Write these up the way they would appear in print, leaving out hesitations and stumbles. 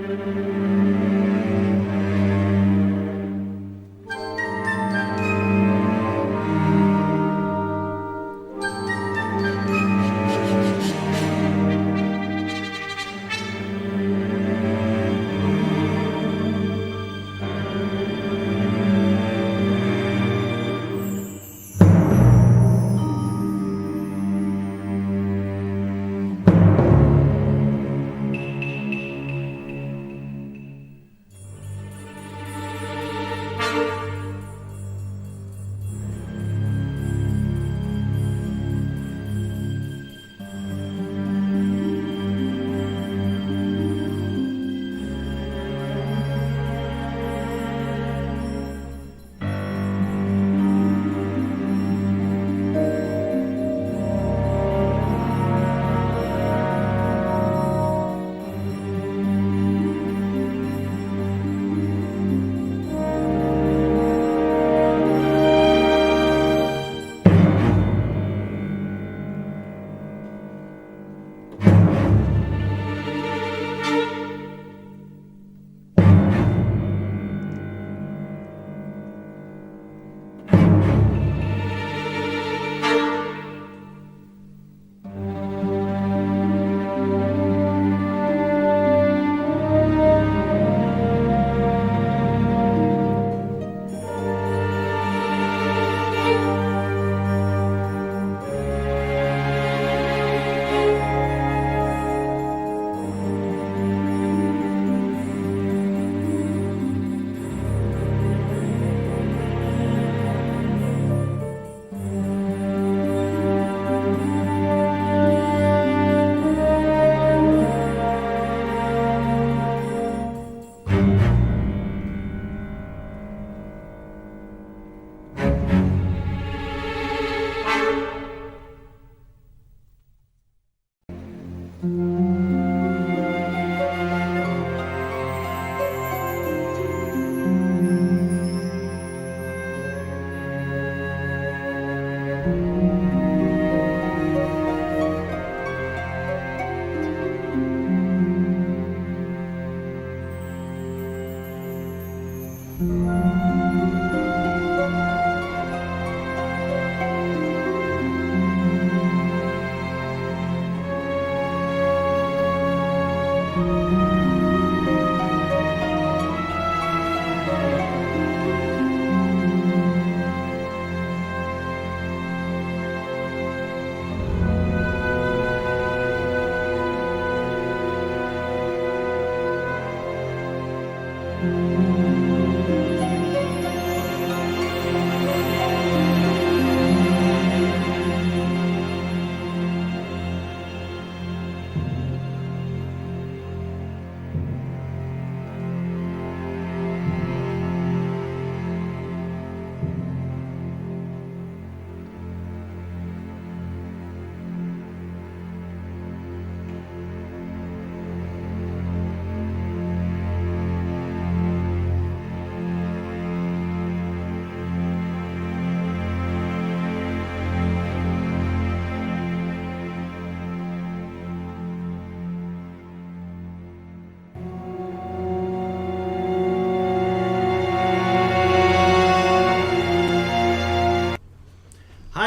Hi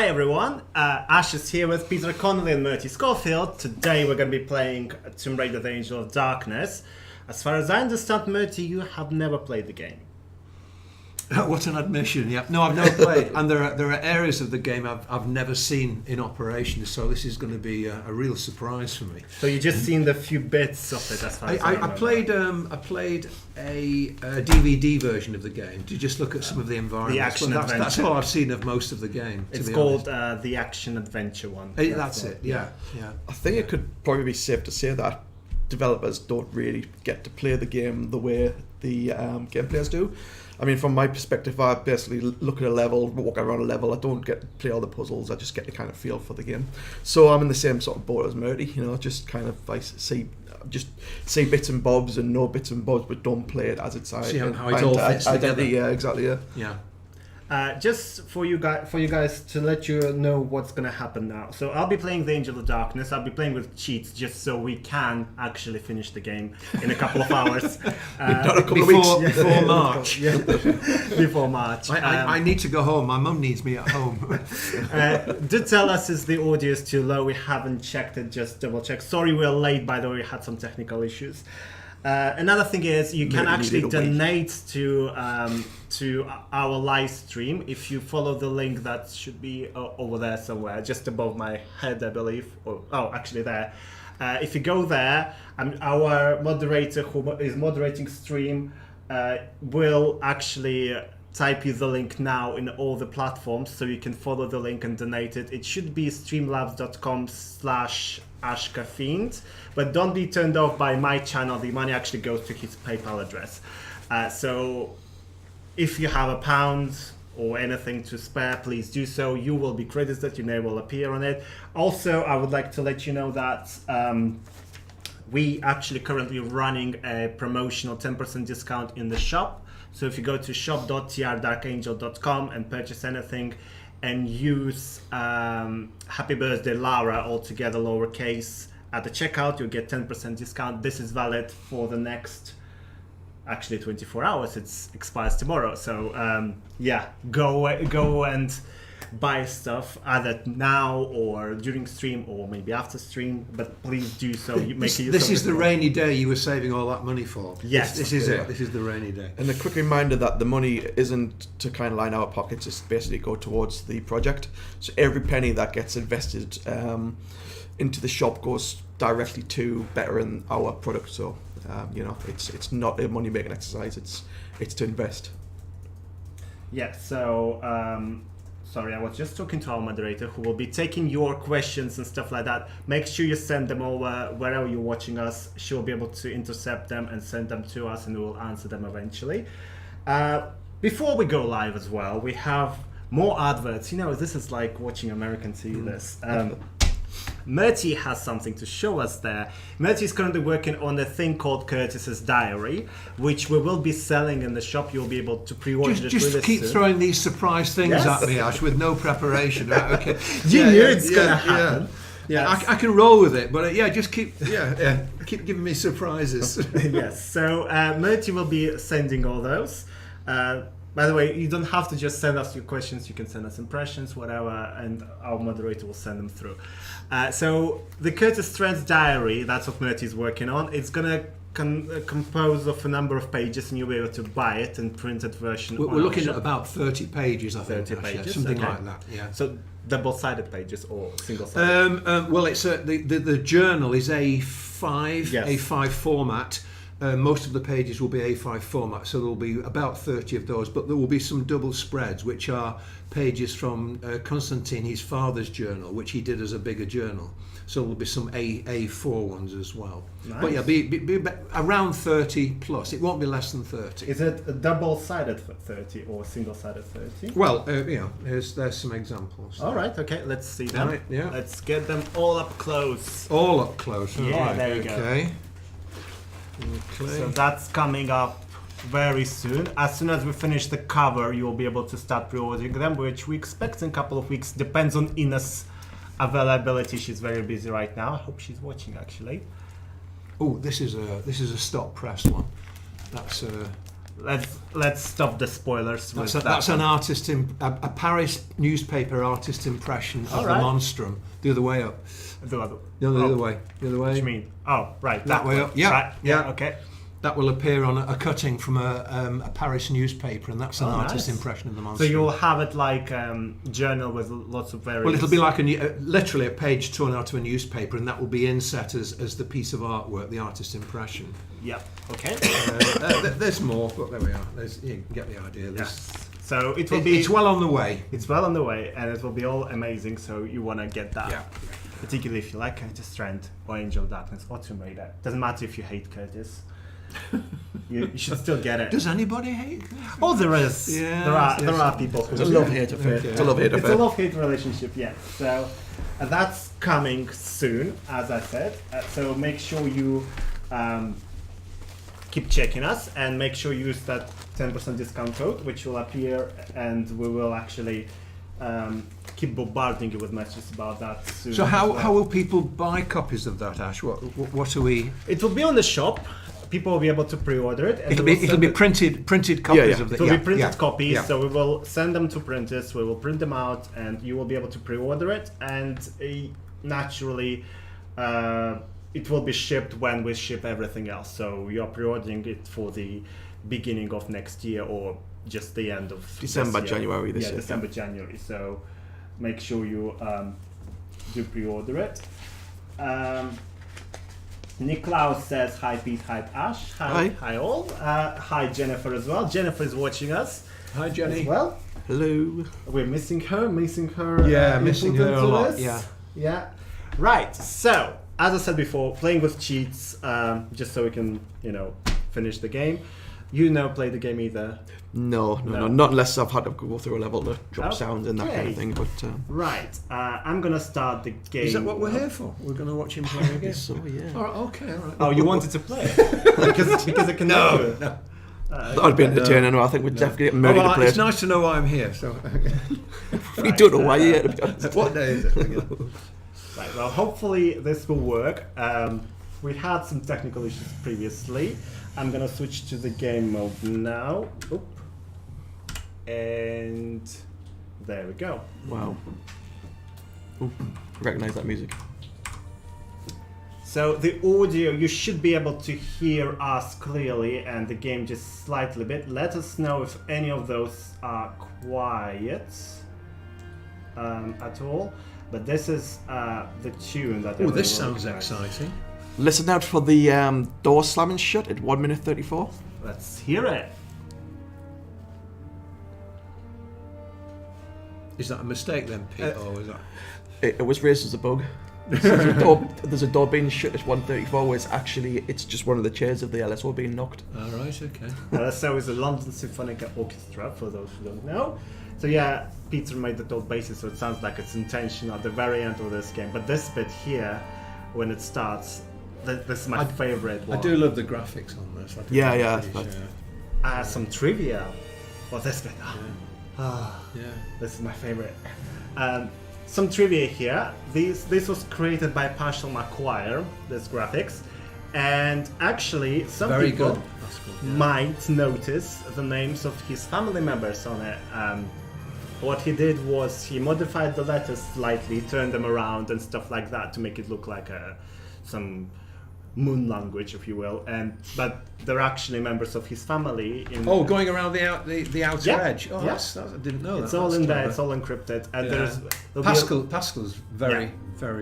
everyone, Ash is here with Peter Connolly and Murti Schofield. Today we're going to be playing Tomb Raider the Angel of Darkness. As far as I understand, Murti, you have never played the game. What an admission! Yeah, no, I've never played, and there are areas of the game I've never seen in operation. So this is going to be a real surprise for me. So you just seen the few bits of it, as far as I played a DVD version of the game to just look at some of the environments. The action adventure. That's all I've seen of most of the game. It's called the action adventure one. That's it. Yeah. I think it could probably be safe to say that developers don't really get to play the game the way the game players do. I mean, from my perspective, I basically look at a level, walk around a level. I don't get to play all the puzzles. I just get to kind of feel for the game. So I'm in the same sort of boat as Murti, you know, just kind of like see bits and bobs and know bits and bobs, but don't play it as it's See how it all fits together. Yeah, exactly. Yeah. Just for you guys to let you know what's gonna happen now. So I'll be playing the Angel of Darkness. I'll be playing with cheats just so we can actually finish the game in a couple of hours. Not a couple of weeks. Before March. Before March. I need to go home. My mum needs me at home. Do tell us is the audio is too low. We haven't checked it. Just double check. Sorry, we're late. By the way, we had some technical issues. Another thing is you can actually donate to our live stream if you follow the link that should be over there somewhere, just above my head, I believe. Actually there. If you go there, our moderator who is moderating stream will actually type you the link now in all the platforms, so you can follow the link and donate it. It should be streamlabs.com/ashkafiend, but don't be turned off by my channel. The money actually goes to his PayPal address. So if you have £1 or anything to spare, please do so. You will be credited, your name will appear on it. Also, I would like to let you know that we actually currently running a promotional 10% discount in the shop. So if you go to shop.trdarkangel.com and purchase anything and use Happy Birthday Lara, all together lowercase, at the checkout, you'll get 10% discount. This is valid for the next, actually 24 hours. It expires tomorrow. So go and buy stuff either now or during stream or maybe after stream, but please do so. This is the rainy day you were saving all that money for. Yes, this is it. This is the rainy day. And a quick reminder that the money isn't to kind of line our pockets; it's basically go towards the project. So every penny that gets invested into the shop goes directly to bettering our product. So it's not a money making exercise. It's to invest. Yeah. So. Sorry, I was just talking to our moderator who will be taking your questions and stuff like that. Make sure you send them over wherever you're watching us. She'll be able to intercept them and send them to us, and we'll answer them eventually. Before we go live as well, we have more adverts. This is like watching American TV. Murti has something to show us there. Murti is currently working on a thing called Curtis's Diary, which we will be selling in the shop. You'll be able to pre-order it. Just keep throwing these surprise things at me, Ash, with no preparation. Right? Okay. You knew it's gonna happen. Yeah, I can roll with it, but just keep giving me surprises. Yes. So Murti will be sending all those. By the way, you don't have to just send us your questions. You can send us impressions, whatever, and our moderator will send them through. So the Curtis Threads Diary, that's what Murti is working on. It's going to compose of a number of pages, and you'll be able to buy it in printed version. We're looking at about 30 pages, I think. 30 pages, something like that. Yeah. So double-sided pages or single-sided? Well, it's the journal is A5 format. Most of the pages will be A5 format, so there will be about 30 of those, but there will be some double spreads, which are pages from Constantine, his father's journal, which he did as a bigger journal. So there will be some A4 ones as well. Nice. But yeah, be around 30 plus. It won't be less than 30. Is it a double-sided 30 or single-sided 30? Well, there's some examples. All right, okay, let's see them. Right, yeah. Let's get them all up close. All up close. Yeah, right, there you go. Okay. So that's coming up very soon. As soon as we finish the cover, you'll be able to start pre-ordering them, which we expect in a couple of weeks. Depends on Ina's availability. She's very busy right now. I hope she's watching actually. Oh, this is a stop press one. That's let's stop the spoilers. That's an artist a Paris newspaper artist impression of the monstrum. The other way up. The other way. The other way. What do you mean? Oh, right. That way up. Yeah. Right. Yeah. Okay. That will appear on a cutting from a Paris newspaper, and that's an artist impression of the monster. So you'll have it like journal with lots of various... Well, it'll be like literally a page torn out of a newspaper, and that will be inset as the piece of artwork, the artist impression. Yep. Okay. There's more, but there we are. You can get the idea. Yes. So it will be... It's well on the way. It's well on the way, and it will be all amazing, so you want to get that. Yeah. Particularly if you like Curtis Strand or Angel of Darkness or Tomb Raider. Doesn't matter if you hate Curtis. You should still get it. Does anybody hate Curtis? Oh, there is. Yeah, there are people who It's a love-hate affair. Okay. It's a love-hate affair. It's a love-hate relationship, yeah. So that's coming soon, as I said. So make sure you keep checking us and make sure you use that 10% discount code, which will appear, and we will actually keep bombarding you with messages about that soon. So how will people buy copies of that, Ash? What are we? It will be on the shop. People will be able to pre-order it. And It'll be printed copies of it. the. It will be printed copies. So we will send them to printers. We will print them out, and you will be able to pre-order it. And naturally, it will be shipped when we ship everything else. So you are pre-ordering it for the beginning of next year or just the end of December, January this year. December, January. So make sure you do pre-order it. Niklaus says, hi Pete, hi Ash, hi all. Hi Jennifer as well. Jennifer is watching us. Hi Jenny. As well. Hello. We're missing her. Yeah, missing her a lot. Yeah. Right. So, as I said before, playing with cheats, just so we can, finish the game. Play the game either? No, not unless I've had to go through a level to drop sounds and that kind of thing. But right, I'm gonna start the game. Is that what we're here for? We're gonna watch him play again. So yeah. All right, okay, all right. Oh, you wanted to play because it can No. That'd be entertaining. I think we're definitely getting Murti to play. It's nice to know why I'm here. So we don't know why you're here, to be honest. What day is it? Right. Well, hopefully this will work. We had some technical issues previously. I'm gonna switch to the game mode now. Oop. And there we go. Wow. Ooh, recognize that music. So the audio, you should be able to hear us clearly, and the game just slightly bit. Let us know if any of those are quiet at all. But this is the tune that. Oh, this sounds exciting. Listen out for the door slamming shut at 1 minute 34. Let's hear it. Is that a mistake then, Pete, or is that? It was raised as a bug. There's a door being shut at 1:34 where it's just one of the chairs of the LSO being knocked. All right, okay. LSO is the London Symphonic Orchestra, for those who don't know. So yeah, Peter made the total basis, so it sounds like it's intentional at the very end of this game. But this bit here, when it starts, this is my favorite one. I do love the graphics on this. Yeah. Some trivia. Well, this bit. Yeah. This is my favorite. Some trivia here. This was created by Paschal McQuire, this graphics. And actually, some people might notice the names of his family members on it. What he did was he modified the letters slightly, turned them around and stuff like that to make it look like some moon language, if you will. But they're actually members of his family. Going around the outer edge. Oh, I didn't know that. It's all in there. It's all encrypted. And Pascal's very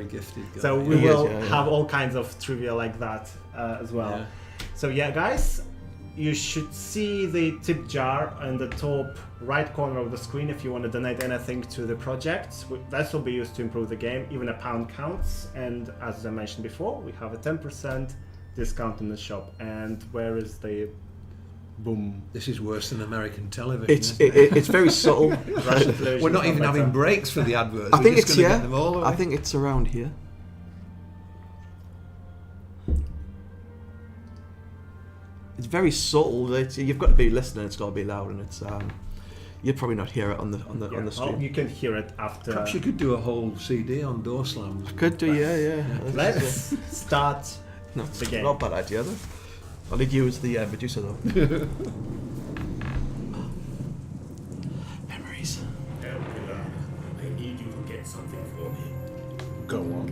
gifted guy. So we will have all kinds of trivia like that as well. Yeah. So yeah, guys, you should see the tip jar in the top right corner of the screen if you want to donate anything to the project. That will be used to improve the game. Even £1 counts. And as I mentioned before, we have a 10% discount in the shop. And where is the boom? This is worse than American television. It's very subtle. We're not even having breaks for the adverts. I think it's here. I think it's around here. It's very subtle. You've got to be listening. It's got to be loud, and it's you'd probably not hear it on the stream. Well, you can hear it after. Perhaps you could do a whole CD on door slams. Could do, yeah. Let's start the game. Not a bad idea though. I'll need you as the producer though. Memories. I need you to get something for me. Go on.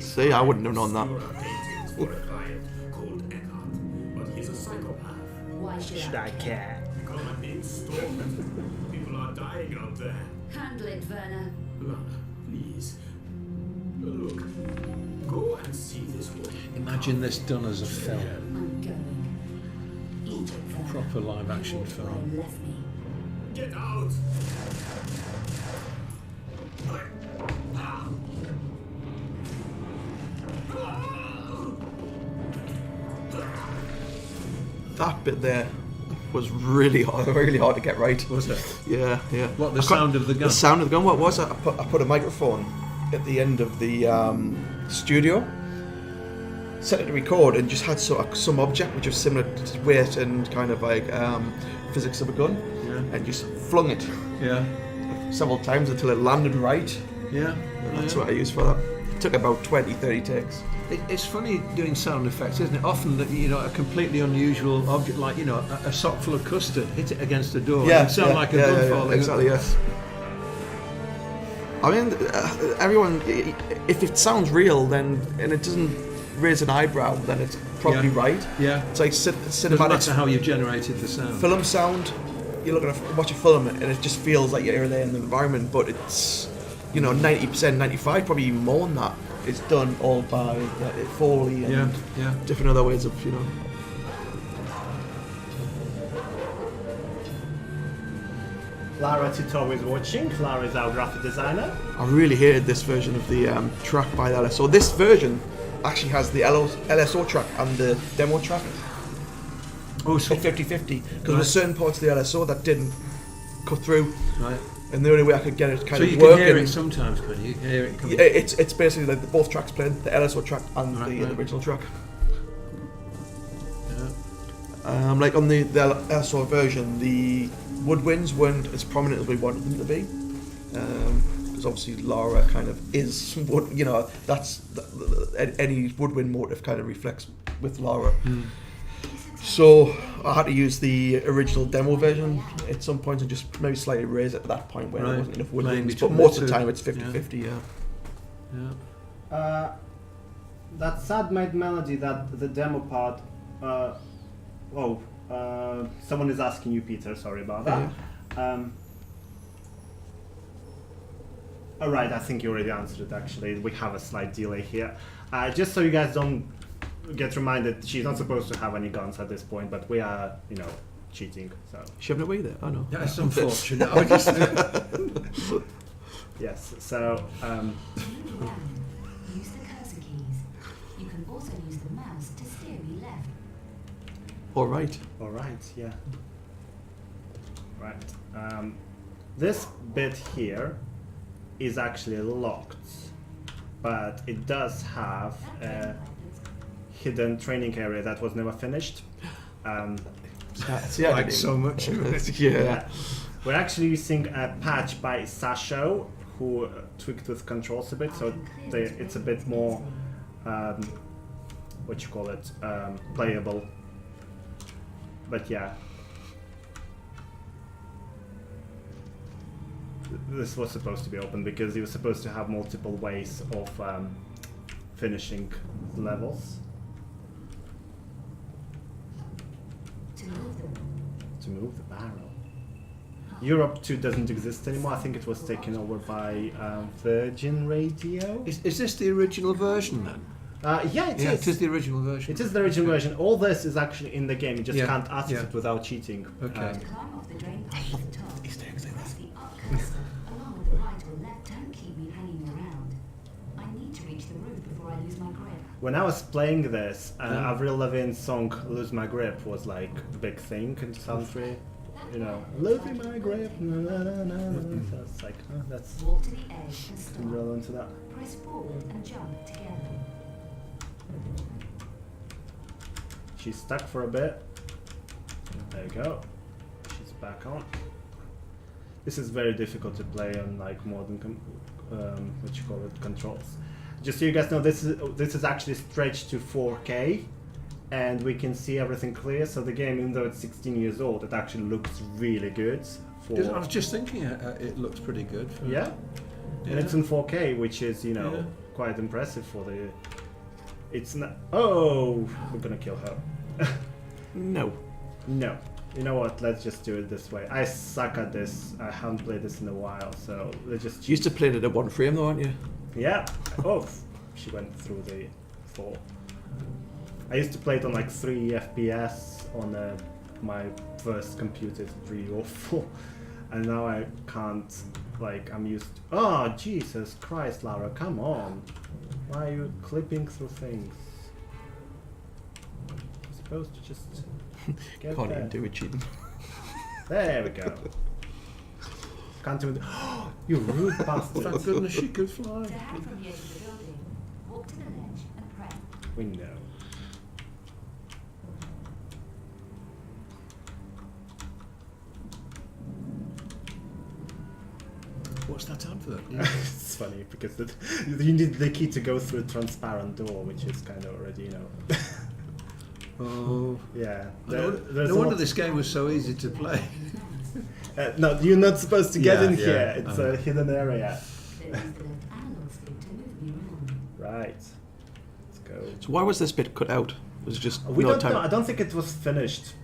See, I wouldn't have known that. For a client called Eckhart, but he's a psychopath. Why should I care? Because I'm being stalked. People are dying out there. Handle it, Werner. Lana, please. Look, go and see this woman. Imagine this done as a film. I'm going. Eat it, Werner. Proper live action film. Left me. Get out! That bit there was really hard to get right. Was it? Yeah. What, the sound of the gun? The sound of the gun. What was it? I put a microphone at the end of the studio, set it to record and just had some object which was similar to weight and kind of like physics of a gun, and just flung it several times until it landed right. Yeah. And that's what I used for that. It took about 20-30 takes. It's funny doing sound effects, isn't it? Often, a completely unusual object, like a sock full of custard, hit it against a door, and it sound like a gun falling. Exactly. Yes. I mean, everyone, if it sounds real, then and it doesn't raise an eyebrow, then it's probably right. Yeah. It's like Doesn't cinematic. matter how you've generated the sound. Film sound. You watch a film, and it just feels like you're there in the environment, but it's 90%, 95%, probably even more than that. It's done all by Foley and different other ways of Lara Tito is watching. Lara is our graphic designer. I really hated this version of the track by the LSO. This version actually has the LSO track and the demo track. Oh, so 50-50, because there were certain parts of the LSO that didn't cut through. Right. And the only way I could get it kind So of you working. can hear it sometimes, can you? Hear it coming. Yeah, it's basically like both tracks playing, the LSO track and the original track. Yeah. Like on the LSO version, the woodwinds weren't as prominent as we wanted them to be. Because obviously Lara kind of is, that's any woodwind motive kind of reflects with Lara. So I had to use the original demo version at some point and just maybe slightly raise it at that point where there wasn't enough woodwinds. But most of the time it's 50-50, That sad made melody, that the demo part. Someone is asking you, Peter. Sorry about that. All right, I think you already answered it. Actually, we have a slight delay here. Just so you guys don't get reminded, she's not supposed to have any guns at this point, but we are, cheating. So Shoving away there. I know. That's unfortunate. yes. So. Use the cursor keys. You can also use the mouse to steer me left. All right. All right. Yeah. Right. This bit here is actually locked, but it does have a hidden training area that was never finished. Like so much. Yeah. We're actually using a patch by Sasho, who tweaked with controls a bit, so it's a bit more, playable. But yeah. This was supposed to be open because it was supposed to have multiple ways of finishing levels. To move the barrel. Europe 2 doesn't exist anymore. I think it was taken over by Virgin Radio. Is this the original version then? Yeah, it is. It is the original version. It is the original version. All this is actually in the game. You just can't access it without cheating. Okay. Climb off the drain pipe at the top. Press the up cursor along with the right or left. Don't keep me hanging around. I need to reach the roof before I lose my grip. When I was playing this, Avril Lavigne's song "Lose My Grip" was like a big thing in 2003. Losing my grip. Na, na, na, na. So it's like, that's Walk to the edge and stop. relevant to that. Press forward and jump together. She's stuck for a bit. There you go. She's back on. This is very difficult to play on like modern controls. Just so you guys know, this is actually stretched to 4K, and we can see everything clear. So the game, even though it's 16 years old, it actually looks really good. I was just thinking it looks pretty good. And it's in 4K, which is quite impressive for the. It's not. Oh, we're gonna kill her. No. You know what? Let's just do it this way. I suck at this. I haven't played this in a while, so let's just. You used to play it at one frame though, aren't you? Yeah. Oh, she went through the 4. I used to play it on like 3 FPS on my first computer. It's really awful, and now I can't. Like I'm used. Oh Jesus Christ, Lara! Come on. Why are you clipping through things? You're supposed to just get Can't there. even do it cheating. There we go. Can't even. You rude bastard! Thank goodness she could fly. To hack from the edge of the building, walk to the ledge and press. We know. What's that advert? It's funny because you need the key to go through a transparent door, which is kind of already, you know. Oh. Yeah. No There's a wonder lot- this game was so easy to play. No, you're not supposed to get Yeah, in yeah, here. It's a hidden area. Then use the left analog stick to move me around. Right. Let's go. So why was this bit cut out? Was it just We no don't time? know. I don't think it was finished.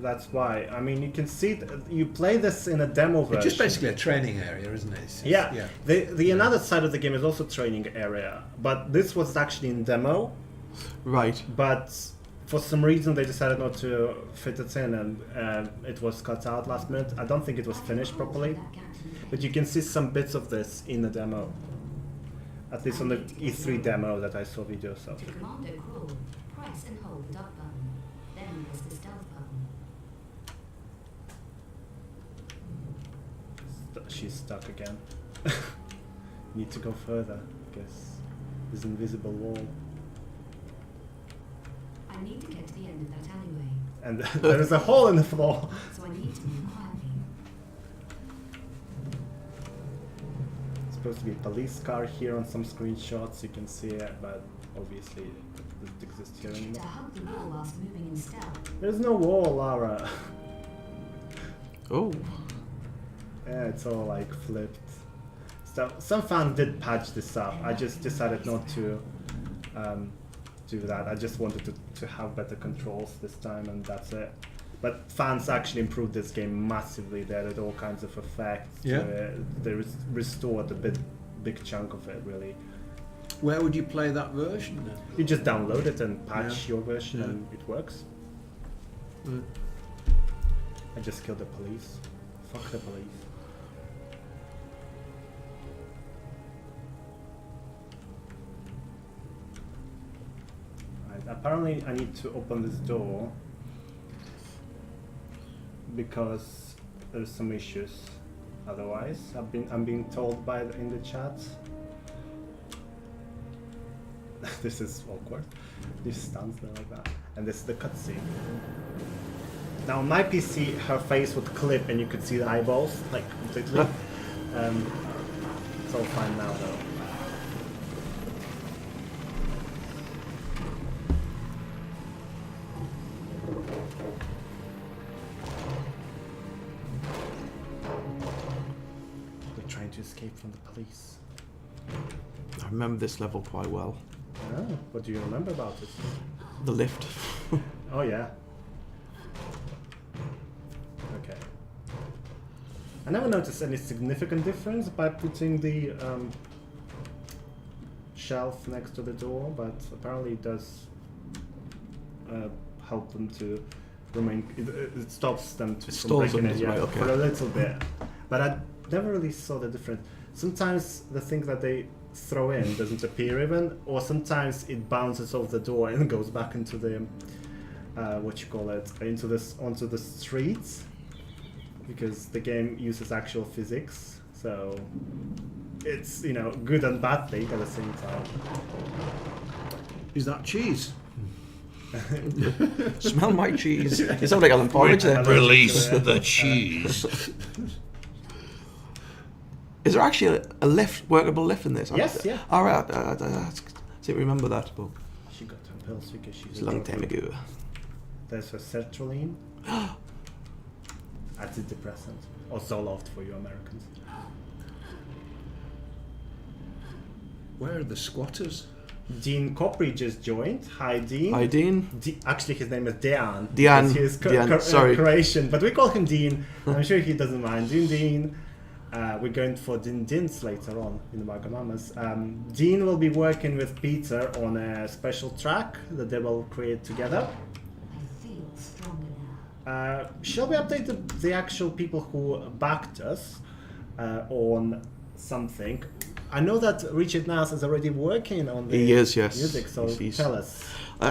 That's why. I mean, you can see you play this in a demo version. It's just basically a training area, isn't it? Yeah. The another side of the game is also training area, but this was actually in demo. Right. But for some reason they decided not to fit it in, and it was cut out last minute. I don't think it was finished properly, but you can see some bits of this in the demo. At least on the E3 demo that I saw videos of. To commando crawl, press and hold the duck button. Then press the stealth button. She's stuck again. Need to go further, I guess. There's an invisible wall. I need to get to the end of that alleyway, And there is a hole in the floor. so I need to move quietly. Supposed to be a police car here on some screenshots, you can see it, but obviously it doesn't exist here To anymore. hug the wall whilst moving in stealth. There's no wall, Lara. Oh. Yeah, it's all like flipped. So some fans did patch this up. I just decided not to do that. I just wanted to have better controls this time, and that's it. But fans actually improved this game massively. They added all kinds of effects. Yeah. To it. They restored a big chunk of it, really. Where would you play that version then? You just download it and patch Yeah. your version, Yeah. and it works. Mm. I just killed the police. Fuck the police. Right, apparently I need to open this door because there's some issues. Otherwise, I'm being told in the chat. This is awkward. This stands there like that, and this is the cutscene. Now on my PC, her face would clip, and you could see the eyeballs like completely. It's all fine now, though. We're trying to escape from the police. I remember this level quite well. Oh, what do you remember about it? The lift. Oh yeah. Okay. I never noticed any significant difference by putting the shelf next to the door, but apparently it does help them to remain. It stops them from stalls breaking them, it, yeah, right, okay. for a little bit. But I never really saw the difference. Sometimes the thing that they throw in doesn't appear even, or sometimes it bounces off the door and goes back into the onto the streets, because the game uses actual physics, so it's good and bad thing at the same time. Is that cheese? Smell my cheese. You sound like Alan Porridge there. Release the cheese. Is there actually a lift, workable lift in this? Yes, yeah. All right, I seem to remember that, but She got her pills because she's it's a long time ago. There's her sertraline. Antidepressant, or Zoloft for you Americans. Where are the squatters? Dean Copri just joined. Hi, Dean. Hi, Dean. Actually, his name is Dejan. Dejan, because He is Dejan, sorry. Croatian, but we call him Dean. I'm sure he doesn't mind. Dean. We're going for Dins later on in the Magamamas. Dean will be working with Peter on a special track that they will create together. I feel stronger now. Shall we update the actual people who backed us on something? I know that Richard Nas is already working on the He is, yes. music, so He's- tell us.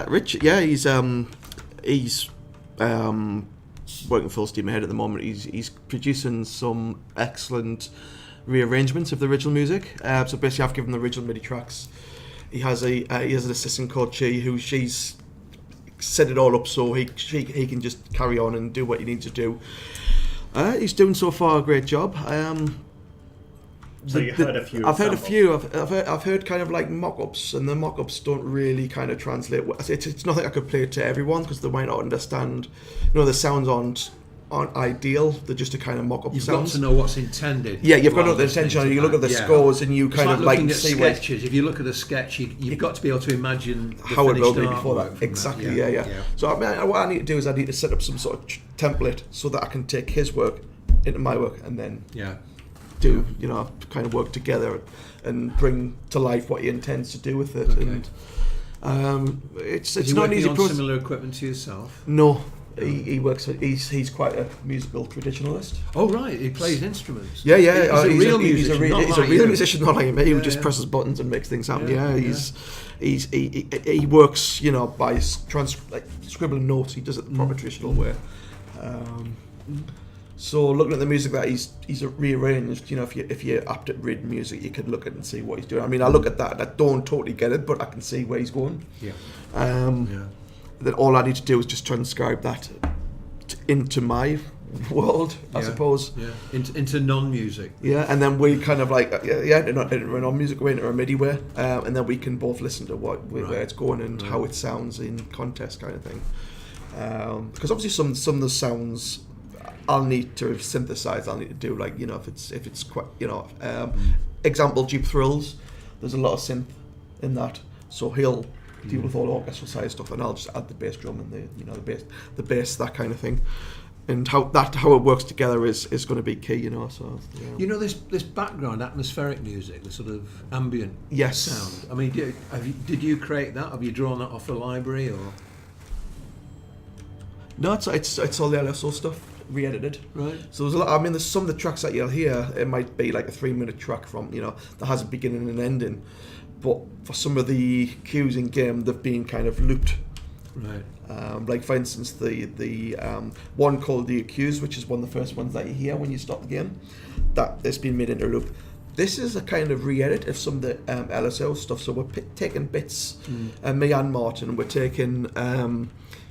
Richard, yeah, he's working full steam ahead at the moment. He's producing some excellent rearrangements of the original music. So basically, I've given the original MIDI tracks. He has an assistant called she's set it all up so he can just carry on and do what he needs to do. He's doing so far a great job. So you heard a few. I've heard a examples. few. I've heard kind of like mock-ups, and the mock-ups don't really kind of translate. It's nothing I could play to everyone because they might not understand. The sounds aren't ideal. They're just a kind of mock-up You've sounds. got to know what's intended. Yeah, you've got to know rather the than intention. things You look at the that. scores, and you It's kind like of like looking at see where sketches. If you look at a sketch, you've got to be able to imagine the how it will be finished before artwork that. from Exactly. that. Yeah. So I mean, what I need to do is I need to set up some sort of template so that I can take his work into my work and then do kind of work together and bring to life what he intends to do with it. Okay. And it's Is he not an working easy on process. similar equipment to yourself? No, he works. He's quite a musical traditionalist. Oh right, he plays instruments. Yeah. He's a real He's musician. not a like real you. musician, not like me. He Yeah, just yeah. presses buttons and makes things happen. Yeah, He works, by scribbling notes. He does it the proper traditional way. So looking at the music that he's rearranged, if you're apt at reading music, you could look at it and see what he's doing. I mean, I look at that, I don't totally get it, but I can see where he's going. Yeah. Then all I need to do is just transcribe that into my world, I suppose. Yeah. Into non-music. Yeah, and then we kind of like in our music way, into a MIDI way, and then we can both listen to where it's going and how it sounds in context, kind of thing. Because obviously some of the sounds I'll need to synthesize. I'll need to do if it's quite example Jeep Thrills. There's a lot of synth in that, so he'll deal with all orchestral side stuff, and I'll just add the bass drum and the bass, that kind of thing. And how it works together is going to be key, So This background atmospheric music, the sort of ambient Yes. sound. I mean, did you create that? Have you drawn that off the library or? No, it's all the LSO stuff re-edited. Right. So there's a lot. I mean, there's some of the tracks that you'll hear. It might be like a 3-minute track from that has a beginning and ending, but for some of the cues in game, they've been kind of looped. Right. Like for instance, the one called The Accused, which is one of the first ones that you hear when you stop the game, that has been made into a loop. This is a kind of re-edit of some of the LSO stuff. So we're taking bits, me and Martin, we're taking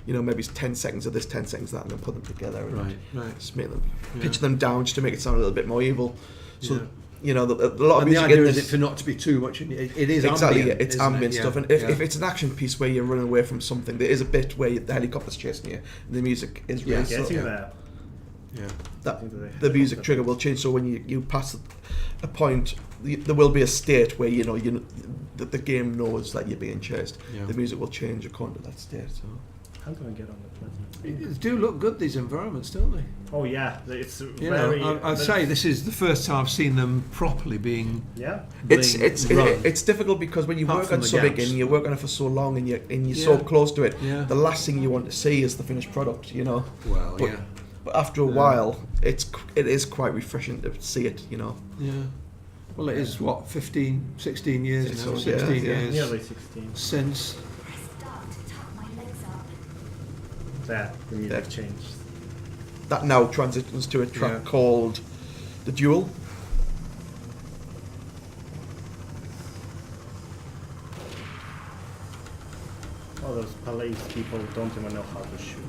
maybe 10 seconds of this, 10 seconds of that, and then put them together and just make them pitch them down just to make it sound a little bit more evil. So a lot of And music the idea in is this, it for not to be too much. It is exactly, ambient. it's isn't ambient it? stuff. Yeah. And if it's an action piece where you're running away from something, there is a bit where the helicopter's chasing you, and the music is really Getting subtle. there. Yeah. That the music trigger will change. So when you pass a point, there will be a state where that the game knows that you're being chased. Yeah. The music will change according to that state. So How do I get on the president? They do look good, these environments, don't they? Oh yeah, it's You very. know, I'd say this is the first time I've seen them properly being. Yeah. it's difficult because when you Apart work from on the something gaps. and you work on it for so long and you're so close to it, Yeah. the last thing you want to see is the finished product. Well, But- yeah. But after a while, it is quite refreshing to see it. Yeah. Well, it is, 16 years now? So, 16 yeah. years Nearly 16. since. I start to tuck my legs up. There, the music There. changed. That now transitions to a track Yeah. called The Duel. All those police people don't even know how to shoot.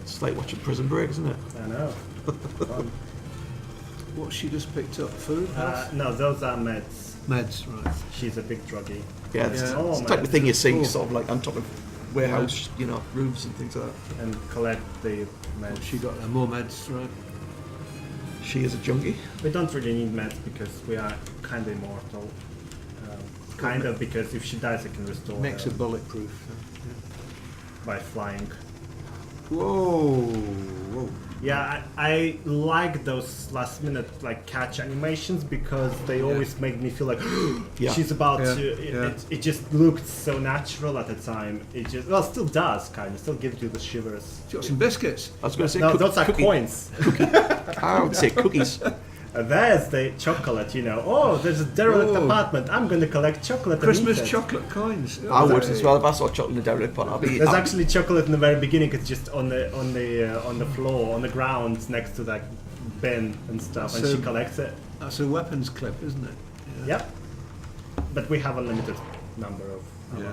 It's like watching Prison Break, isn't it? I know. Fun. What she just picked up? Food? Health? No, those are meds. Meds, right. She's a big druggie. Yeah, it's Yeah. Oh, the type of man. thing you see Cool. sort of like on top of warehouse, roofs and things like that. And collect the meds. She got more meds, right? She is a junkie. We don't really need meds because we are kind of immortal. Kind of because if she dies, I can restore Makes her her bulletproof. by flying. Whoa, whoa. Yeah, I like those last minute catch animations because they always make me feel like Yeah. she's about Yeah, to. yeah. It just looked so natural at the time. It just still does kind of still gives you the shivers. She got some biscuits. I was going to say No, those are cookie- coins. I would say cookies. There's the chocolate, Oh, there's a derelict Oh. apartment. I'm going to collect chocolate. and Christmas eat it. chocolate coins. I would as well if I saw chocolate in a derelict pot. There's actually chocolate in the very beginning. It's just on the floor, on the ground, next to that bin and stuff, and So- she collects it. That's a weapons clip, isn't it? Yep. But we have a limited number of. Yeah.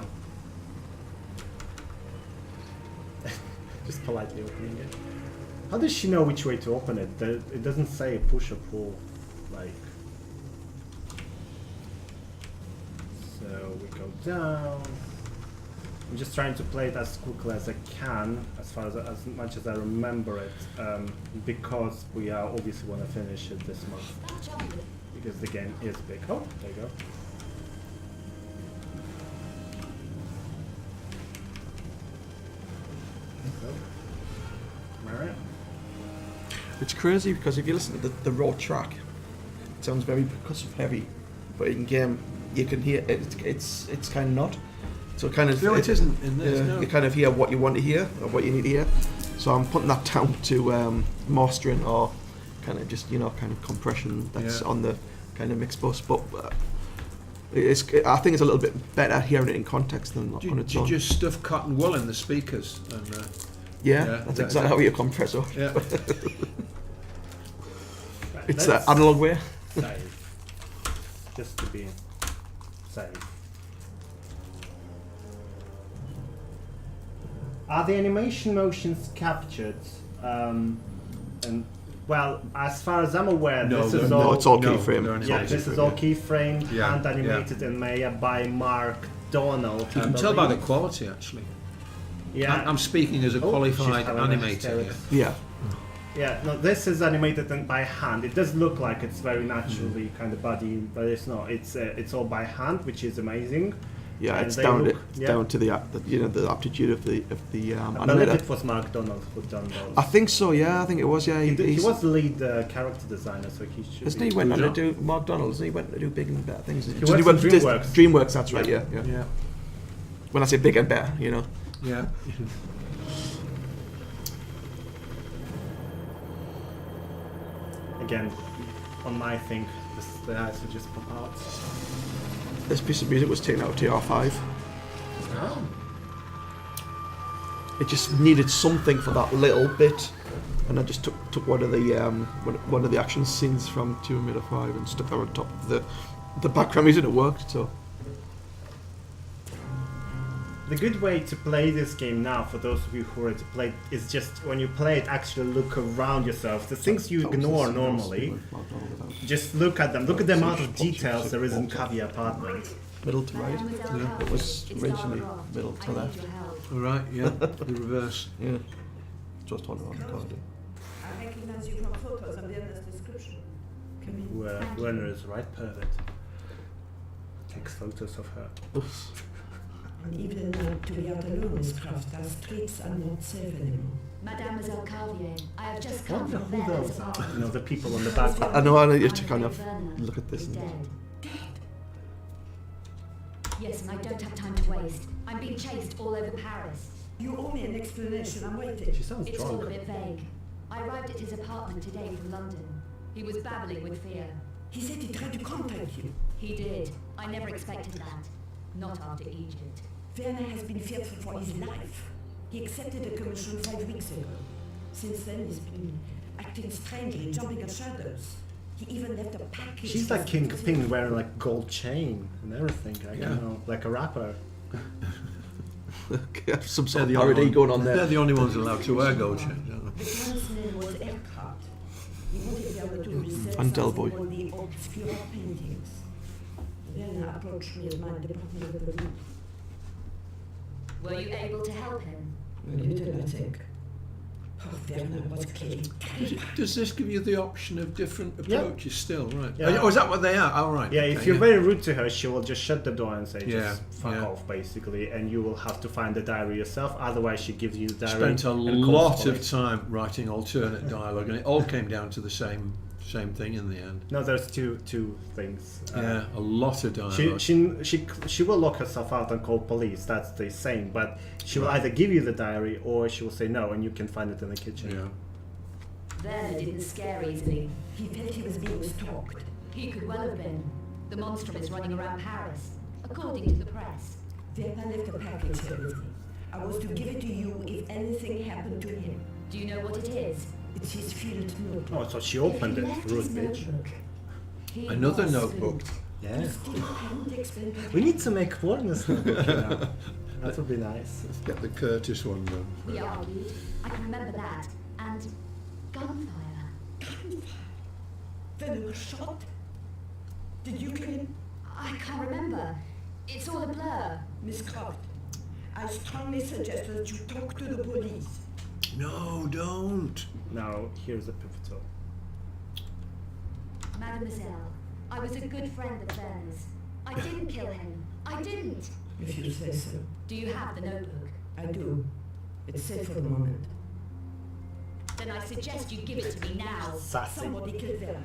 Just politely opening it. How does she know which way to open it? It doesn't say push or pull. we go down. I'm just trying to play it as quickly as I can, as much as I remember it, because we are obviously want to finish it this month, because the game is big. Oh, there you go. Alright. It's crazy because if you listen to the raw track, it sounds very percussive heavy, but in game you can hear it's kind of not. So kind of No, it isn't in this. No. You kind of hear what you want to hear or what you need to hear. So I'm putting that down to mastering or kind of just kind of compression that's on the kind of mix bus. But I think it's a little bit better hearing it in context than on its own. Do you just stuff cotton wool in the speakers? And, that's exactly how you compress it. Yeah. It's the analog way. Save. Just to be safe. Are the animation motions captured? And well, as far as I'm aware, this is all. No, it's all keyframe. Yeah, this is all keyframed and animated in Maya by Mark Donald. You can tell by the quality, actually. Yeah, I'm speaking as a qualified animator. Yeah. Yeah, no, this is animated by hand. It does look like it's very naturally kind of body, but it's not. It's all by hand, which is amazing. Yeah, And it's they down look- down to the aptitude of the I believe animator. it was Mark Donald who done those. I think so. Yeah, I think it was. Yeah, He was the lead character designer, so he should. Isn't be- he went on to do Mark Donald? Isn't he went to do big and better things? works at DreamWorks. DreamWorks, that's right. Yeah. Yeah. When I say big and better, Yeah. Again, on my thing, the eyes will just pop out. This piece of music was taken out of TR5. Oh. It just needed something for that little bit, and I just took one of the action scenes from Tomb Raider 5 and stuck that on top of the background music. It worked. So The good way to play this game now, for those of you who already played, is just when you play it, actually look around yourself. The things you ignore normally, just look at them. Look at the amount of details there is in Cavi Apartment. middle to right. Yeah. It was originally middle to left. All right. Yeah. The reverse. Yeah. Just on the corridor. I recognize you from photos and the endless description. Come in. Werner is the right pervert. Takes photos of her. And even to be out alone is craft. Our streets are not safe anymore. Mademoiselle Carvier, I have just I come wonder from who Venice. those are. You know, the people on the background. I know. I need to kind of look at this. Is And dead. Yes, and I don't have time to waste. I'm being chased all over Paris. You owe me an explanation. I'm waiting. She sounds It's all a drunk. bit vague. I arrived at his apartment today from London. He was babbling with fear. He said he tried to contact you. He did. I never expected that. Not after Egypt. Werner has been fearful for his life. He accepted a commission 5 weeks ago. Since then, he's been acting strangely, jumping at shadows. He even left a package. She's like Kingpin wearing like gold chain and everything. I don't know, like a rapper. some sort of They're the only parody one- going on They're there. the only ones allowed to wear gold chain. The man's name was Erkraut. He wanted the other to research And Del something Boy. on the obscure paintings. Werner approached me at my department of the police. Were you able to help him? A little, I think. Oh, Werner was clearly Does this give you the option of different Yeah. approaches still? Right. Yeah. Oh, is that what they are? Oh, right. Yeah, Okay, if you're very rude to her, she will just shut the door and say, Yeah, just fuck yeah. off, basically, and you will have to find the diary yourself. Otherwise, she gives you the diary. Spent a and calls lot the of police. time writing alternate dialogue, and it all came down to the same thing in the end. No, there's two things. Yeah, a lot of dialogue. She will lock herself out and call police. That's the same. But she will either give you the diary or she will say no, and you can find it in the kitchen. Yeah. Werner didn't scare easily. He felt he was being stalked. He could well have been. The monstrum is running around Paris, according to the press. Werner left a package here with me. I was to give it to you if anything happened to him. Do you know what it is? It's his field notebook. Oh, so she opened He it, left rude his bitch. notebook. He Another was notebook. food. Yeah. Still hadn't explained what We need to make Warner's notebook, you know. That would be nice. Let's get the Curtis one done. We argued. I can remember that. And gunfire. Werner was shot? Did you kill him? I can't remember. It's all a blur. Miss Croft, I strongly suggest that you talk to the police. No, don't. Now, here's the pivotal. Mademoiselle, I was a good friend of Ben's. I didn't kill him. I didn't. If you say so. Do you have the notebook? I do. It's safe for the moment. Then I suggest you give it to me now. Sassy. Somebody killed Vera.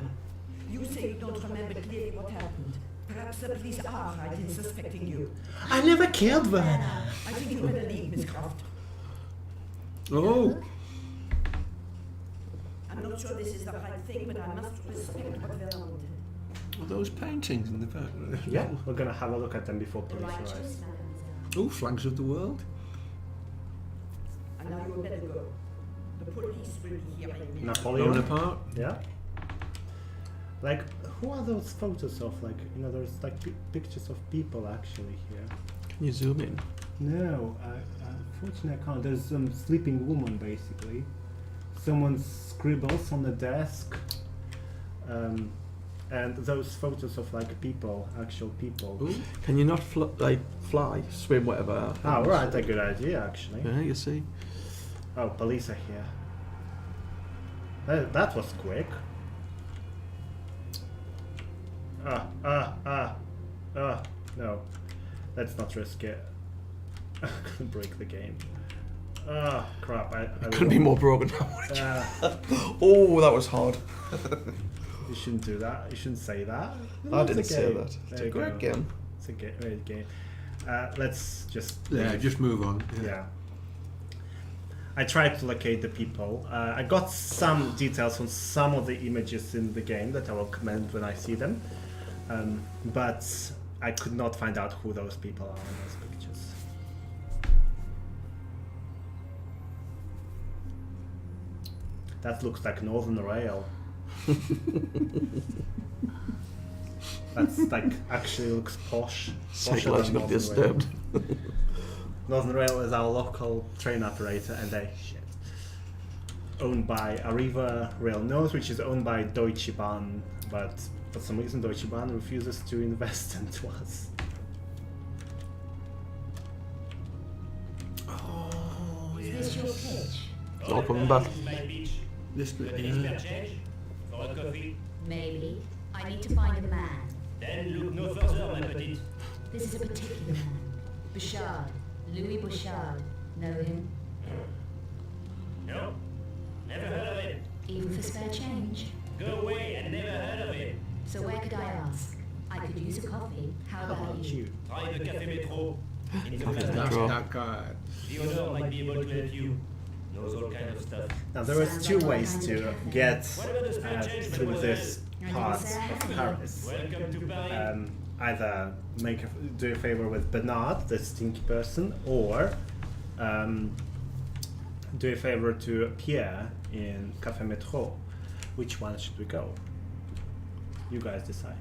You say you don't remember clearly what happened. Perhaps the police are right in suspecting you. I never killed Verna. I think you better leave, Miss Croft. Oh. I'm not sure this is the right thing, but I must respect what Vera wanted. Well, those paintings in the background. Yeah, we're gonna have a look at them before The police right arrive. choice, Mademoiselle. Oh, flags of the world. And now you better go. The police will be here in minutes. Napoleon. Bonaparte. Yeah. Like, who are those photos of? Like, you know, there's like pictures of people actually here. Can you zoom in? No, unfortunately I can't. There's some sleeping woman basically. Someone scribbles on the desk. And those photos of like people, actual people. Ooh. Can you not fly, swim, whatever? Oh, right, a good idea actually. Yeah, you see. Oh, police are here. That was quick. No. Let's not risk it. I'm gonna break the game. Oh, crap. I Couldn't be more broken. Oh, that was hard. You shouldn't do that. You shouldn't say that. I It's a didn't say game. that. It's There a you great go. game. It's a great game. Let's just... Yeah, just move on. Yeah. I tried to locate the people. I got some details on some of the images in the game that I will comment when I see them. But I could not find out who those people are in those pictures. That looks like Northern Rail. That's like actually looks posh. Psychologically disturbed. Northern Rail is our local train operator, and they owned by Arriva Rail North, which is owned by Deutsche Bahn, but for some reason Deutsche Bahn refuses to invest into us. Oh, Is this your pitch? It's all coming back. This bit, Maybe. I need to find a man. Then look no further, my petite. This is a particular man. Bouchard. Louis Bouchard. Know him? No, never heard of it. Even for spare change. Go away and never heard of it. So where could I ask? I could use a coffee. How about you? Try the Café Métro. In the Café first Métro. that guy. The owner might be able to help you. Knows all kind of stuff. Now there is two ways to get through this part of Paris. Welcome to Paris. Either do a favor with Bernard, the stinky person, or do a favor to Pierre in Café Métro. Which one should we go? You guys decide.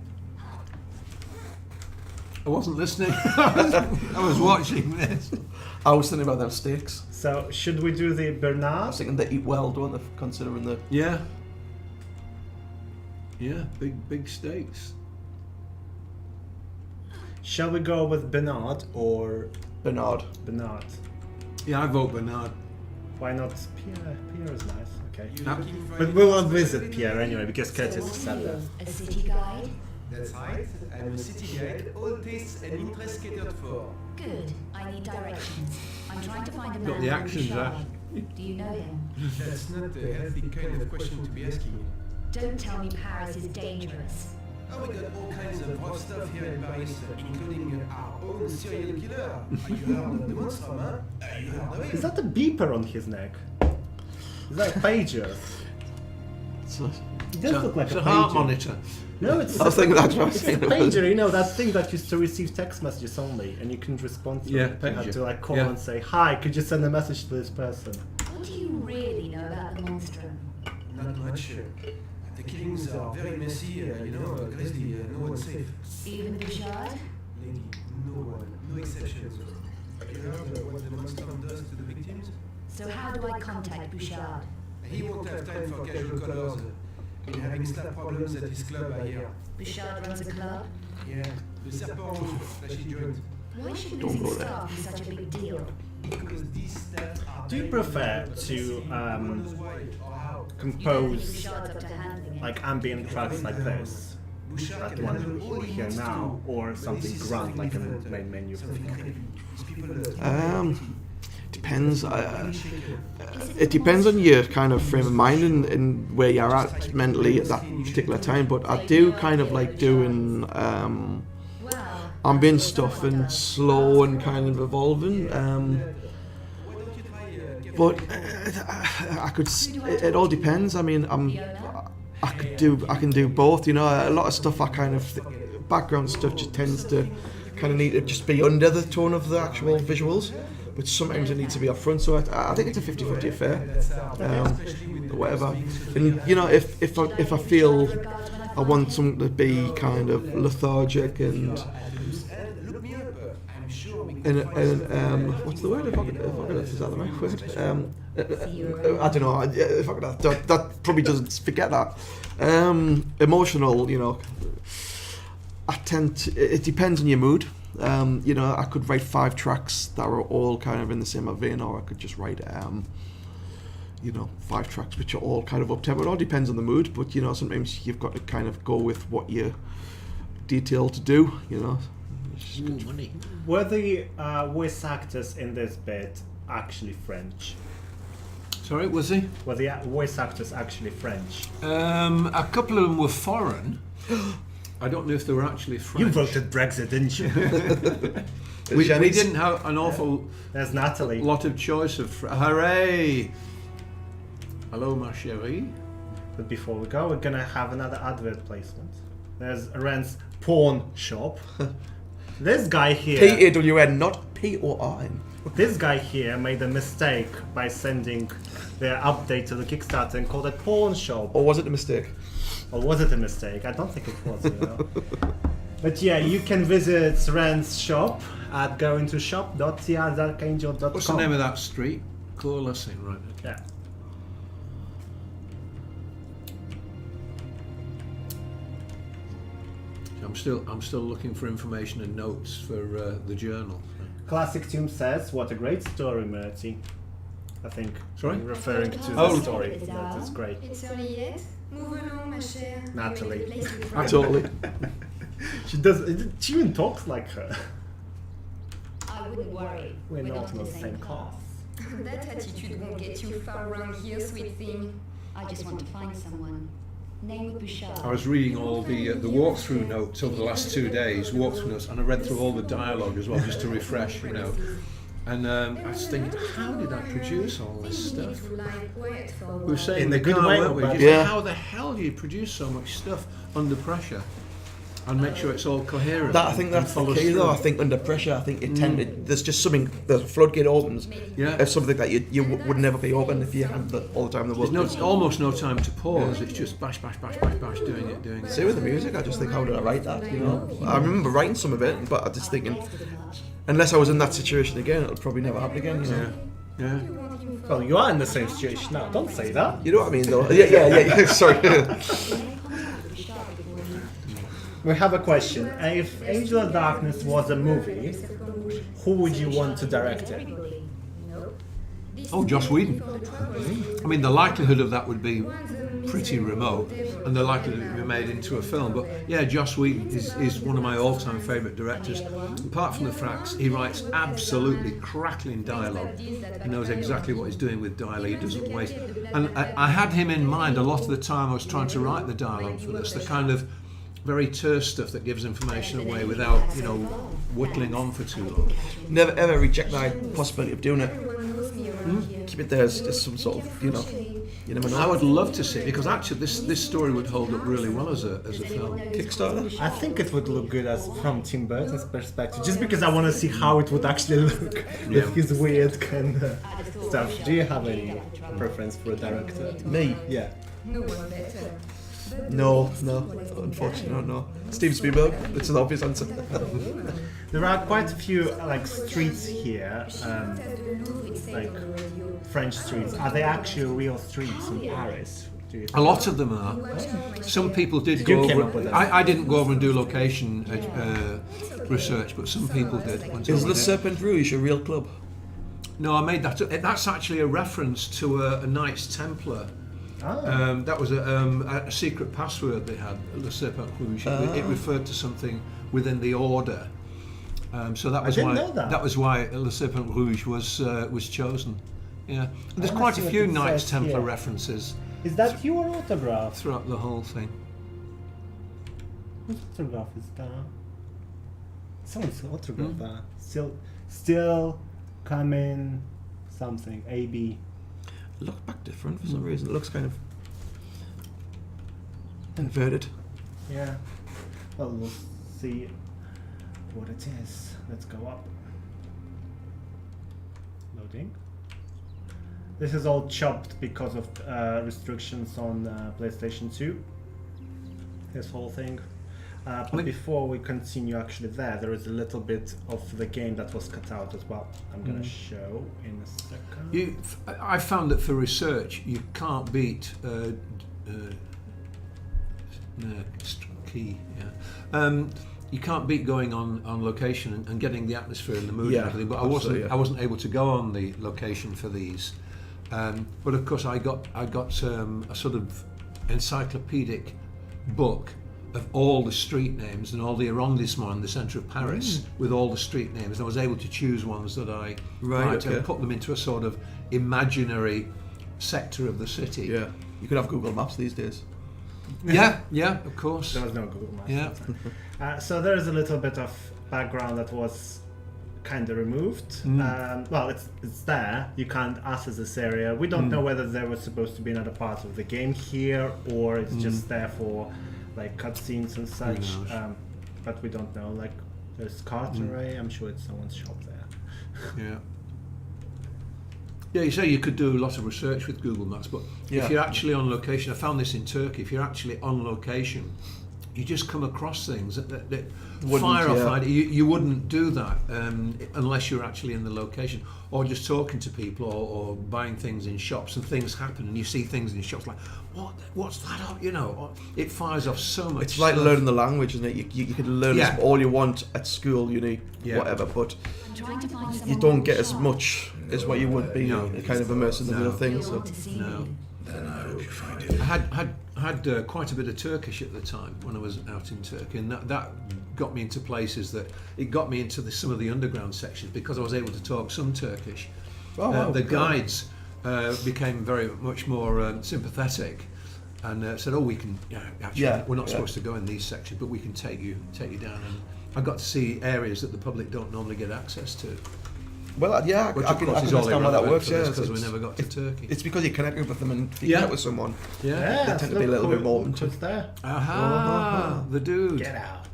I wasn't listening. I was watching this. I was thinking about them steaks. So should we do the I was Bernard? thinking they eat well, don't they? Considering the Yeah. Yeah, big steaks. Shall we go with Bernard or Bernard. Bernard? Yeah, I vote Bernard. Why not Pierre? Pierre is nice. Okay. Now, But we won't visit Pierre anyway because So Curtis what said are that. you? A city guide? That's right, I'm a city guide, all tastes and interests catered for. Good. I need directions. I'm trying to find a man Got the named accents, Bouchard. Do you know him? That's not a healthy kind of question to be asking. Don't tell me Paris is dangerous. Oh, we got all kinds of rough stuff here in Paris, including our own serial killer. Are you heard of the monster, huh? Are you heard of Is it? that a beeper on his neck? Is that a pager? It does look like it's a a heart pager. monitor. No, it's I was thinking that's it's a right. pager. You know that thing that used to receive text messages only, and you couldn't respond to Yeah, it. You had pager. to like call Yeah. and say, "Hi, could you send a message to this person?" What do you really know about the monstrum? Not much. The killings are very messy, grisly, no one safe. Even Bouchard? Lady, no one, no exceptions. Have you heard of what the monstrum does to the victims? So how do I contact Bouchard? He won't have time for casual colors. been having slight problems at his club, I hear. Bouchard runs a club. Yeah, the Serpent Rouge that he joined. Why should Don't losing go there. staff be such a big deal? Because these stats are Do you very prefer good. to Wonders why or how. compose Bouchard's up to handling it. like ambient tracks like this, Bouchard like the can one handle all we he hear needs now, to, or but something this is grand like in something the main menu? something heavy. These people are Depends. It depends on your kind of frame of mind and where you're at mentally at that particular time. But I do kind of like doing ambient stuff and slow and kind of evolving. But I could. It all depends. I mean, I can do both. You know, a lot of stuff I kind of background stuff just tends to kind of need to just be under the tone of the actual visuals. But sometimes it needs to be up front, so I think it's a 50-50 affair, or whatever. And you know, if I feel I want something to be kind of lethargic and what's the word? If I could, is that the right word? I don't know. If I could, that probably doesn't forget that. Emotional, you know. It depends on your mood. You know, I could write 5 tracks that are all kind of in the same vein, or I could just write, you know, 5 tracks which are all kind of up tempo. It all depends on the mood, but you know, sometimes you've got to kind of go with what you're detailed to do. You know. Were the voice actors in this bit actually French? Sorry, was he? Were the voice actors actually French? A couple of them were foreign. I don't know if they were actually French. You voted Brexit, didn't you? We didn't have an awful There's Natalie. lot of choice of. Hooray! Hello, ma chérie. But before we go, we're gonna have another advert placement. There's Ren's pawn shop. This guy here. P-A-W-N, not P-O-R-N. This guy here made a mistake by sending their update to the Kickstarter and called it pawn shop. Or was it a mistake? Or was it a mistake? I don't think it was, you know. But yeah, you can visit Ren's shop at goingtoshop.trdarkangel.com. What's the name of that street? Coalescing, right? Okay. Yeah. I'm still looking for information and notes for the journal. Classic Tomb says, what a great story, Murti. I think. Sorry? Referring to Oh. the story. That is great. It's early yet. Move along, ma chère. Natalie. We're ready to place you Totally. She even talks like her. I wouldn't worry. We're not not in the same class. That attitude won't get you far around here, sweet thing. I just want to find someone. Name of Bouchard. I was reading all the walkthrough notes over the last 2 days, walkthrough notes, and I read through all the dialogue as well, just to refresh, you know. And I was thinking, how did I produce all this stuff? We were saying In the a good car, way, weren't we? but- Just Yeah. how the hell do you produce so much stuff under pressure and make sure it's all coherent? I think and that's the follows key, through? though. I think under pressure, I think there's just something, the floodgate opens. Yeah. It's something that you would never be open if you had all the time in the world. There's almost no time to pause. It's just bash, bash, bash, bash, bash, doing it. See, with the music, I just think, how did I write that? You know, I remember writing some of it, but I just thinking, unless I was in that situation again, it would probably never happen again. You know, Yeah. Well, you are in the same situation now. Don't say that. you know what I mean, though. Yeah. Sorry. We have a question. If Angel of Darkness was a movie, who would you want to direct it? Oh, Joss Whedon. I mean, the likelihood of that would be pretty remote, and the likelihood it would be made into a film. But yeah, Joss Whedon is one of my all-time favourite directors. Apart from the facts, he writes absolutely crackling dialogue. He knows exactly what he's doing with dialogue. He doesn't waste. And I had him in mind a lot of the time I was trying to write the dialogue for this. The kind of very terse stuff that gives information away without, you know, whittling on for too long. Never ever reject the possibility of doing it. Keep it there as some sort of, you never know. I would love to see it, because actually this story would hold up really well as a film. Kickstarter. I think it would look good as from Tim Burton's perspective, just because I want to see how it would actually look with his weird kind of stuff. Do you have any preference for a director? Me? Yeah. No one better. No. Unfortunately, no. Steven Spielberg. It's an obvious answer. There are quite a few like streets here, like French streets. Are they actually real streets in Paris? Do you A think? lot of them are. Some people did go You came over. up with that. I didn't go over and do location research, but some people did. went Is over Le it. Serpent Rouge a real club? No, I made that. That's actually a reference to a Knights Templar. That was a secret password they had, Le Serpent Rouge. It referred to something within the order. So that was didn't why know that. that was why Le Serpent Rouge was chosen. Yeah, and there's I quite see a what few it Knights says Templar here. references Is that your autograph? throughout the whole thing. Whose autograph is that? Someone's autograph that. Still coming something. AB. It looks back different for some reason. It looks kind of inverted. Yeah. Well, we'll see what it is. Let's go up. Loading. This is all chopped because of restrictions on PlayStation 2. This whole thing. But before we continue actually there is a little bit of the game that was cut out as well. I'm going to show in a second. I found that for research, you can't beat key. Yeah. You can't beat going on location and getting the atmosphere and the mood and everything. But I wasn't able to go on the location for these. But of course, I got a sort of encyclopedic book of all the street names and all the arrondissements in the centre of Paris with all the street names. And I was able to choose ones that I liked and put them into a sort of imaginary sector of the city. Yeah, you could have Google Maps these days. Yeah, of course. There was no Google Maps. Yeah. So there is a little bit of background that was kind of removed. Well, it's there. You can't access this area. We don't know whether there was supposed to be another part of the game here or it's just there for like cutscenes and such. But we don't know. Like there's carteret. I'm sure it's someone's shop there. Yeah. Yeah, you say you could do a lot of research with Google Maps, but if you're actually on location, I found this in Turkey, if you're actually on location, you just come across things that fire off idea. You wouldn't do that unless you're actually in the location or just talking to people or buying things in shops and things happen and you see things in shops like, what's that? You know, it fires off so much. It's like stuff. learning the language, isn't it? You can learn all you want at school, uni, whatever, but you don't get as much as what you would be kind of immersed in the real thing. So. No. Then I hope you find it. I had quite a bit of Turkish at the time when I was out in Turkey, and that got me into places that it got me into some of the underground sections because I was able to talk some Turkish. The guides became very much more sympathetic and said, "Oh, we can. We're not supposed to go in these sections, but we can take you down." And I got to see areas that the public don't normally get access to. Well, I can understand how that works. Yeah, because we never got to Turkey. It's because you connect with them and you connect with someone. Yeah, they tend to be a little bit more into there. The dude. Get out.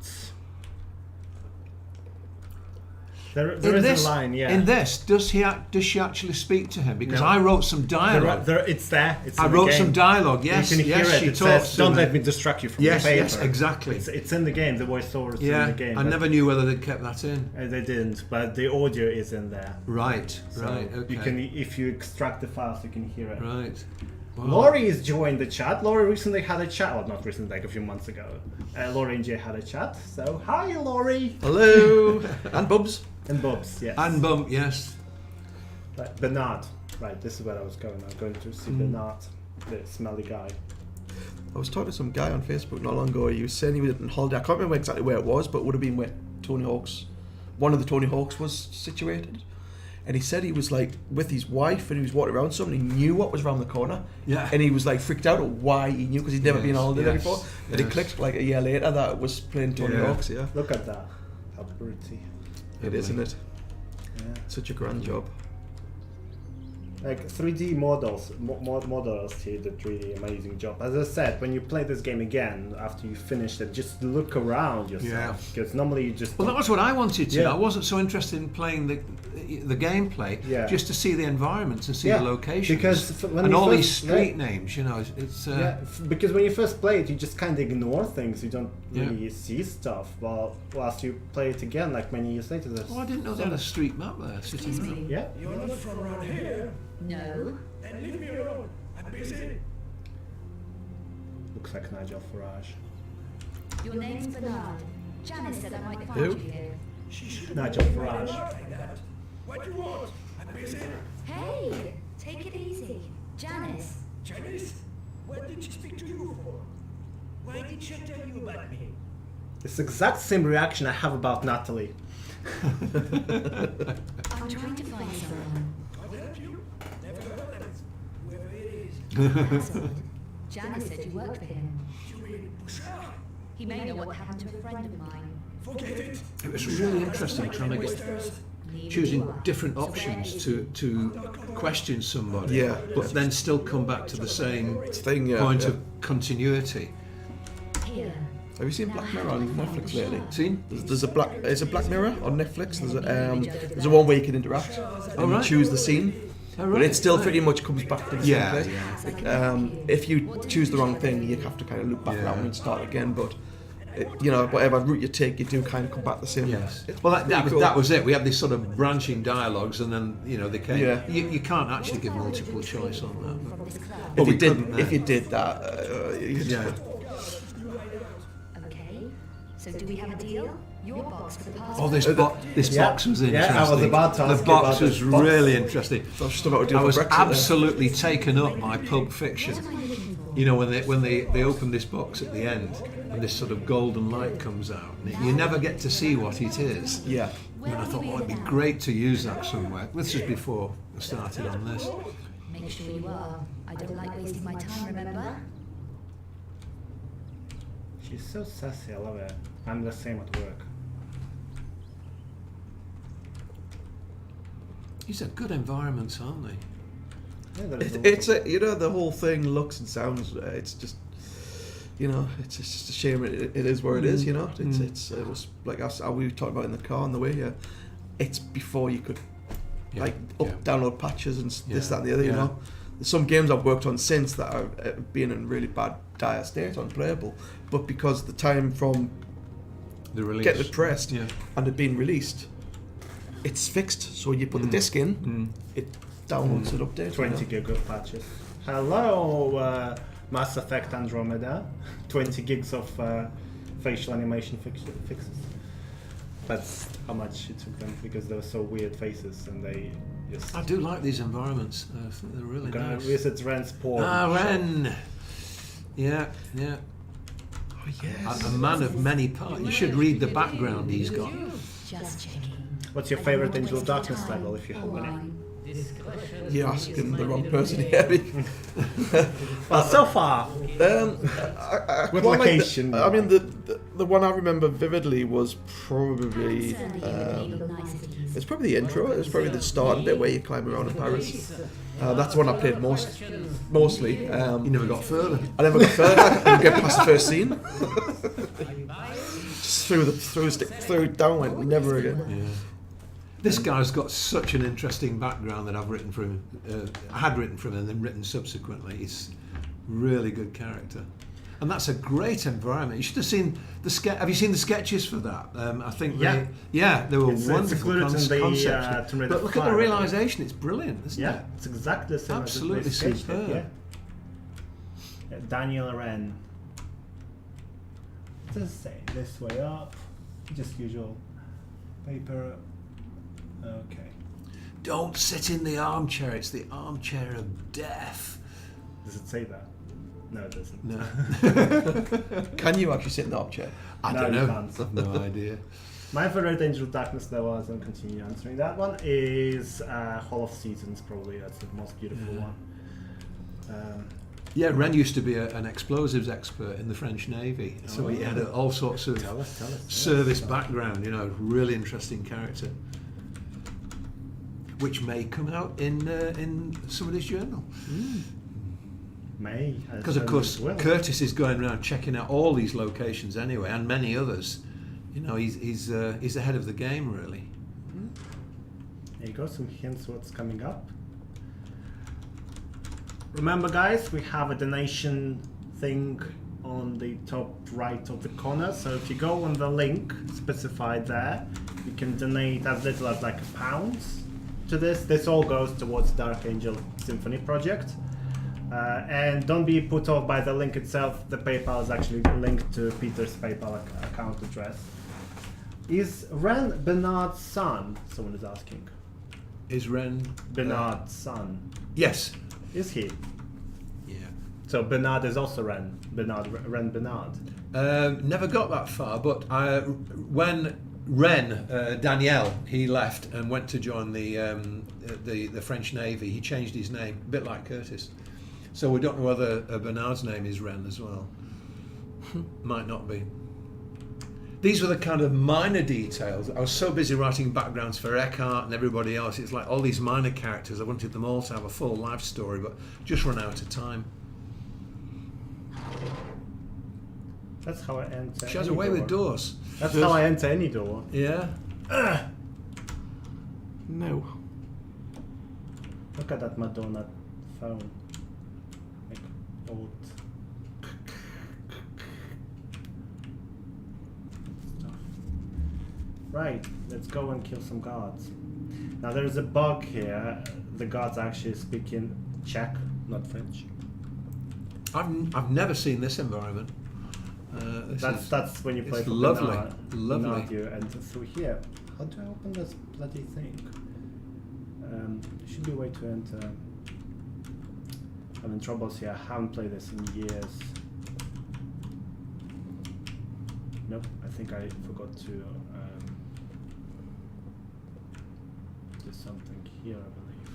There is a line, In this, does she actually speak to him? Because No. I wrote some dialogue. It's there. It's I in the wrote game. some dialogue. Yes, you can hear it. she It talks. says, to "Don't me. let me distract you from the paper." Yes, exactly. It's in the game. The voiceover is in the game. I but never knew whether they'd kept that in. They didn't, but the audio is in there. Right, So right, okay. You can, if you extract the files, you can hear it. Right. Wow. Laurie has joined the chat. Laurie recently had a chat. Well, not recently, like a few months ago. Laurie and Jay had a chat. So, hi, Laurie. Hello. And Bubs. And Bubs, yes. And Bump, yes. Right, Bernard. Right, this is where I was going. I'm going to see Bernard, the smelly guy. I was talking to some guy on Facebook not long ago. He was saying he was on holiday. I can't remember exactly where it was, but it would have been where Tony Hawk's, one of the Tony Hawks was situated. And he said he was like with his wife and he was walking around something. He knew what was around the corner. Yeah. And he was like freaked out at why he knew because he'd never been on holiday there before. And he clicked like a year later that it was playing Tony Hawk's. Yeah. Look at that. How pretty. It is, isn't it? Yeah. Such a grand job. Like 3D models here did really amazing job. As I said, when you play this game again after you finished it, just look around yourself because normally you just. Well, that was what I wanted to. Yeah. I wasn't so interested in playing the gameplay, just to see the environments and see the locations. Because when and you all first these street names, you know, it's. Because when you first play it, you just kind of ignore things. You don't really see stuff. Well, whilst you play it again, like many years later, there's. Oh, I didn't know they had a street map there. Sitting Yeah. You're not from around here. No. And leave me alone. I'm busy. looks like Nigel Farage. Your name's Bernard. Janice said I might find Who? you here. She should Nigel Farage. like that. What do you want? I'm busy. Hey, take it easy. Janice. Janice, what did she speak to you for? Why did she tell you about me? It's the exact same reaction I have about Natalie. I'm trying to find someone. I'll help you. Never heard of it. Whoever it is. That's odd. Janice said you worked for him. You mean Bouchard? He may know what happened to a friend of mine. Forget it. It was really interesting trying to get Neither choosing do I. different So options where- to question somebody, Yeah. but then still come back to the same Thing, yeah. point yeah. of continuity. Here. Have you seen Black Mirror on Netflix lately? Seen? There's a Black Mirror on Netflix. There's a one where you can interact and right. you choose the scene, Oh, but right. it still pretty much comes back to the Yeah, same place. If you choose the wrong thing, you have to kind of loop back Yeah. around and start again. But whatever route you take, you do kind of come back the same. Yes. It's Well, that pretty cool. was it. We had this sort of branching dialogues, and then they came. Yeah. You can't actually give multiple choice on that. From this club. But we couldn't, if you did that, Yeah. Okay. So do we have a deal? Your box for the passport. Oh, this Yeah. box was Yeah, interesting. I was about to ask the you box about was this box. really interesting. I was just about to do I for was Brexit there. absolutely taken up by Pulp Fiction. What am I looking for? When they open this box at the end, and this sort of golden light comes out, and you never get to see what it is. Yeah. And I thought, it'd be great to use that somewhere. This was before I started on this. Make sure you are. I don't like wasting my time, remember? She's so sassy, I love it. I'm the same at work. These are good environments, aren't they? Yeah, there is a lot It's of- the whole thing looks and sounds. It's just it's just a shame. It is where it is. It was like us. We were talking about in the car on the way here. It's before you could download patches and this, that, and the other. Yeah. There's some games I've worked on since that have been in really bad, dire state, unplayable. But because the time from The release. getting it pressed Yeah. and it being released, it's fixed. So you put the disc in, it downloads it, updates. 20 gig of patches. Hello, Mass Effect Andromeda. 20 gigs of facial animation fixes. That's how much it took them because they were so weird faces and they just. I do like these environments. They're really Gonna nice. visit Ren's porn. Ren. Yeah. Oh yes. A man of many parts. You should read the background he's got. Just checking. What's your favorite Angel of Darkness level if you have Or any? wine. You're asking the wrong person here. Well, so far. I With quite like location. the one I remember vividly was probably Certainly the legal niceties. it's probably the intro. It was probably the start bit where you climb around in Paris. That's the one I played mostly. You never got further. I never got further. I didn't get past the first scene. Just threw it down, went never again. Yeah. This guy's got such an interesting background that I've written for him. I had written for him and then written subsequently. He's really good character. And that's a great environment. You should have seen the Have you seen the sketches for that? I think Yeah. they were It's wonderful included in the, concepts. Tomb Raider But look at the 5. realisation; it's brilliant, isn't Yeah, it? it's exactly the same. Absolutely as they sketched it, superb. yeah. Daniel Ren. What does it say? This way up. Just usual paper. Okay. Don't sit in the armchair. It's the armchair of death. Does it say that? No, it doesn't. No, Can you actually sit in the armchair? I No, don't you know. can't. I've no idea. My favorite Angel of Darkness, though, as I'll continue answering that one, is Hall of Seasons. Probably that's the most beautiful Yeah. one. Yeah, Ren used to be an explosives expert in the French Navy, so he had all sorts of Tell us. service background. Really interesting character, which may come out in somebody's journal. May. Because of course Curtis is going around checking out all these locations anyway, and many others. He's ahead of the game really. There you go, some hints what's coming up. Remember guys, we have a donation thing on the top right of the corner, so if you go on the link specified there, you can donate as little as like £1 to this. This all goes towards Dark Angel Symphony project. And don't be put off by the link itself. The PayPal is actually linked to Peter's PayPal account address. Is Ren Bernard's son? Someone is asking. Is Ren Bernard's son? Yes. Is he? Yeah. So Bernard is also Ren Bernard. Never got that far, but when Ren Daniel he left and went to join the French Navy, he changed his name, a bit like Curtis. So we don't know whether Bernard's name is Ren as well. Might not be. These were the kind of minor details. I was so busy writing backgrounds for Eckhart and everybody else. It's like all these minor characters. I wanted them all to have a full life story, but just run out of time. That's how I enter. She has a way with doors. That's how I enter any door. Yeah. No. Look at that Madonna phone. Like old stuff. Right, let's go and kill some guards. Now there is a bug here. The guards actually speak in Czech, not French. I've never seen this environment. That's when you play for lovely. Bernard, you enter through here. How do I open this bloody thing? There should be a way to enter. I'm in troubles here. I haven't played this in years. Nope, I think I forgot to do something here, I believe.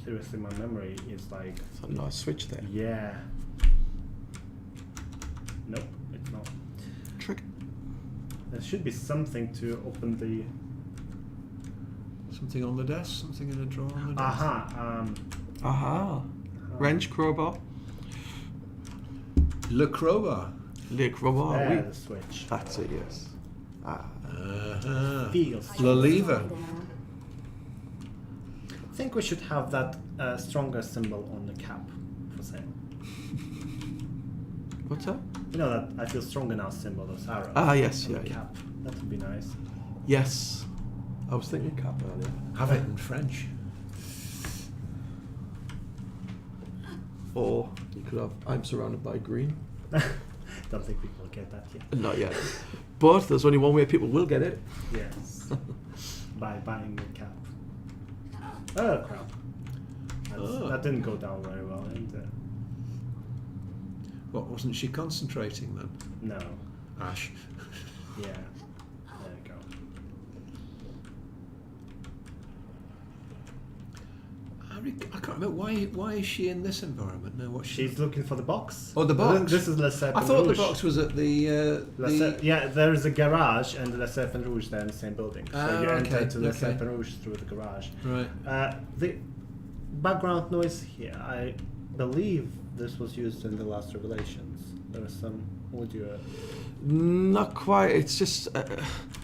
Seriously, my memory is like... So no switch there. Yeah. Nope, it's not. Trick. There should be something to open the... Something on the desk, something in a drawer on the desk. Aha. Aha. Wrench, crowbar. Le crowbar. Le crowbar, There, oui. the switch. That's it, yes. Ah. Feels. Le lever. I think we should have that stronger symbol on the cap for sale. What's that? You know that I feel stronger now symbol, those arrows. Ah, yes, on yeah, the yeah. cap. That would be nice. Yes. I was thinking cap earlier. Have it in French. Or you could have I'm surrounded by green. Don't think people will get that yet. Not yet. But there's only one way people will get it. Yes. By buying the cap. Oh crap. That didn't go down very well, didn't it? What, wasn't she concentrating then? No. Ash. Yeah. There you go. I can't remember why is she in this environment now? What's she? She's looking for the box. Oh, the box. This is Le Serpent I thought Rouge. the box was at the. Yeah, there is a garage and Le Serpent Rouge there in the same building. So you enter to Le Serpent Rouge through the garage. Right. The background noise here, I believe this was used in the last Revelations. There was some audio. Not quite. It's just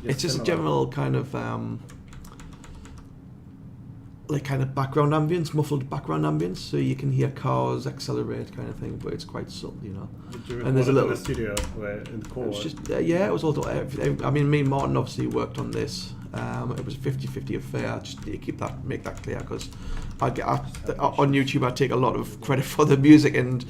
it's just a general kind of like kind of background ambience, muffled background ambience, so you can hear cars accelerate, kind of thing. But it's quite subtle, you know. Did you and there's a little in the studio where in the core. It was just yeah, it was all. I mean, me and Martin obviously worked on this. It was a 50-50 affair. Just need to make that clear, because on YouTube I take a lot of credit for the music, and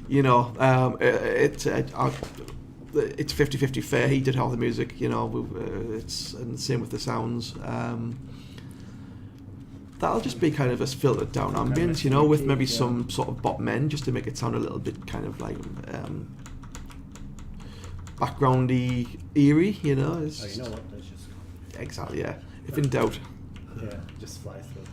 you know, it's 50-50 fair. He did half the music, you know. It's and the same with the sounds. That'll just be kind of a filtered down ambience, you know, with maybe some sort of bottom end, just to make it sound a little bit kind of like backgroundy, eerie, you know. It's you know what? Let's just exactly, yeah. If in doubt, yeah, just fly through.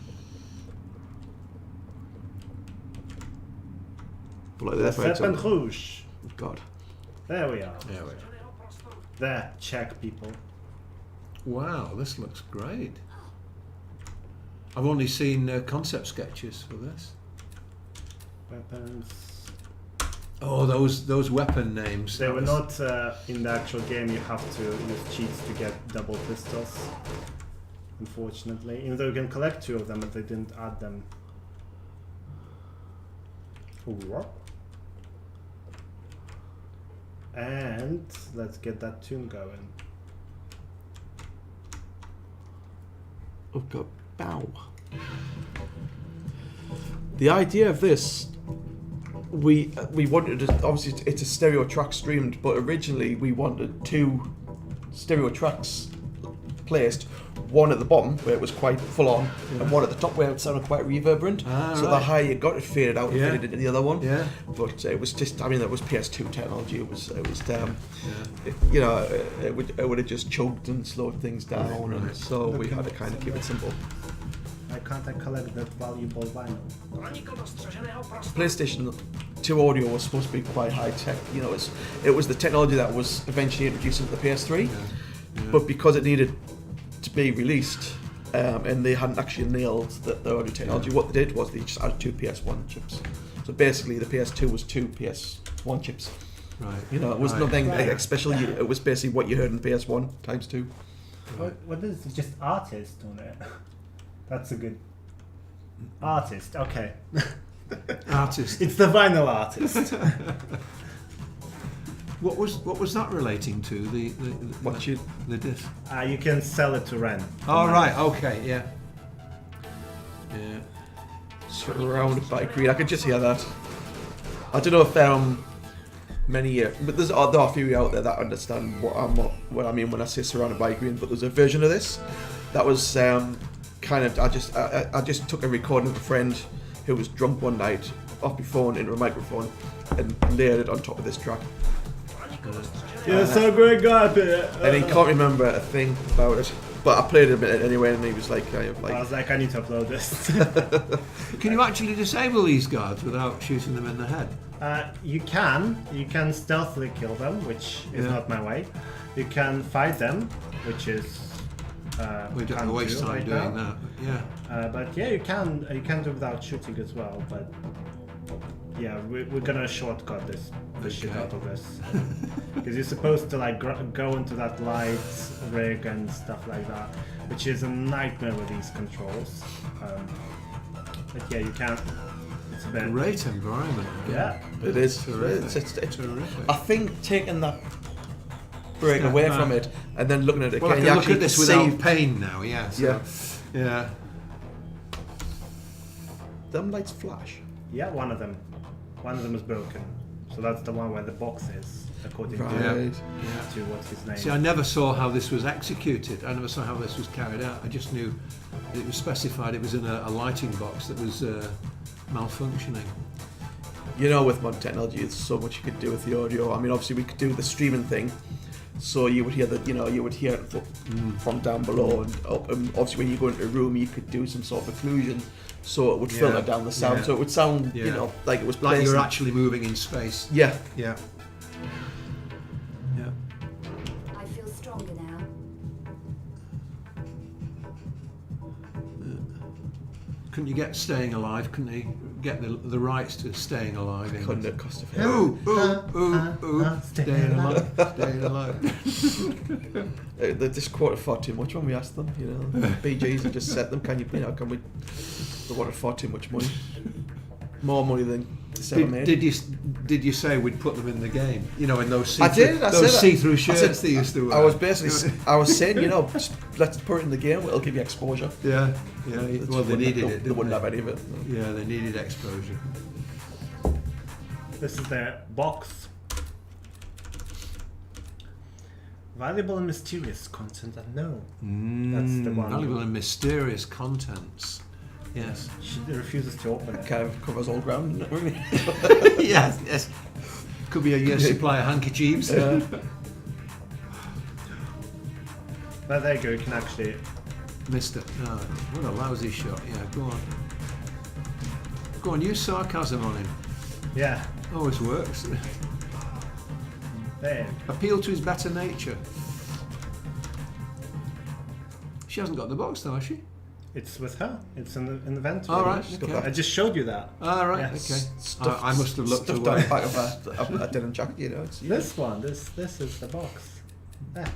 but like Le that, for Serpent example. Rouge. God, There we are. There we go. There, Czech people. Wow, this looks great. I've only seen concept sketches for this. Weapons. Oh, those weapon names. They That were was- not in the actual game. You have to use cheats to get double pistols. Unfortunately, even though you can collect 2 of them, but they didn't add them. What? And let's get that tune going. oh God, bow. The idea of this, we wanted to, obviously it's a stereo track streamed, but originally we wanted 2 stereo tracks placed, one at the bottom where it was quite full on, and one at the top where it sounded quite reverberant. So the higher you got, it faded out and faded into the other one. Yeah. But it was just, I mean, that was PS2 technology. It was it would have just choked and slowed things down, and so we had to kind of keep it simple. Why can't I collect that valuable vinyl? PlayStation 2 audio was supposed to be quite high tech. You know, it was the technology that was eventually introduced into the PS3, but because it needed to be released, and they hadn't actually nailed the audio technology, what they did was they just added 2 PS1 chips. So basically, the PS2 was 2 PS1 chips. Right. You know, it was nothing special. It was basically what you heard in PS1 times 2. What is it? Just artist on it? That's a good artist. Okay. Artist. It's the vinyl artist. What was that relating to? The disc. You can sell it to rent. Oh right. Okay. Yeah. Yeah. Surrounded by green. I could just hear that. I don't know if many, but there are a few out there that understand what I mean when I say surrounded by green. But there's a version of this that was kind of. I just took a recording of a friend who was drunk one night off my phone into a microphone and layered it on top of this track. You're so great guy, and he can't remember a thing about it. But I played it a bit anyway, and he was like, I was like, I need to upload this. Can you actually disable these guards without shooting them in the head? You can stealthily kill them, which is not my way. You can fight them, which is we don't waste time right doing now. that. Yeah. But yeah, you can do without shooting as well. But yeah, we're gonna shortcut the shit out of this because you're supposed to like go into that light rig and stuff like that, which is a nightmare with these controls. But yeah, you can. It's a bit great environment. Yeah, it is. It's terrific. I think taking that break away from it and then looking at it again, again, you can look at this without pain now. Yeah. So, yeah. Them lights flash. Yeah, one of them is broken. So that's the one where the box is, according to what's his name. See, I never saw how this was executed. I never saw how this was carried out. I just knew it was specified it was in a lighting box that was malfunctioning. You know, with modern technology, there's so much you could do with the audio. I mean, obviously we could do the streaming thing, so you would hear it from down below and up. And obviously, when you go into a room, you could do some sort of occlusion, so it would filter down the sound, so it would sound, like it was like you're actually moving in space. Yeah. Yeah. Yeah. I feel stronger now. Couldn't you get staying alive? Couldn't you get the rights to staying alive? Couldn't it cost effective? Staying alive, staying alive. They just quoted far too much when we asked them. You know, BGs have just set them. Can we? They wanted far too much money, more money than this ever made. Did you say we'd put them in the game? You know, in those see-through shirts they used to wear. I was saying, just let's put it in the game. It'll give you exposure. Yeah. Well, they needed it. They wouldn't have any of it. No. Yeah, they needed exposure. This is their box. Valuable and mysterious content unknown. That's the one. Valuable and mysterious contents. Yes. She refuses to open it. Kind of covers all ground, doesn't it, really? Yes. Could be a year's supply of handkerchiefs. Yeah. But there you go, you can actually... Missed it. Oh, what a lousy shot. Yeah, go on. Go on, use sarcasm on him. Yeah. Always works. There. Appeal to his better nature. She hasn't got the box though, has she? It's with her. It's in the vent. All right. Okay. I just showed you that. All right. Yes. Okay. I must have looked stuffed away. down the back of a denim jacket. You know. This one. This is the box. There.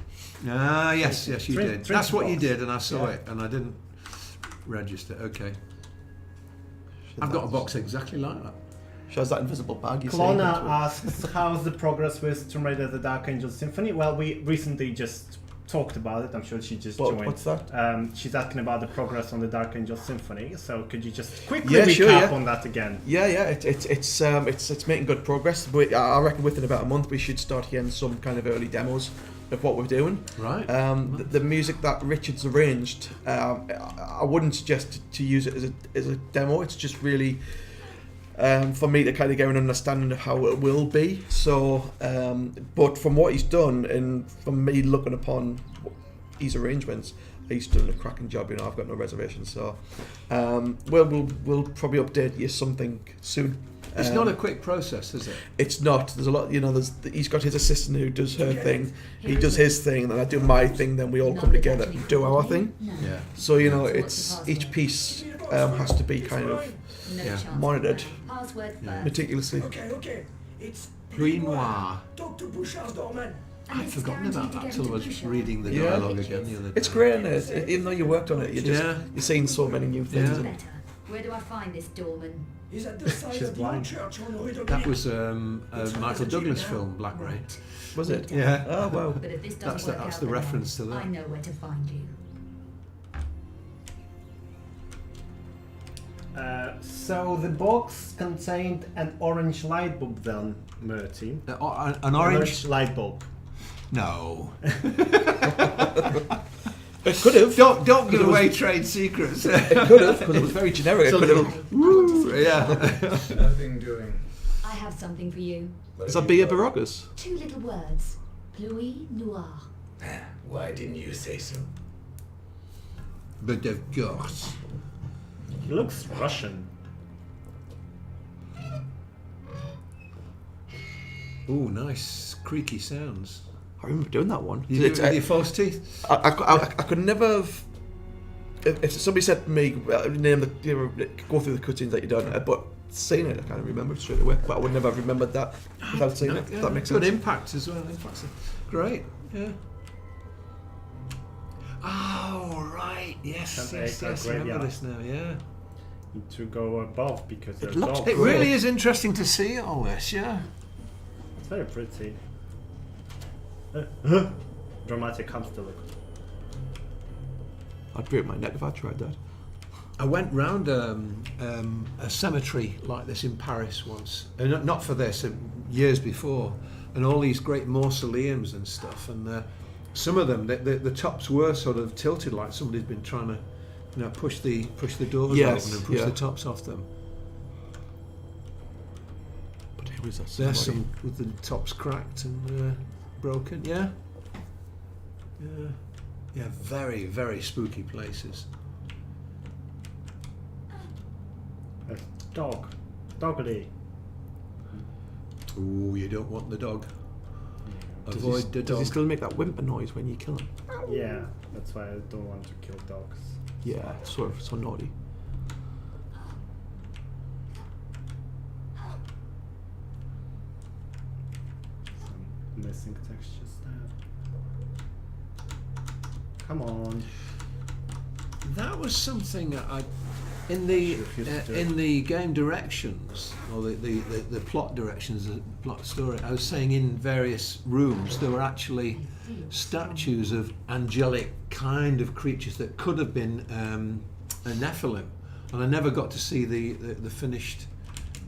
Ah, yes, you did. That's what you did, and I saw it, and I didn't register. Okay. I've got a box exactly like that. Shows that invisible bag you see. Clona asks, how's the progress with Tomb Raider: The Dark Angel Symphony? Well, we recently just talked about it. I'm sure she just What- joined. what's that? She's asking about the progress on the Dark Angel Symphony. So could you just quickly Yeah, recap sure, yeah. on that again? Yeah, it's making good progress. I reckon within about a month we should start hearing some kind of early demos of what we're doing. Right. The music that Richard's arranged, I wouldn't suggest to use it as a demo. It's just really for me to kind of get an understanding of how it will be. So, but from what he's done and from me looking upon his arrangements, he's done a cracking job. You know, I've got no reservations. So, we'll probably update you something soon. It's not a quick process, is it? It's not. There's a lot. You know, he's got his assistant who does her thing. He does his thing, and then I do my thing. Then we all come together and do our thing. Yeah. So you know, it's each piece has to be kind of monitored meticulously. Okay. It's Pluie Noire. Talk to Bouchard's doorman. I'd forgotten about that till I was reading the Yeah. dialogue again the other day. It's great, isn't it? Even though you worked on it, you're seeing so many new things. Yeah. And Where do I find this doorman? He's at the side She's of the old blind. church on the Rue de That Gris. was a Michael Douglas film, Black Rain. was it? Yeah. Oh wow. But if this doesn't work That's out, the then reference to I that. know where to find you. So the box contained an orange light bulb then, Murti. An orange? light bulb. No. It could have. Don't give away trade secrets. It could have because it was very generic. It So could little, have. woo, yeah. Nothing doing. I have something for you. Is that Bia Barocas? 2 little words. Pluie Noire. Why didn't you say so? But of course. He looks Russian. Ooh, nice creaky sounds. I remember doing that one. You do it with your false teeth? I could never have. If somebody said to me, name the, go through the cutscenes that you've done, but seeing it, I kind of remember it straight away. But I would never have remembered that without seeing it. If that makes Good sense. impact as well. Impact's great. Yeah. Oh right. Yes. Yes. I remember this now. Yeah. Need to go above because there's looks- dogs. It really is interesting to see all this. Yeah. It's very pretty. Dramatic hamster look. I'd break my neck if I tried that. I went round a cemetery like this in Paris once, and not for this, years before, and all these great mausoleums and stuff, and some of them, the tops were sort of tilted, like somebody's been trying to, push the doors Yes, open and push yeah. the tops off them. But who is that? There's somebody? some with the tops cracked and broken. Yeah. Very, very spooky places. A dog. Doggy. Ooh, you don't want the dog. Avoid the Does dog. he still make that whimper noise when you kill him? Yeah, that's why I don't want to kill dogs. Yeah, sort of so naughty. Some missing textures there. Come on. That was something in the game directions or the plot directions, the plot story. I was saying in various rooms there were actually statues of angelic kind of creatures that could have been a Nephilim, and I never got to see the finished.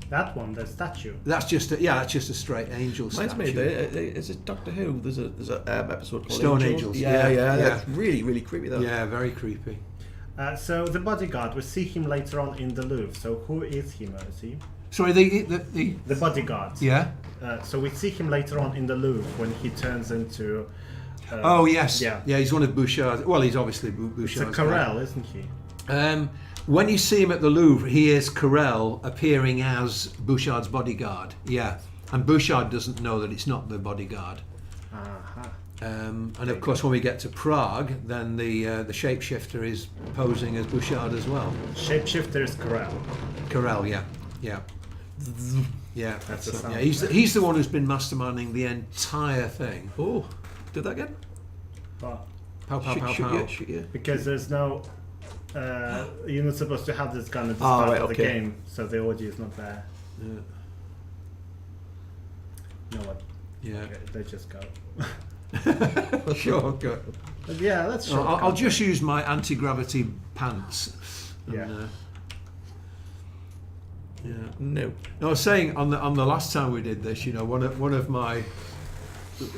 That one, the statue. That's just a straight angel Reminds me, statue. is it Doctor Who? There's a episode called Stone Angels. Yeah, Yeah. That's really, really creepy though. Yeah, very creepy. So the bodyguard, we see him later on in the Louvre. So who is he, Murti? Sorry, the The bodyguard. yeah. So we see him later on in the Louvre when he turns into. Oh yes. Yeah. Yeah, he's one of Bouchard's. Well, he's obviously It's a Bouchard's. Carrel, isn't he? When you see him at the Louvre, he is Carrel appearing as Bouchard's bodyguard. Yeah, and Bouchard doesn't know that it's not the bodyguard. Aha. And of course, when we get to Prague, then the shapeshifter is posing as Bouchard as well. Shapeshifter is Carrel. Carrel, yeah. That's the sound. Yeah. He's the one who's been masterminding the entire thing. Oh, did that again? But Pow pow pow Shoot pow. you, shoot you. because there's no. You're not supposed to have this gun at the Oh, start right, of the okay. game, so the audio is not there. Yeah. You know what? Yeah. Okay, they just go. Sure, go. Yeah, that's short. I'll just use my anti-gravity pants. And, Yeah. yeah. No. No, I was saying on the last time we did this, one of my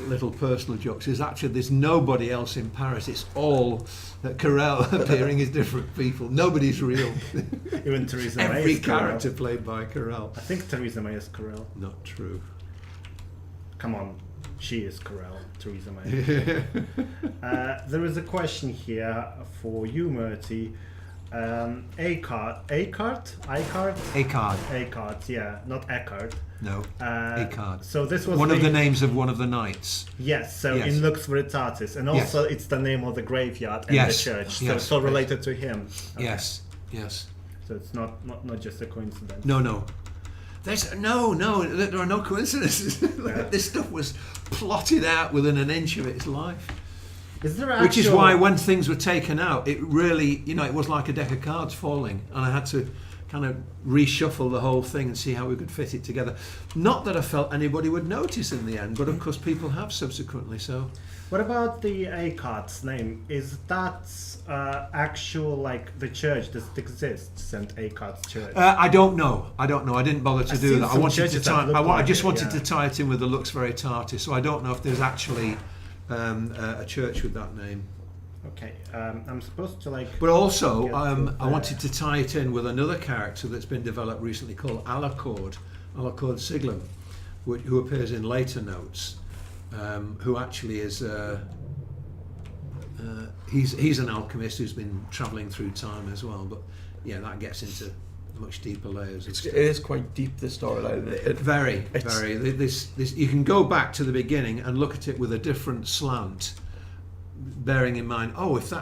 little personal jokes is actually there's nobody else in Paris. It's all Carell appearing as different people. Nobody's real. Even Theresa May Every is Carell. character played by Carell. I think Theresa May is Carell. Not true. Come on, she is Carell, Theresa May. There is a question here for you, Murti. Eckhart, yeah, not Eckhart. No, Eckhart. So this was one of the names of one of the knights. Yes, so Yes. in Lux Veritatis, and also it's the name of the graveyard and Yes, the church. So yes, it's all related to him. Okay. Yes. So it's not just a coincidence. No. There are no coincidences. This stuff was plotted out within an inch of its life. Is there Which is why when things were taken out, it really, it was like a deck of cards falling, and I had to kind of reshuffle the whole thing and see how we could fit it together. Not that I felt anybody would notice in the end, but of course people have subsequently. So, what about the Eckhart's name? Is that actual, like, the church? Does it exist, St. Eckhart's Church? I don't know. I didn't bother to do that. I wanted to tie. I just wanted to tie it in with the Lux Veritatis. So I don't know if there's actually a church with that name. Okay, I'm supposed to But also, I wanted to tie it in with another character that's been developed recently called Alacord Siglum, who appears in later notes. Who actually is he's an alchemist who's been travelling through time as well. But yeah, that gets into much deeper layers. It is quite deep, this storyline. Very. This you can go back to the beginning and look at it with a different slant, bearing in mind,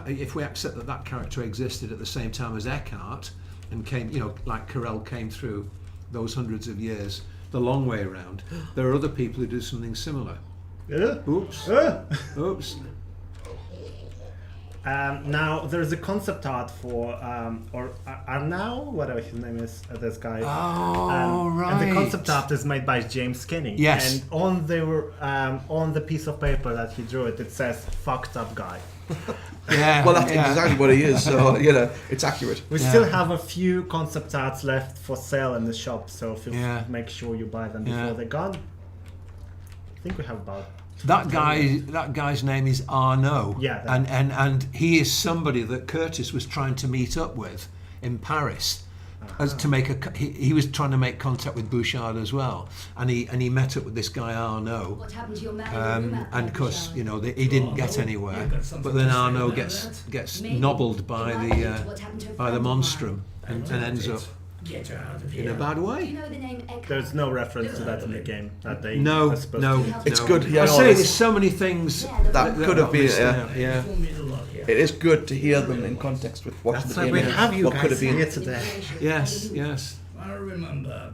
if we accept that character existed at the same time as Eckhart and came, like Carell came through those hundreds of years, the long way around, there are other people who do something similar. Oops. Oops. Now there's a concept art for Arnau, whatever his name is, this guy. Right. And the concept art is made by James Kinney. Yes. And on the piece of paper that he drew it says "fucked up guy." Yeah. Well, that's exactly what he is. So it's accurate. We still have a few concept arts left for sale in the shop, so make sure you buy them before they're gone. I think we have about. That guy's name is Arnaud. Yeah. And he is somebody that Curtis was trying to meet up with in Paris. As to make he was trying to make contact with Bouchard as well, and he met up with this guy Arnaud. What happened to your man And of course, he didn't get anywhere. But then Arnaud gets nobbled by the monstrum and ends up Get out of in here. a bad Do you way. know the name Eckhart? There's no reference to that in the game that they No. are supposed to. It's good. I say there's so many things That could have been. Yeah. Pull me the lot here. It is good to hear them in context with what That's the why game we is. have you What could guys have been. here today. Yes. I remember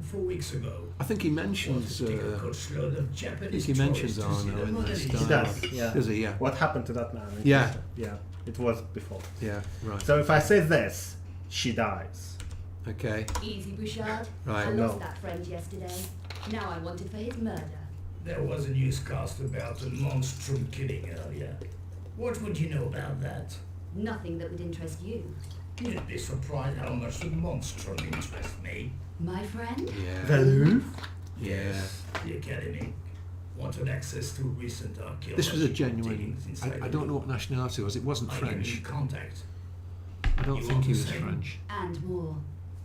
4 weeks ago. I think he mentions. Take a good load of I Japanese think he mentions tourists to see Arnaud the in Mona this Lisa. He does, yeah. Does he? Yeah. What happened to that man? Yeah. Yeah, it was before. Yeah. Right. So if I say this, she dies. Okay. Easy, Bouchard. Right. I No. lost that friend yesterday. Now I'm wanted for his murder. There was a newscast about a monstrum killing earlier. What would you know about that? Nothing that would interest you. You'd be surprised how much the monstrum interests me. My friend? Yeah. The Louvre? Yes, the Academy wanted access to recent archaeology. This was a genuine. diggings inside I the don't know Louvre. what nationality it was. It wasn't Are you French. in contact? I don't You think want he the was same? French. And more.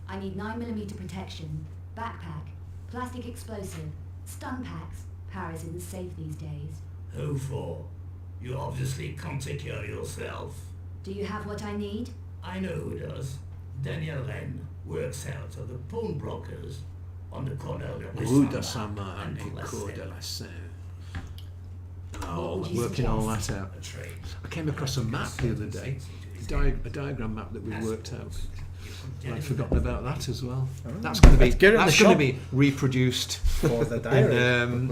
I need 9mm protection, backpack, plastic explosive, stun packs. Paris isn't safe these days. Who for? You obviously can't take care of yourself. Do you have what I need? I know who does. Daniel Len works out of the pawnbrokers on the corner of the Rue de Saint-Martin et Cour de la Seine. Oh, What would you working all suggest? that out. A trade. I came across a map the other day, a diagram map that we worked out. And I'd forgotten about that as well. That's going to be get it in the shop. reproduced. For the diary.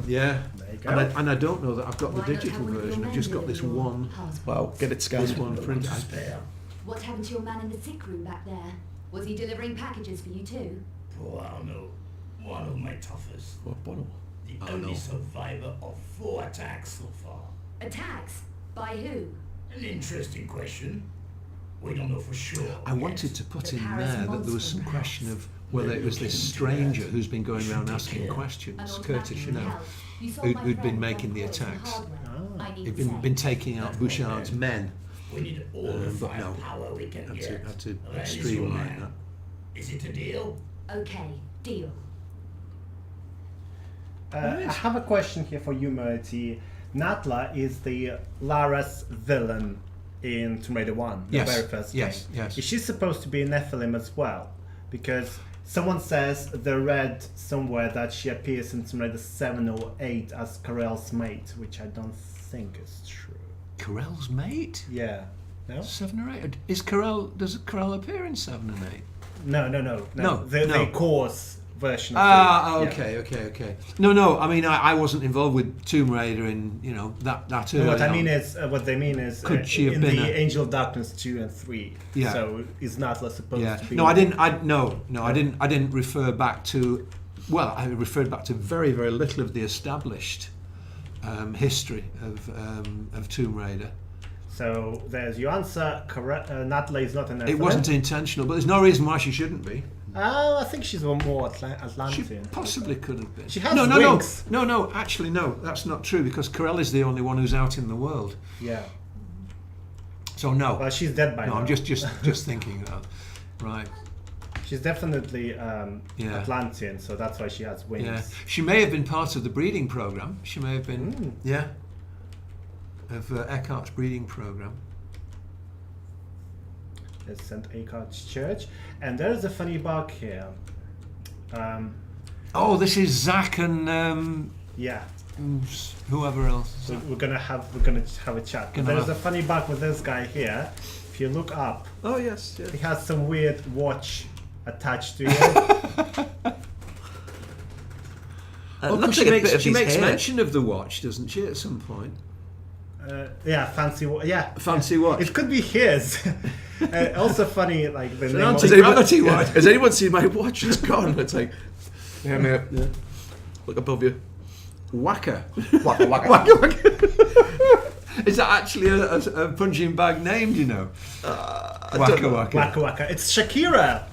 Yeah. There you go. And I don't know that I've got the Why not digital have one of your version. I've men just got deliver this your one. passport? Wow, get it This scanned. one printed. Spare. What happened to your man in the sick room back there? Was he delivering packages for you too? Poor Arno, one of my toughest. What bottle? The Arno. only survivor of 4 attacks so far. Attacks? By who? An interesting question. We don't know for sure. I wanted to put in there that there was some question of whether it was this stranger who's been going around asking questions, Curtis, you know, who'd been making the attacks. He'd been taking out Bouchard's men. We need all the But no, firepower we can get. had to That is streamline your man. that. Is it a deal? Okay, deal. I have a question here for you, Murti. Natla is the Lara's villain in Tomb Raider 1, the very first game. Yes. Is she supposed to be a Nephilim as well? Because someone says they read somewhere that she appears in Tomb Raider 7 or 8 as Karel's mate, which I don't think is true. Karel's mate? Yeah. No? 7 or 8? Does Karel appear in 7 and 8? No. The course version of okay. No. I mean, I wasn't involved with Tomb Raider in that early. What they mean is, could she have in been the Angel of Darkness 2 and 3? Yeah. So is Natla supposed to be? No, I didn't. I didn't refer back to. Well, I referred back to very, very little of the established history of Tomb Raider. So there's your answer. Natla is not an Nephilim. It wasn't intentional, but there's no reason why she shouldn't be. I think she's more Atlantean. She possibly could have been. She has wings. No. Actually, no. That's not true because Karel is the only one who's out in the world. Yeah. So no. Well, she's dead by now. No, I'm just thinking that. Right. She's definitely Atlantean, so that's why she has wings. Yeah. She may have been part of the breeding program. She may have been. Yeah. Of Eckhart's breeding program. It's St. Eckhart's Church, and there's a funny bug here. This is Zach and whoever else. So we're gonna have a chat. There's a funny bug with this guy here. If you look up, yes. he has some weird watch attached to it. She makes mention of the watch, doesn't she, at some point? Fancy watch. It could be his. Also funny, like the name of anti-gravity watch. Has anyone seen my watch? It's gone. It's like, yeah, mate. Yeah. Look above you. Whacker. Whacker. Is that actually a punching bag name? Do you know? Waka. It's Shakira.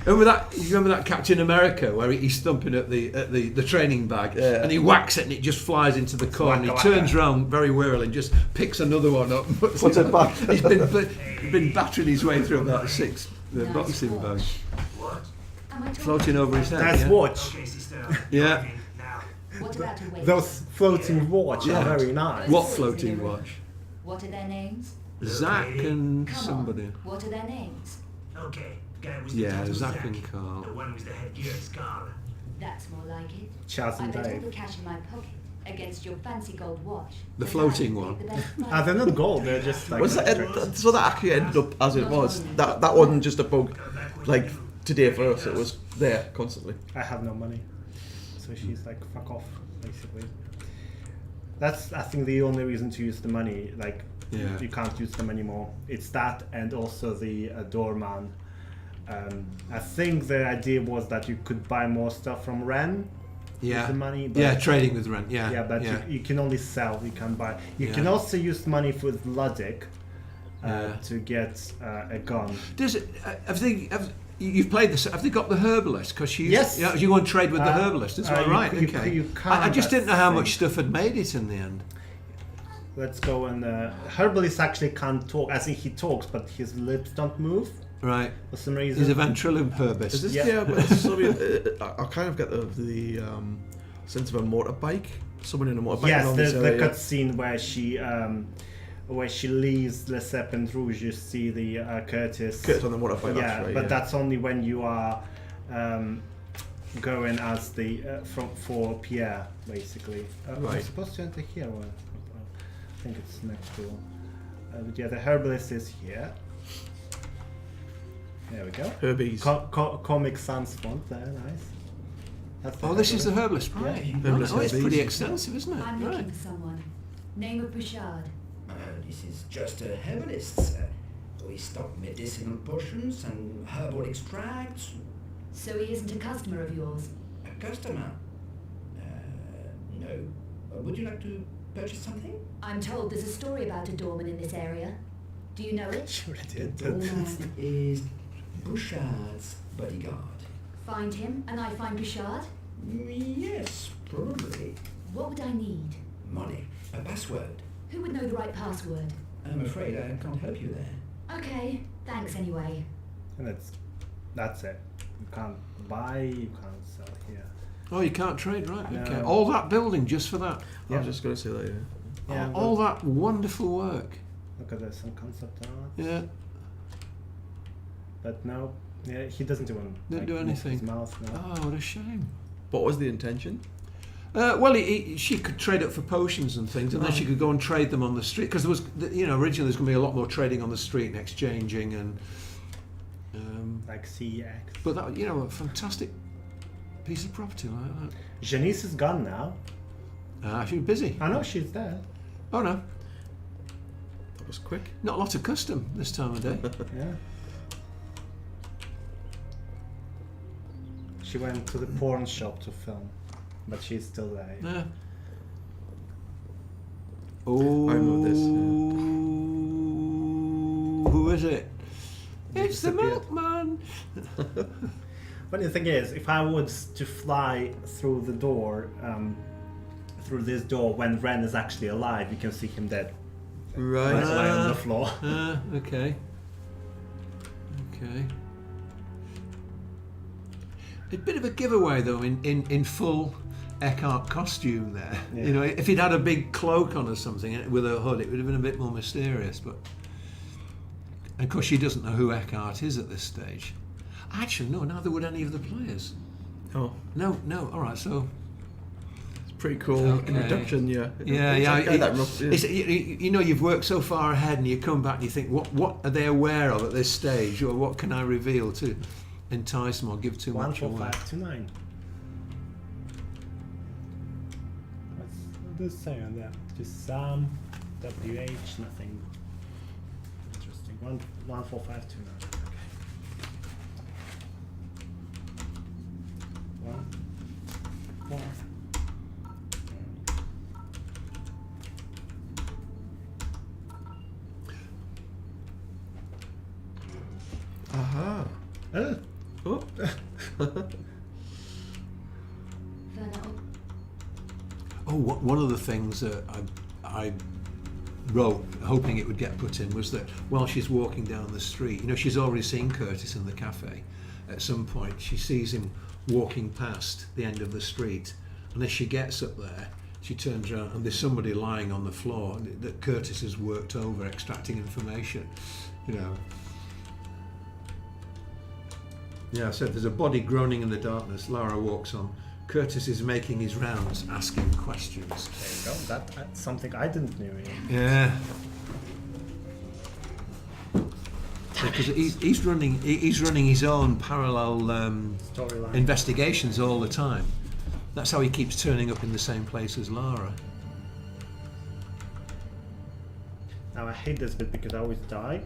Remember that Captain America where he's thumping at the training bag and he whacks it and it just flies into the corner and he turns around very warily and just picks another one up and puts it back. He's been battering his way through about 6 boxing bags. Floating over his head. That's watch. Yeah. Those floating watch are very nice. What floating watch? What are their names? Zach and somebody. What are their names? Okay, guy was the tattoo Zach and Carl. The one with the headgear scar. That's more like it. Chaz I and bet all Dave. the cash in my pocket against your fancy gold watch. The floating one. They're not gold. They're just like. So that actually ended up as it was. That wasn't just a bug, like today for us. It was there constantly. I have no money, so she's like, fuck off, basically. That's, I think, the only reason to use the money. Like, you can't use them anymore. It's that, and also the doorman. I think the idea was that you could buy more stuff from Ren. With the money. But trading with Ren. But you can only sell. You can't buy. You can also use money with Luddick to get a gun. Does it? You've played this. Have they got the herbalist? Because you go and trade with the herbalist. That's all right. I just didn't know how much stuff had made it in the end. Let's go and herbalist actually can't talk. I think he talks, but his lips don't move. Right. For some reason. He's a ventriloquist. Is this I kind of get the sense of a motorbike. Someone in a motorbike. Yes, there's the cutscene where she leaves Le Serpent Rouge. You see the Curtis on the motorbike. Yeah, but that's only when you are going as the for Pierre, basically. Right. I'm supposed to enter here. Or, I think it's next door. But yeah, the herbalist is here. There we go. Herbies. Comic Sans font there, nice. This is the herbalist, right? It's pretty extensive, isn't it? I'm looking for someone. Name of Bouchard. This is just a herbalist, sir. We stock medicinal potions and herbal extracts. So he isn't a customer of yours? A customer? know. Would you like to purchase something? I'm told there's a story about a doorman in this area. Do you know it? Sure it The is. doorman is Bouchard's bodyguard. Find him, and I find Bouchard? Yes, probably. What would I need? Money. A password. Who would know the right password? I'm afraid I can't help you there. Okay, thanks anyway. And that's it. You can't buy, you can't sell here. Oh, you can't trade, right? No. Okay. All that building just for that. I was just going to say that, yeah. Yeah, All that wonderful work. look at there's some concept art. Yeah. But no, yeah, he doesn't even Didn't do move anything. His mouth, no. Oh, what a shame. What was the intention? Well, she could trade up for potions and things, and then she could go and trade them on the street. Because there was, originally there's going to be a lot more trading on the street and exchanging and. Like CX. But that, a fantastic piece of property like that. Janice is gone now. She's busy. I know she's there. Oh no, That was quick. not a lot of custom this time of day. Yeah. She went to the porn shop to film, but she's still there. Yeah. Oh, I know this, who is it? It's the disappeared. milkman. Funny thing is, if I was to fly through the door, through this door, when Ren is actually alive, you can see him dead. Right. Like lying on the floor. Okay. Okay. A bit of a giveaway though, in full Eckhart costume there. Yeah. If he'd had a big cloak on or something with a hood, it would have been a bit more mysterious. But and of course, she doesn't know who Eckhart is at this stage. Actually, no, neither would any of the players. Oh, No. All right, so it's pretty cool Okay. introduction, yeah. yeah. It's like that rough, yeah. It's, you've worked so far ahead, and you come back and you think, what are they aware of at this stage, or what can I reveal to entice them or give too much away? 14529. What's this say on there? Just Sam, WH, nothing interesting. 14529. Okay. 1, 4. Aha. Oh. Oh. Oh, one of the things that I wrote, hoping it would get put in, was that while she's walking down the street, she's already seen Curtis in the cafe. At some point, she sees him walking past the end of the street, and as she gets up there, she turns around and there's somebody lying on the floor that Curtis has worked over, extracting information. Yeah, I said there's a body groaning in the darkness. Lara walks on. Curtis is making his rounds, asking questions. There you go. That's something I didn't know. Yeah. Because he's running his own parallel Storyline. investigations all the time. That's how he keeps turning up in the same place as Lara. Now I hate this bit because I always die.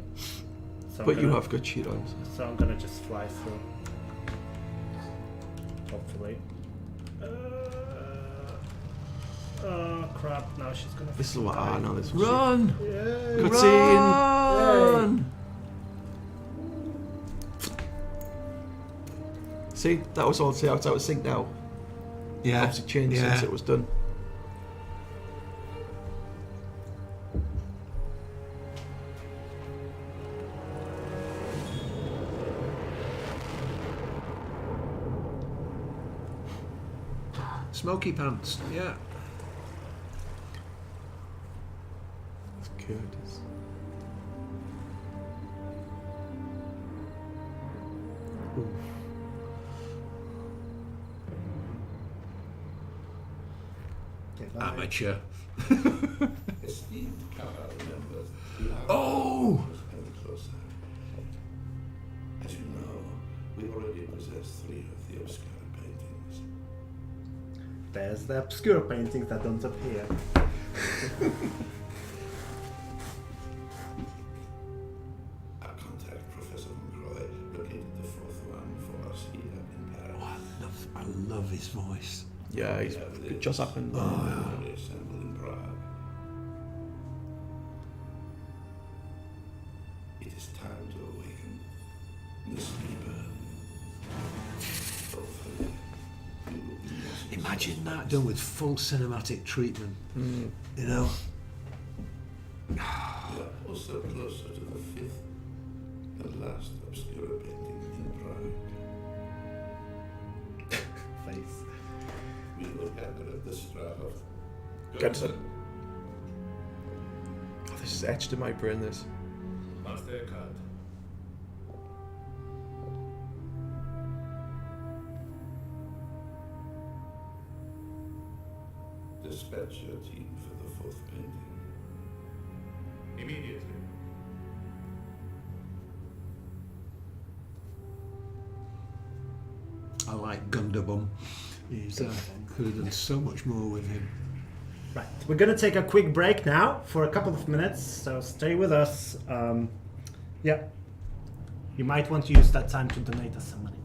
So But you have good cheat arms. So I'm gonna just fly through. Hopefully. Oh crap! Now she's gonna. This is what I know. This Run! Yay. Run! See, that was all. See how it's out of sync now. Yeah. Obviously changed since it was done. Smoky pants. Yeah. It's Curtis. Amateur. Esteemed Cabal members, Oh! coming closer. As you know, we already possess 3 of the obscure paintings. There's the obscure paintings that don't appear. Our contact, Professor McCroy, located the 4th one for us here in Paris. I love his voice. Yeah, he's just happened. Assembled in Prague. It is time to awaken the sleeper. Hopefully, you will be necessary. Imagine that done with full cinematic treatment. You know. We are also closer to the fifth and last obscure painting in Prague. Face. We will gather at the Strahov. Good. Oh, this is etched in my brain, this. Mastercard. Dispatch your team for the fourth painting. Immediately. I like Gundabum. He's could have done so much more with him. Right, we're going to take a quick break now for a couple of minutes, so stay with us. Yeah, you might want to use that time to donate us some money.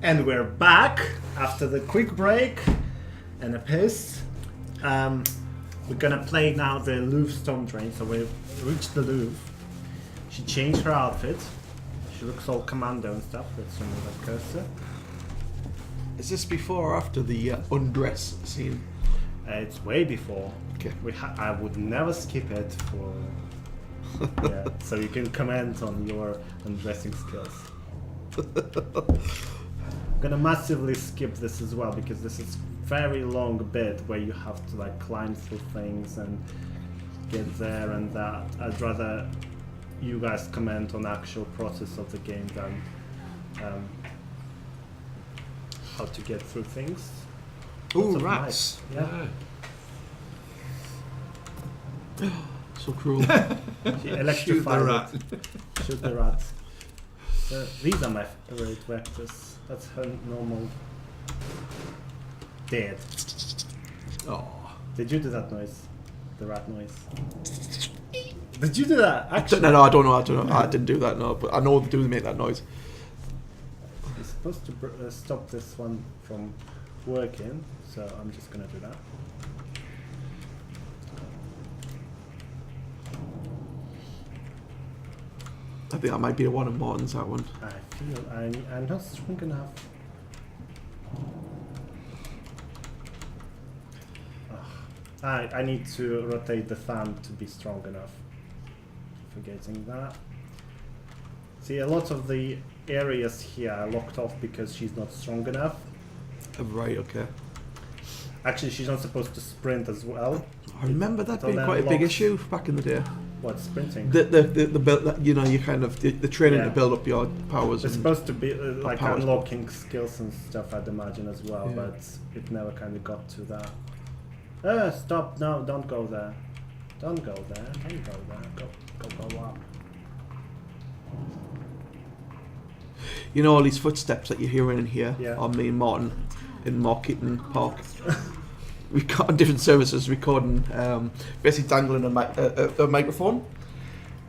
And we're back after the quick break and a piss. We're gonna play now the Louvre Storm Train. So we've reached the Louvre. She changed her outfit. She looks all commando and stuff. Let's remove that cursor. Is this before or after the undress scene? It's way before. Okay. I would never skip it for. Yeah, so you can comment on your undressing skills. I'm gonna massively skip this as well because this is very long bit where you have to like climb through things and get there and that. I'd rather you guys comment on the actual process of the game than how to get through things. Ooh, rats! Yeah. So cruel. She electrified it. Shoot the rat. These are my favorite vectors. That's her normal. Dead. Oh. Did you do that noise? The rat noise. Did you do that? Actually, No, I don't know. I didn't do that. No, but I know they do make that noise. You're supposed to stop this one from working, so I'm just gonna do that. I think that might be one of Martin's, that one. I feel I'm not strong enough. I need to rotate the fan to be strong enough. Forgetting that. See, a lot of the areas here are locked off because she's not strong enough. Right, okay. Actually, she's not supposed to sprint as well. I remember that So being then quite a big locks- issue back in the day. What, sprinting? The build that, you know, you kind of the training to build up your powers. It's and supposed to be like powers. unlocking skills and stuff, I'd imagine as well, Yeah. but it never kind of got to that. Stop! No, don't go there. Don't go there. Don't go there. Go up. You know all these footsteps that you're hearing in here Yeah. on me and Martin in Marketing Park. We got on different services recording, basically dangling a microphone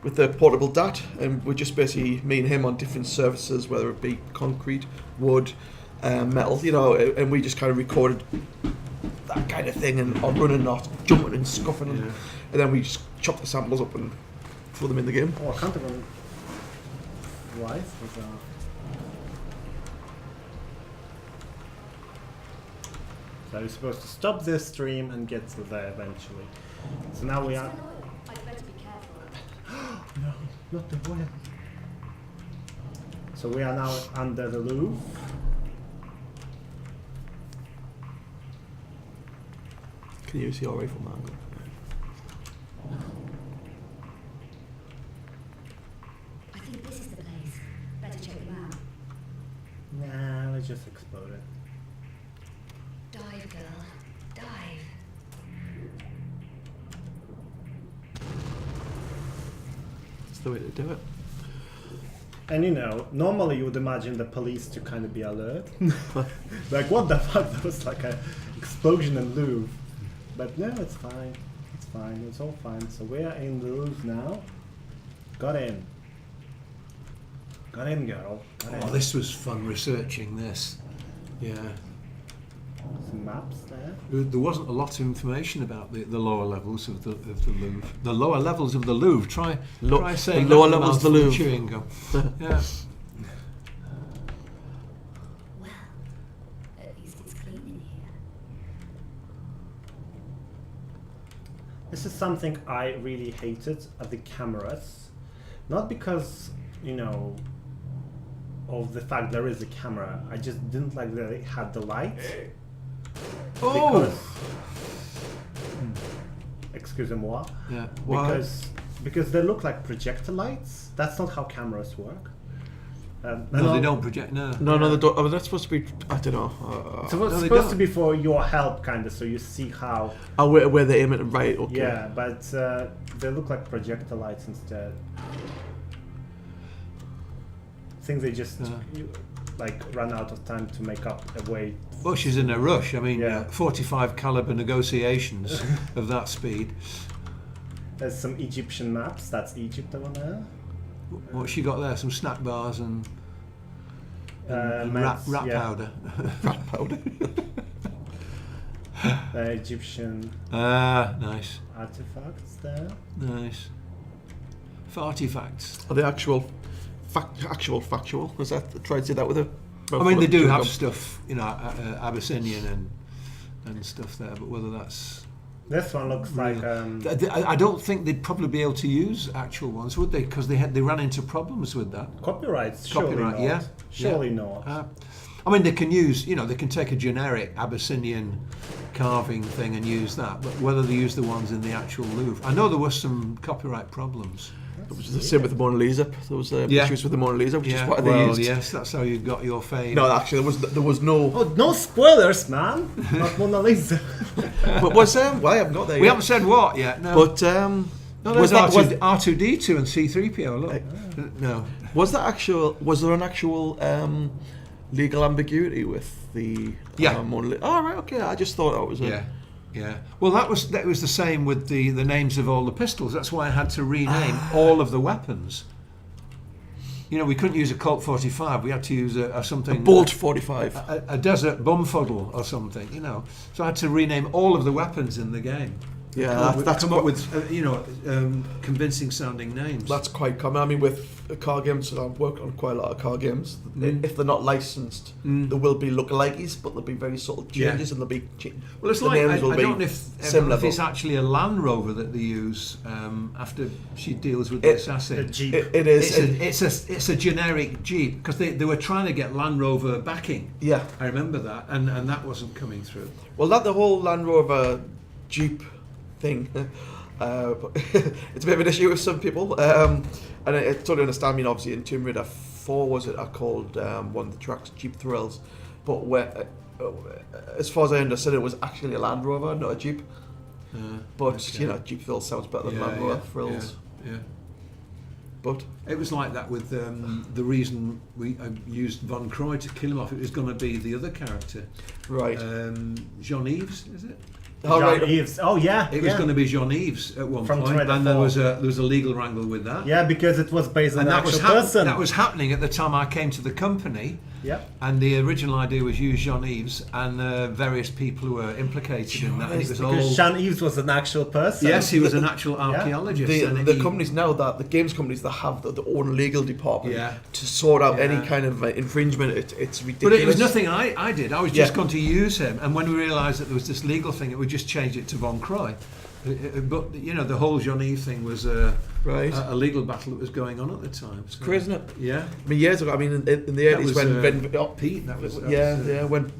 with the portable DAT, and we're just basically me and him on different surfaces, whether it be concrete, wood, metal, you know, and we just kind of recorded that kind of thing, and on running, not jumping and scuffing, and then we just chop the samples up and throw them in the game. Oh, I can't even. Why? So you're supposed to stop this stream and get to there eventually. So now we are. I'd better be careful. No, not the oil. So we are now under the Louvre. Can you see all right from that angle? I think this is the place. Better check them out. Nah, let's just explode it. Dive, girl. Dive. That's the way to do it. And you know, normally you would imagine the police to kind of be alert. Like, what the fuck? There was like a explosion in Louvre. But no, it's fine. It's fine. It's all fine. So we are in the Louvre now. Got in. Got in, girl. Got in. Oh, this was fun researching this. Yeah. Some maps there. There wasn't a lot of information about the lower levels of the Louvre. The lower levels of the Louvre. Try saying the lower that levels of the mouthful Louvre. chewing gum. Yeah. This is something I really hated at the cameras. Not because, of the fact there is a camera. I just didn't like that it had the lights. Oh! Excusez-moi. Yeah. Why? Because they look like projector lights. That's not how cameras work. No, they don't project. No, they don't. That's supposed to be. I don't know. So it's supposed to be for your help, kind of, so you see how. Where they aim it, right? Okay. Yeah, but they look like projector lights instead. I think they just run out of time to make up a way. Well, she's in a rush. I mean, 45 caliber negotiations of that speed. There's some Egyptian maps. That's Egypt over there. What's she got there? Some snack bars and rat powder. Rat powder. Egyptian nice artifacts there. Nice. Fartifacts. Are they actual factual? Was that try to say that with a? I mean, they do have stuff, Abyssinian and stuff there, but whether that's. This one looks like. I don't think they'd probably be able to use actual ones, would they? Because they ran into problems with that. Copyrights, surely not. Yeah. Surely not. I mean, they can use, they can take a generic Abyssinian carving thing and use that, but whether they use the ones in the actual Louvre, I know there were some copyright problems. It was the same with the Mona Lisa. There was issues with the Mona Lisa, which is what they used. Yes, that's how you got your fame. No, actually, there was no. Oh, no spoilers, man. Not Mona Lisa. But was well, I haven't got there. We yet. haven't said what yet. No. But was R2D2 and C3PO? Look, no. Was there an actual legal ambiguity with the Mona Lisa? Oh, right, okay. I just thought that was Yeah. Well, that was the same with the names of all the pistols. That's why I had to rename all of the weapons. We couldn't use a Colt 45. We had to use something. A Bolt 45. A desert bumfuddle or something. So I had to rename all of the weapons in the game. Yeah, that's come up with convincing sounding names. That's quite common. I mean, with car games, I've worked on quite a lot of car games. If they're not licensed, there will be lookalikes, but there'll be very subtle changes, and there'll be. Well, it's like I don't know if it's actually a Land Rover that they use after she deals with the assassin. A Jeep. It is. It's a generic Jeep because they were trying to get Land Rover backing. Yeah, I remember that, and that wasn't coming through. Well, the whole Land Rover Jeep thing. It's a bit of an issue with some people, and I totally understand. I mean, obviously in Tomb Raider 4 I called one of the tracks Jeep Thrills, but as far as I understood, it was actually a Land Rover, not a Jeep. But Jeep Thrills sounds better than Land Rover Thrills. Yeah. But it was like that with the reason we used Von Croy to kill him off. It was going to be the other character, right? Jean-Yves, is it? Jean-Yves. Oh yeah. It was going to be Jean-Yves at one point, and there was a legal wrangle with that. Yeah, because it was based on an actual person. That was happening at the time I came to the company. Yeah. And the original idea was use Jean-Yves and various people who were implicated in that. Because Jean-Yves was an actual person. Yes, he was an actual archaeologist. The companies now, the games companies that have their own legal department to sort out any kind of infringement, it's ridiculous. But it was nothing I did. I was just going to use him, and when we realised that there was this legal thing, we just changed it to Von Croy. But the whole Jean-Yves thing was a legal battle that was going on at the time. It's crazy, isn't it? Yeah. I mean, years ago. I mean, in the 80s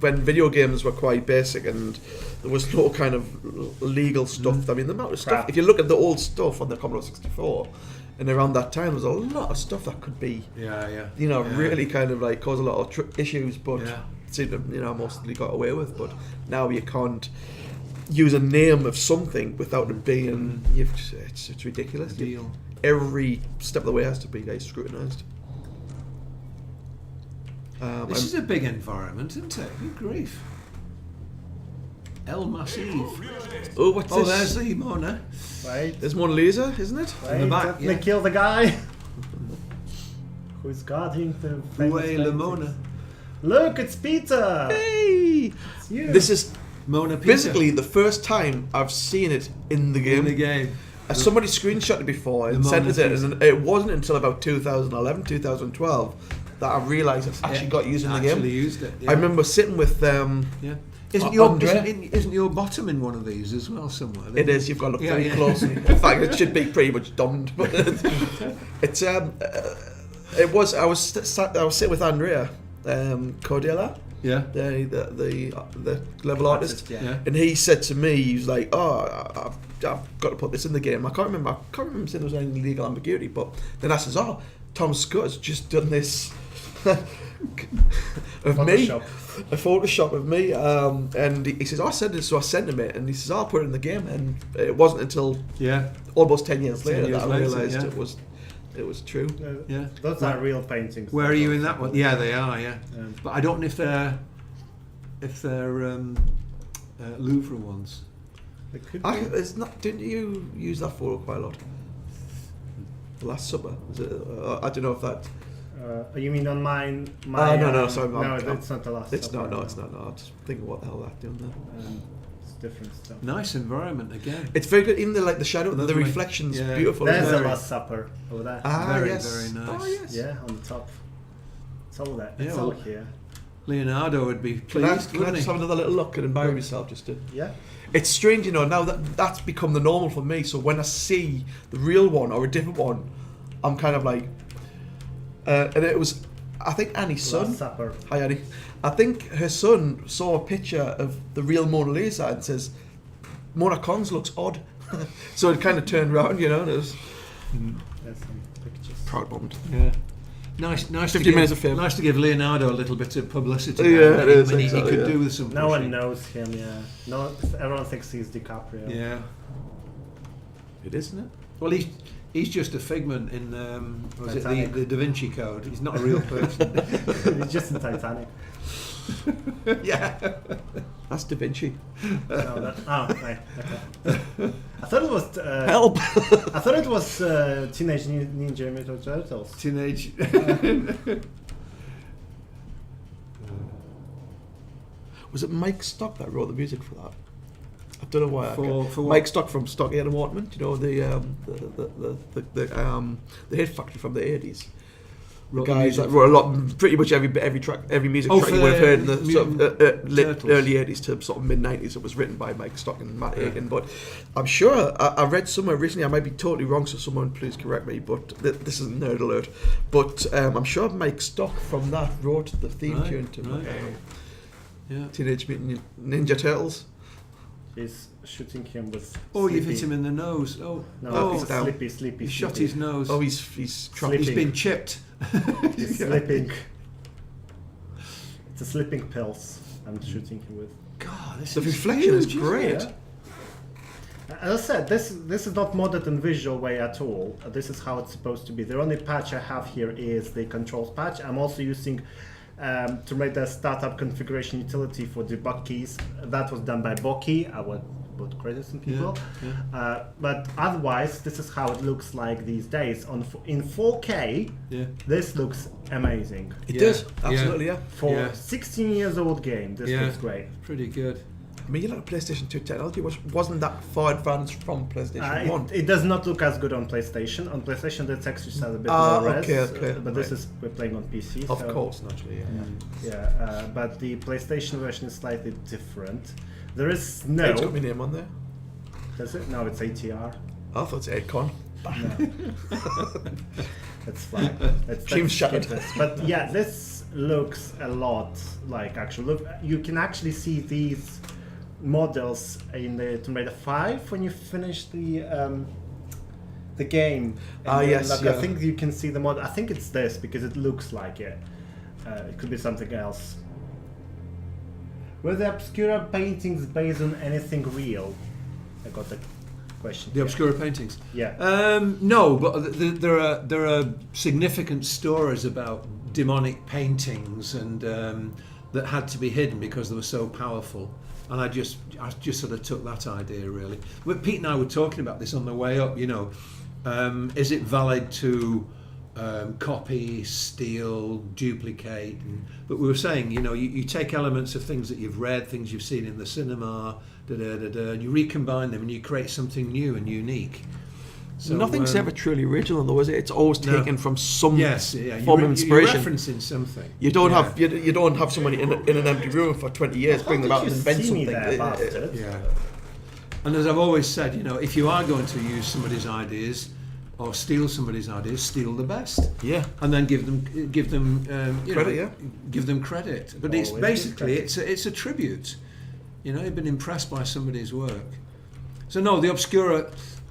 when video games were quite basic and there was no kind of legal stuff. I mean, the amount of stuff. If you look at the old stuff on the Commodore 64, and around that time, there was a lot of stuff that could be, really kind of like cause a lot of issues, but seemed to, mostly got away with. But now you can't use a name of something without it being. It's ridiculous. Deal. Every step of the way has to be scrutinised. This is a big environment, isn't it? Good grief. El Massive. Oh, what's this? There's the Mona. Right. There's Mona Lisa, isn't it? Right. In the back. They kill the guy who's guarding the famous Mona. Look, it's Peter. Hey, it's you. This is Mona Peter. Basically the first time I've seen it in the game. Somebody screenshot it before and sent it, and it wasn't until about 2011, 2012 that I realised I've actually got used in the game. Actually used it. Yeah. I remember sitting with Isn't your bottom in one of these as well somewhere? It is. You've got to look very closely. In fact, it should be pretty much dumbed. But it's it was. I was sitting with Andrea Cordella. Yeah. The level artist. Yeah. And he said to me, he was like, "Oh, I've got to put this in the game." I can't remember saying there was any legal ambiguity, but then I says, "Oh, Tom Scott's just done this." Of Photoshop. A Photoshop of me, and he says, I sent it, so I sent him it, and he says, I'll put it in the game, and it wasn't until almost 10 years later that I realised it was true. Those are real paintings. Where are you in that one? Yeah, they are. Yeah, but I don't know if they're Louvre ones. It could it's not. Didn't you use that photo quite a lot? The Last Supper. Was it, I don't know if that. You mean on mine? No, sorry. No, it's not the Last It's Supper. not. No, it's not. No, I just think what the hell that doing there. It's different stuff. Nice environment again. It's very good. Even the shadow, the reflections, beautiful. There's the Last Supper over there. Very yes. very nice. Oh, yes. Yeah, on the top. It's all there. Yeah, It's all here. Leonardo would be Can I pleased, wouldn't just he? have another little look and embarrass myself just to... Yeah. It's strange, now that's become the normal for me. So when I see the real one or a different one, I'm kind of like... and it was... I think Annie's son... Last Supper. Hi, Annie. I think her son saw a picture of the real Mona Lisa and says, Mona Cons looks odd. So it kind of turned around, and it was... There's some pictures. Proud moment. Yeah. Nice 50 minutes of fame. Nice to give Leonardo a little bit of publicity. Yeah, it is, He exactly, could do with some No one pushing. knows him, yeah. No, everyone thinks he's DiCaprio. Yeah. It is, isn't it? Well, he's just a figment in was it Titanic. the Da Vinci Code? He's not a real person. He's just in Titanic. Yeah. That's Da Vinci. Right. Okay. I thought it was... Help! I thought it was Teenage Ninja Mutant Turtles. Teenage. Was it Mike Stock that wrote the music for that? I don't know why. For what? Mike Stock from Stockade Apartment, the hit factory from the 80s. The guys that wrote pretty much every track, every music track you would have heard in the sort of, early 80s to sort of mid 90s. It was written by Mike Stock and Matt Hagen. But I'm sure I read somewhere recently. I might be totally wrong, so someone please correct me. But this is a nerd alert. But I'm sure Mike Stock from that wrote the theme tune to Teenage Mutant Ninja Turtles. He's shooting him with... You've hit him in the nose. Sleepy. He shot his nose. Oh, he's He's been chipped. He's slipping. It's a slipping pills I'm shooting him with. God, the reflection is great. As I said, this is not modded in visual way at all. This is how it's supposed to be. The only patch I have here is the controls patch. I'm also using to make the startup configuration utility for debug keys. That was done by Boki. I would put credits on people. But otherwise, this is how it looks like these days. In 4K, this looks amazing. It does, absolutely, yeah. For a 16 years old game, this looks great. Pretty good. I mean, you look at PlayStation 2 technology, which wasn't that far advanced from PlayStation 1. It does not look as good on PlayStation. On PlayStation, that's actually a bit lower res. Okay. But this is we're playing on PC. Of course, naturally, but the PlayStation version is slightly different. There is no... It's got my name on there. Does it? No, it's ATR. I thought it's Aircon. No. That's fine. Dreams shattered. But yeah, this looks a lot like actual. Look, you can actually see these models in the Tomb Raider 5 when you finish the game. Yes. I think you can see the model. I think it's this because it looks like it. It could be something else. Were the Obscura paintings based on anything real? I got the question. The Obscura paintings? Yeah. No, but there are significant stories about demonic paintings and that had to be hidden because they were so powerful. And I just sort of took that idea really. But Pete and I were talking about this on the way up. Is it valid to copy, steal, duplicate? But we were saying, you take elements of things that you've read, things you've seen in the cinema, and you recombine them and you create something new and unique. So, Nothing's ever truly original, though, is it? It's always taken from some form of inspiration. You're referencing something. You don't have you don't have somebody in an empty room for 20 years, bring them out and invent something. Yeah. And as I've always said, if you are going to use somebody's ideas or steal somebody's ideas, steal the best. Yeah. And then give them credit. Give them credit. But it's basically it's a tribute. You've been impressed by somebody's work. So no, the Obscura.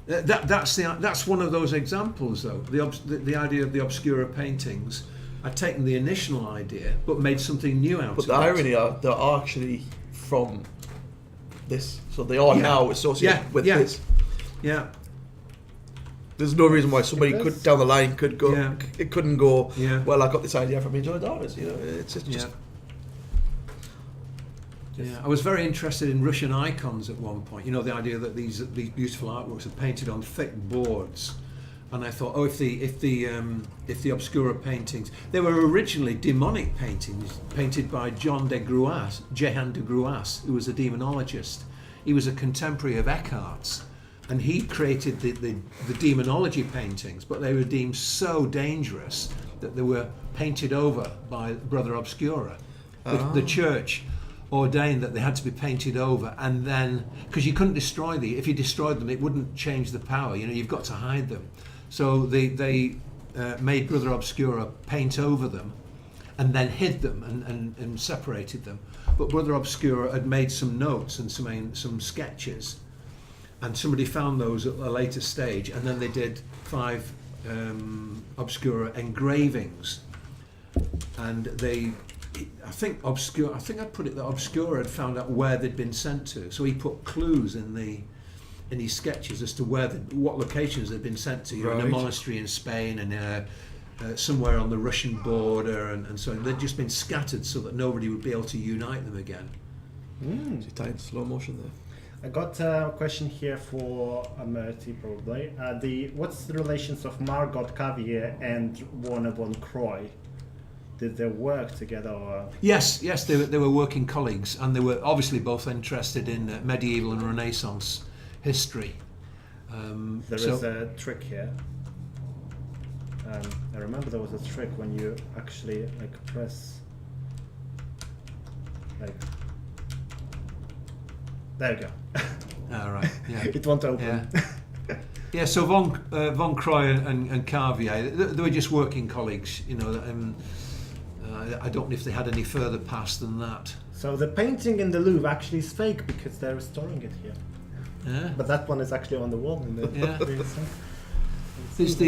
That's one of those examples, though. The idea of the Obscura paintings, I'd taken the initial idea but made something new out of it. But the irony are they're actually from this, so they are now associated with this. Yeah. There's no reason why somebody could down the line could go. Yeah. It couldn't go. Yeah. Well, I got this idea from Angel of Darkness. It's just. Yeah, I was very interested in Russian icons at one point. The idea that these beautiful artworks are painted on thick boards, and I thought, if the Obscura paintings, they were originally demonic paintings painted by Jehan de Gruas, who was a demonologist. He was a contemporary of Eckhart's, and he created the demonology paintings, but they were deemed so dangerous that they were painted over by Brother Obscura. The church ordained that they had to be painted over, and then because you couldn't destroy if you destroyed them, it wouldn't change the power. You've got to hide them. So they made Brother Obscura paint over them, and then hid them and separated them. But Brother Obscura had made some notes and some sketches, and somebody found those at a later stage, and then they did 5 Obscura engravings, and I think I put it that Obscura had found out where they'd been sent to, so he put clues in his sketches as to what locations they'd been sent to. In a monastery in Spain and somewhere on the Russian border, and so they'd just been scattered so that nobody would be able to unite them again. So tight slow motion there. I got a question here for Murti, probably. What's the relations of Margot Cavier and Warner von Croy? Did they work together? Or? Yes, they were working colleagues, and they were obviously both interested in medieval and Renaissance history. There is a trick here. I remember there was a trick when you actually press. There you go. Right. Yeah. It won't open. Yeah. So von Croy and Carvier, they were just working colleagues. I don't know if they had any further past than that. So the painting in the Louvre actually is fake because they're restoring it here. Yeah. But that one is actually on the wall in the There's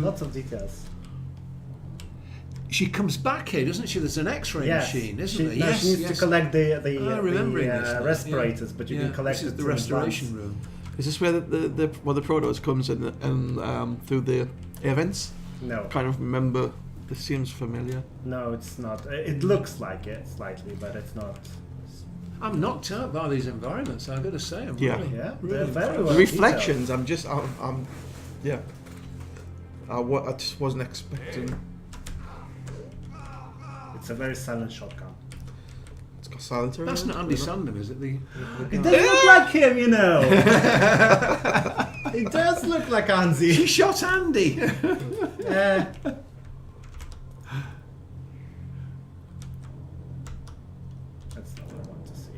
lots of details. She comes back here, doesn't she? There's an X-ray machine, isn't there? Yes, she needs to collect the respirators, yeah. but you can collect this it is the restoration room. Is this where the Protos comes in and through the events? No. Kind of remember. This seems familiar. No, it's not. It looks like it slightly, but it's not. I'm knocked out by these environments. I've got to say, I'm really they're very well the reflections. detailed. I just wasn't expecting. It's a very silent shotgun. It's got silencer. That's not Andy Sandham, is it? It does look like him, It does look like Andy. She shot Andy. That's not what I want to see.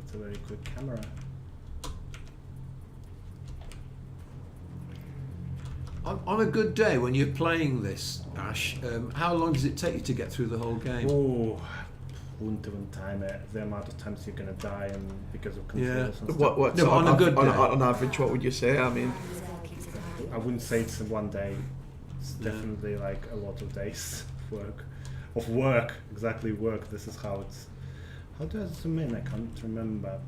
It's a very quick camera. On a good day, when you're playing this, Ash, how long does it take you to get through the whole game? Oh, wouldn't even time it. The amount of times you're gonna die and because of controls and stuff. What? No, So on a good day. on average, what would you say? I mean, I wouldn't say it's in one day. It's definitely like a lot of days of work. Exactly work. This is how it's. How do I zoom in? I can't remember.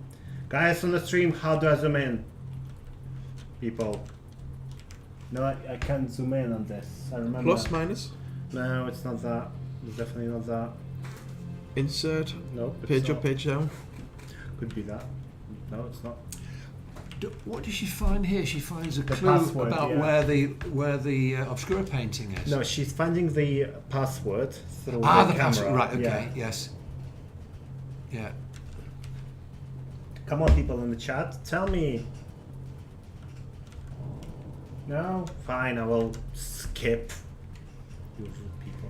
Guys on the stream, how do I zoom in? People. No, I can't zoom in on this. I remember. plus, minus, No, it's not that. It's definitely not that. insert, Nope. it's page not. up, page down. Could be that. No, it's not. What does she find here? She finds a The clue password, about where the Obscura painting is. No, she's finding the password through the the camera. password. Right. Okay. Yeah. Yes. Yeah. Come on, people in the chat, tell me. No? Fine, I will skip. Usual people.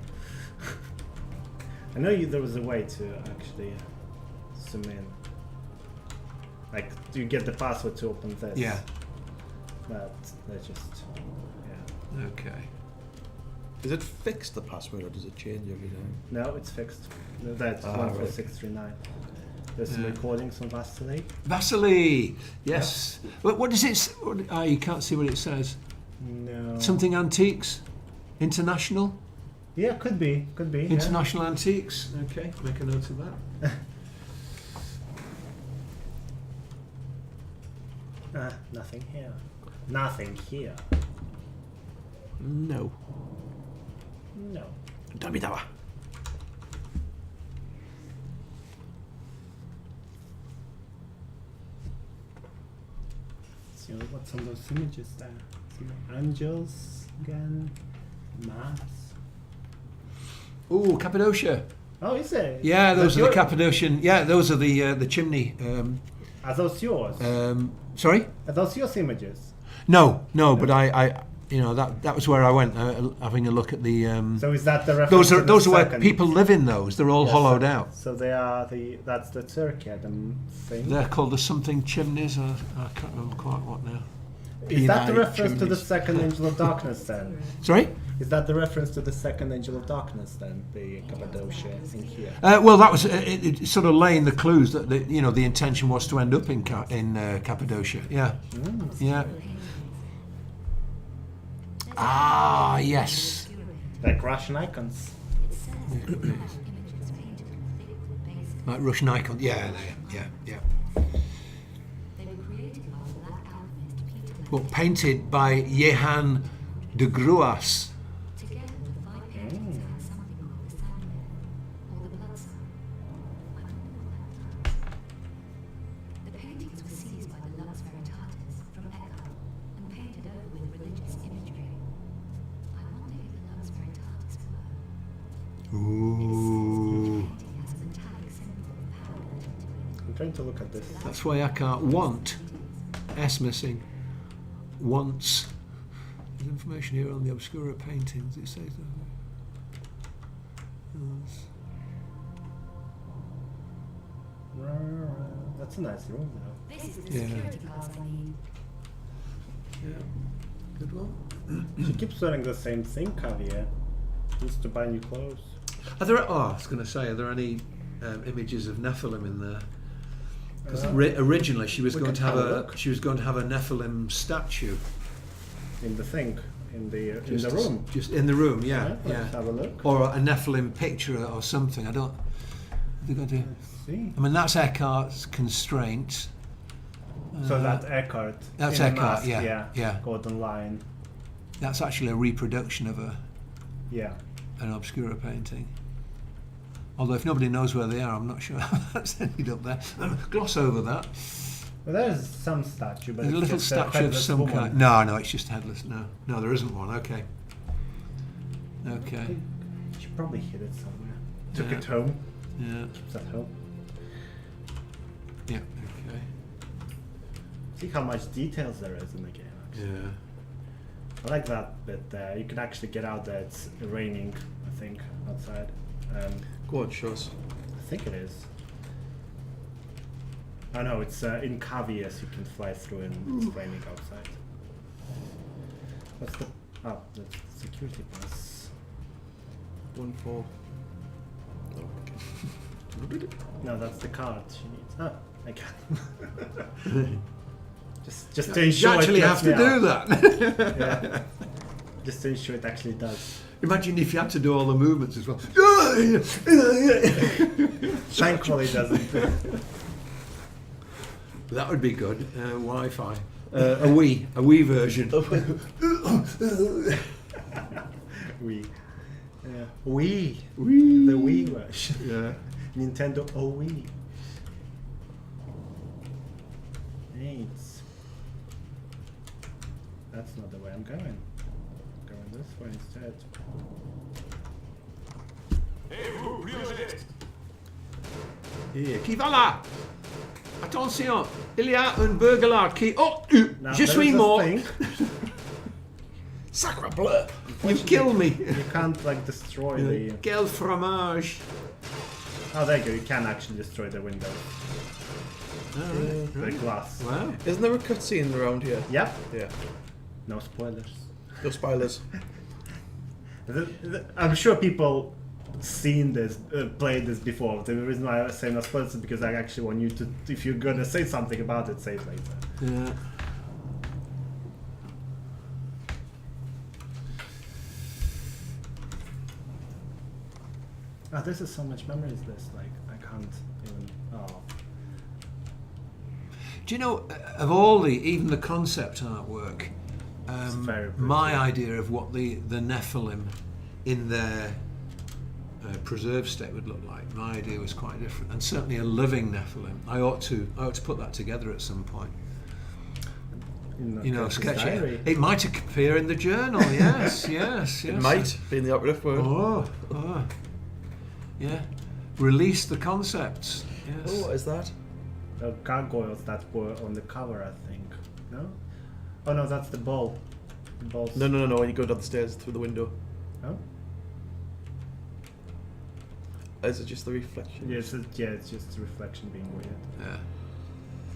I know there was a way to actually zoom in. Like, do you get the password to open this? Yeah. But let's just... yeah. Okay. Is it fixed, the password, or does it change every time? No, it's fixed. That's 14639. There's some recordings from Vasily. Vasily! Yes. Yeah. What does it... you can't see what it says. No. Something Antiques? International? Yeah, could be. Could be. International Antiques. Okay, make a note of that. Nothing here. Nothing here. No. No. Dami dawa. So what's on those images there? Some angels again. Mass. Ooh, Cappadocia. Oh, is it? Yeah, those are the Cappadocian. Yeah, those are the chimney. Are those yours? Sorry? Are those yours images? No, but I that was where I went, having a look at the. So is that the reference? Those are where people live in. Those they're all hollowed out. So they are that's the Turkey thing. They're called the something chimneys. I can't remember quite what now. Is that the reference to the second angel of darkness then? Sorry? Is that the reference to the second angel of darkness then? The Cappadocia in here. Well, that was it sort of laying the clues that the intention was to end up in Cappadocia. Yeah. Yeah. Ah, yes. Like Russian icons. Like Russian icons. Yeah. Well, painted by Jehan de Gruas. Ooh. I'm trying to look at this. That's why I can't want S missing. Once. There's information here on the Obscura paintings. It says that. That's a nice room though. This is the security pass I need. Yeah. Good one. She keeps wearing the same thing, Javier. She needs to buy new clothes. I was going to say, are there any images of Nephilim in there? Because originally she was going to have a Nephilim statue in the thing, in the room. Just in the room, yeah. Let's have a look. Or a Nephilim picture or something. I don't. They're going to. See. I mean, that's Eckhart's Constraints. So that's Eckhart. That's Eckhart. Yeah. Golden Lion. That's actually a reproduction of an Obscura painting. Although if nobody knows where they are, I'm not sure how that's ended up there. Gloss over that. Well, there's some statue, but there's it's a little just statue of some woman. kind. No, it's just headless. No, there isn't one. Okay. She probably hid it somewhere. Took it home. Yeah. Keeps at home. Yeah. Okay. See how much details there is in the game. Actually. Yeah. I like that bit there. You can actually get out there. It's raining, I think, outside. Go on, show us. I think it is. Oh no, it's in Cavies you can fly through and it's raining outside. What's the... Oh, that's the security pass. 1 4. Oh, okay. No, that's the card she needs. Oh, I can. just to ensure you actually have to do that. Yeah. Just to ensure it actually does. Imagine if you had to do all the movements as well. Thankfully it doesn't. That would be good. Wi-Fi. A Wii version. Wii. Yeah. Wii. The Wii version. Yeah. Nintendo Wii. Thanks. That's not the way I'm going. I'm going this way instead. Here, qui va là? Attention, il y a un burglar qui... Oh, Now, je there suis is a mort. thing. Sacre bleu! You kill me. You can't like destroy the. Quel fromage. Oh, there you go. You can actually destroy the window, the glass. Wow. Isn't there a cutscene around here? Yep. Yeah. No spoilers. No spoilers. I'm sure people seen this, played this before. The reason why I say no spoilers is because I actually want you to, if you're gonna say something about it, say it later. Yeah. Oh, this is so much memories. This, like, I can't even. Oh. Do you know, of all even the concept artwork, very pretty. my idea of what the Nephilim in their preserved state would look like, my idea was quite different, and certainly a living Nephilim. I ought to put that together at some point. Sketch it. It might appear in the journal. Yes, yes, yes. It might be in the operative word. Oh. Yeah, release the concepts. Yes. Oh, what is that? The gargoyles that were on the cover, I think. No? Oh no, that's the ball. The balls. No. When you go down the stairs through the window. Oh? Is it just the reflection? Yeah, it's just the reflection being weird. Yeah.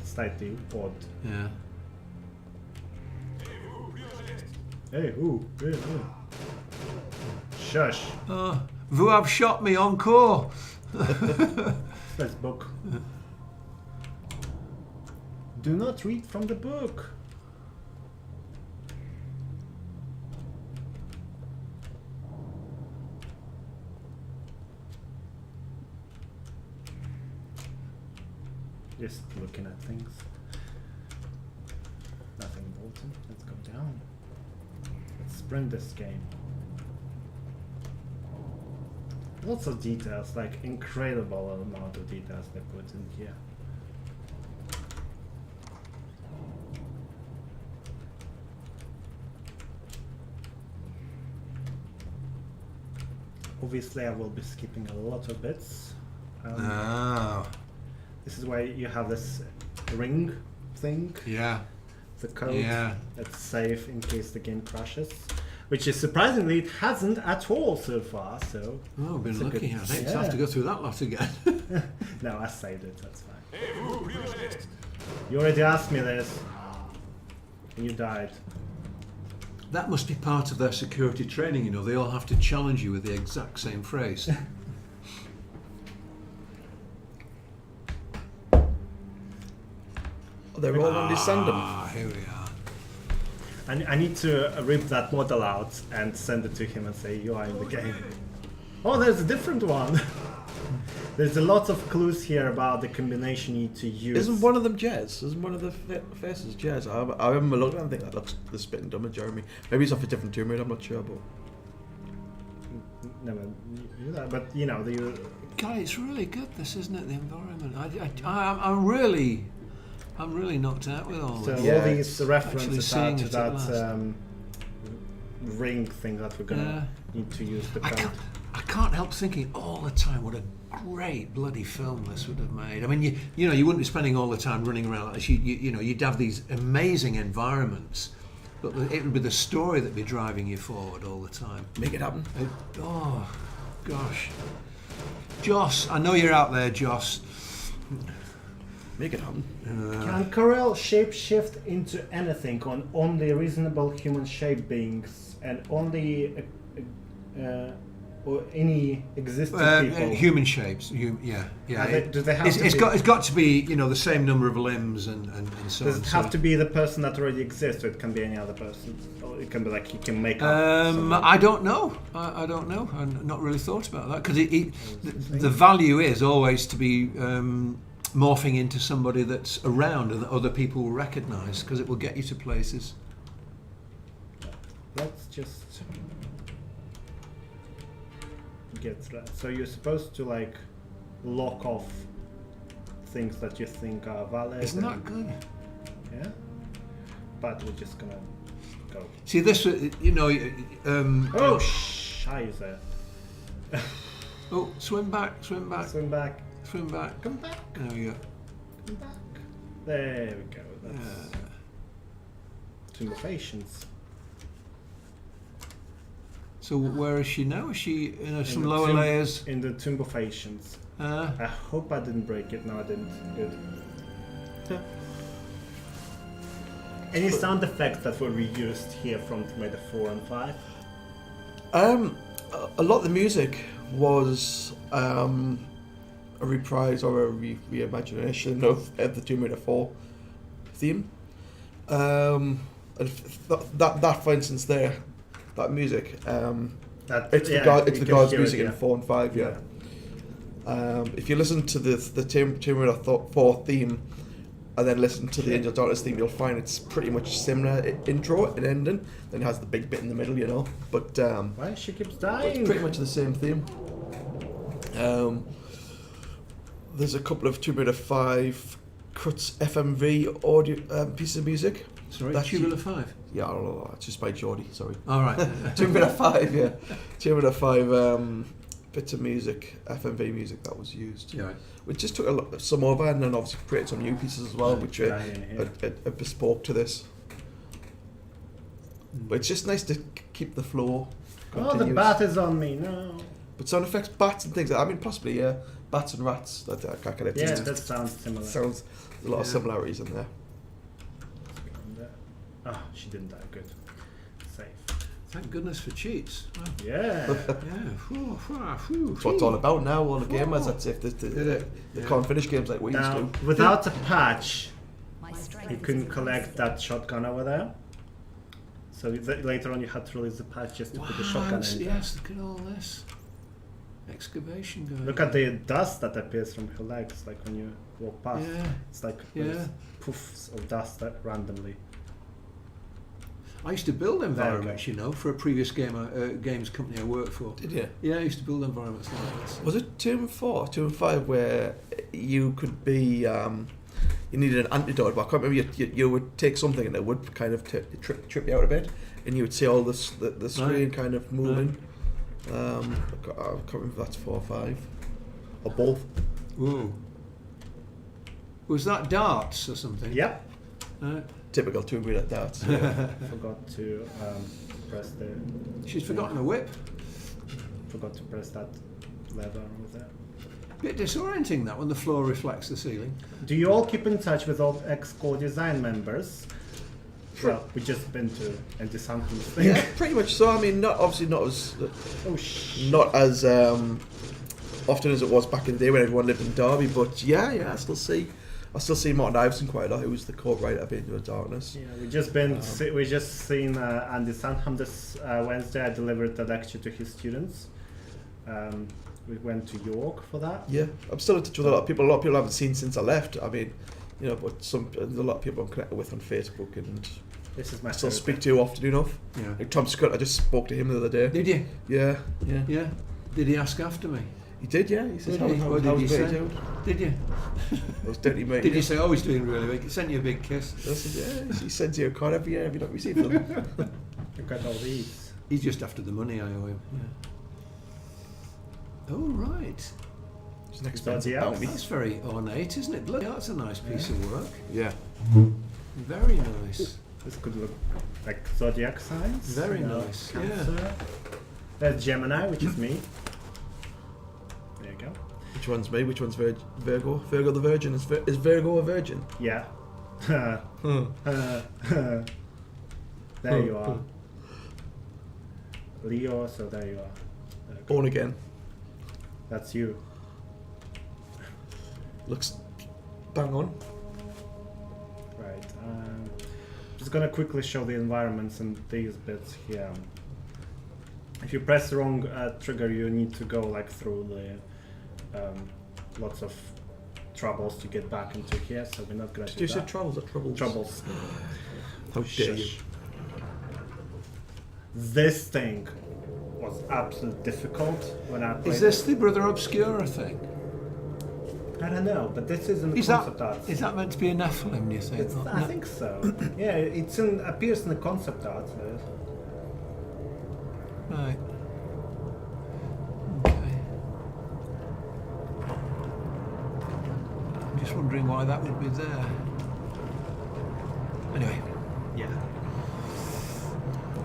Slightly odd. Yeah. Hey, who? Shush. Vous have shot me encore. This book. Do not read from the book. Just looking at things. Nothing important. Let's go down. Let's sprint this game. Lots of details, like incredible amount of details they put in here. Obviously I will be skipping a lot of bits. This is where you have this ring thing. Yeah. The code. Yeah. That's safe in case the game crashes. Which is surprisingly, it hasn't at all so far, so... Oh, been lucky. I think yeah. I'll have to go through that lot again. No, I saved it, that's fine. You already asked me this. And you died. That must be part of their security training, you know. They all have to challenge you with the exact same phrase. They're all on descendant. Here we are. I need to rip that model out and send it to him and say, you are in the game. Oh, there's a different one. There's a lot of clues here about the combination you need to use. Isn't one of them Jez? Isn't one of the faces Jez? I remember looking and think that looks the spitting dumb at Jeremy. Maybe it's off a different Tomb Raider, I'm not sure, but... No, but you know, God, it's really good, this, isn't it? The environment. I'm really knocked out with all this. So all these references to that ring thing that we're gonna need to use the code. I can't help thinking all the time what a great bloody film this would have made. I mean, you know, you wouldn't be spending all the time running around like this. You know, you'd have these amazing environments, but it would be the story that'd be driving you forward all the time. Make it happen. Oh, gosh. Joss, I know you're out there, Joss. Make it happen. Can Corel shapeshift into anything on only reasonable human shape beings and only or any existing people? Human shapes. Yeah. Do they have it's got to be, you know, the same number of limbs and so on. Does it have to be the person that already exists, or it can be any other person? Or it can be like he can make up someone? I don't know. I don't know. I've not really thought about that, because the value is always to be morphing into somebody that's around and that other people will recognise, because it will get you to places. Let's just get that. So you're supposed to like lock off things that you think are valid. Isn't that good? Yeah. But we're just gonna go. See this, you know. Oh, scheiße. Oh, swim back. Swim back. Swim back. Come back. There we go. Come back. There we go. That's Tomb of Ancients. So where is she now? Is she in some the lower layers? In the Tomb of Ancients. I hope I didn't break it. No, I didn't. Good. Any sound effects that were reused here from Tomb Raider 4 and 5? A lot of the music was a reprise or a reimagination of the Tomb Raider 4 theme. And that for instance there, that music, it's the God's music in 4 and 5, yeah. If you listen to the Tomb Raider 4 theme and then listen to the Angel of Darkness theme, you'll find it's pretty much similar intro and ending. Then it has the big bit in the middle, you know. But why she keeps dying? It's pretty much the same theme. There's a couple of Tomb Raider 5 cuts FMV audio pieces of music. Sorry, Tomb Raider 5? Yeah, I don't know, it's just by Geordie, sorry. All right. Tomb Raider 5, yeah. Tomb Raider 5 bits of music, FMV music that was used. Yeah. We just took some over and then obviously created some new pieces as well, which are bespoke to this. But it's just nice to keep the flow continuous. Oh, the bat is on me, no. But sound effects, bats and things, I mean, possibly, yeah, bats and rats. Yeah, that sounds similar. Sounds a lot of similarities in there. Oh, she didn't die, good. Safe. Thank goodness for cheats. Wow. Yeah. That's what it's all about now, all the gamers. That's if they can't finish games like we used to. Without a patch, you couldn't collect that shotgun over there. So later on you had to release the patch just to put the shotgun in. Yes, look at all this. Excavation going. Look at the dust that appears from her legs, like when you walk past. Yeah. It's like poofs of dust randomly. I used to build environments, you know, for a previous games company I worked for. Did you? Yeah, I used to build environments like this. Was it Tomb 4, Tomb 5, where you could be, you needed an antidote, but I can't remember, you would take something and it would kind of trip you out a bit, and you would see all the screen kind of moving. I can't remember if that's 4 or 5, or both. Ooh. Was that darts or something? Yep. Typical Tomb Raider darts. Forgot to press the... She's forgotten a whip. Forgot to press that lever over there. Bit disorienting that when the floor reflects the ceiling. Do you all keep in touch with all ex-core design members? Well, we just been to anti-sampling thing. Yeah, pretty much so. I mean, not as often as it was back in the day when everyone lived in Derby. But yeah, I still see Martin Iveson quite a lot. Who was the co-writer of Into the Darkness. Yeah, we just seen Andy Sandham this Wednesday. I delivered a lecture to his students. We went to York for that. Yeah, I'm still in touch with a lot of people. A lot of people I haven't seen since I left. I mean, you know, but there's a lot of people I'm connected with on Facebook, and this is my I still speak to often enough. Yeah. Like Tom Scott, I just spoke to him the other day. Did you? Yeah. Did he ask after me? He did, yeah. He said, what did he say? Did you? I was dirty, mate. Did you say, oh, he's doing really well? He sent you a big kiss. I said, yeah, he sends you a card every year. Have you not received them? Look at all these. He's just after the money I owe him. Yeah. Oh, right. It's an expensive bounty. That's very ornate, isn't it? Bloody, that's a nice piece of work. Yeah. Very nice. This could look like zodiac signs. Very nice. Cancer. Yeah. There's Gemini, which is me. There you go. Which one's me? Which one's Virgo? Virgo the Virgin. Is Virgo a virgin? Yeah. There you are. Leo, so there you are. Okay. Born again. That's you. Looks bang on. Right. Just gonna quickly show the environments and these bits here. If you press the wrong trigger, you need to go like through the lots of troubles to get back into here. So we're not gonna. Did you say troubles or troubles? Troubles. How dare you? This thing was absolutely difficult when I played. Is this the Brother Obscura thing? I don't know, but this is in the concept art. Is that meant to be a Nephilim, do you think? I think so. Yeah, appears in the concept art. Right. Okay. I'm just wondering why that would be there.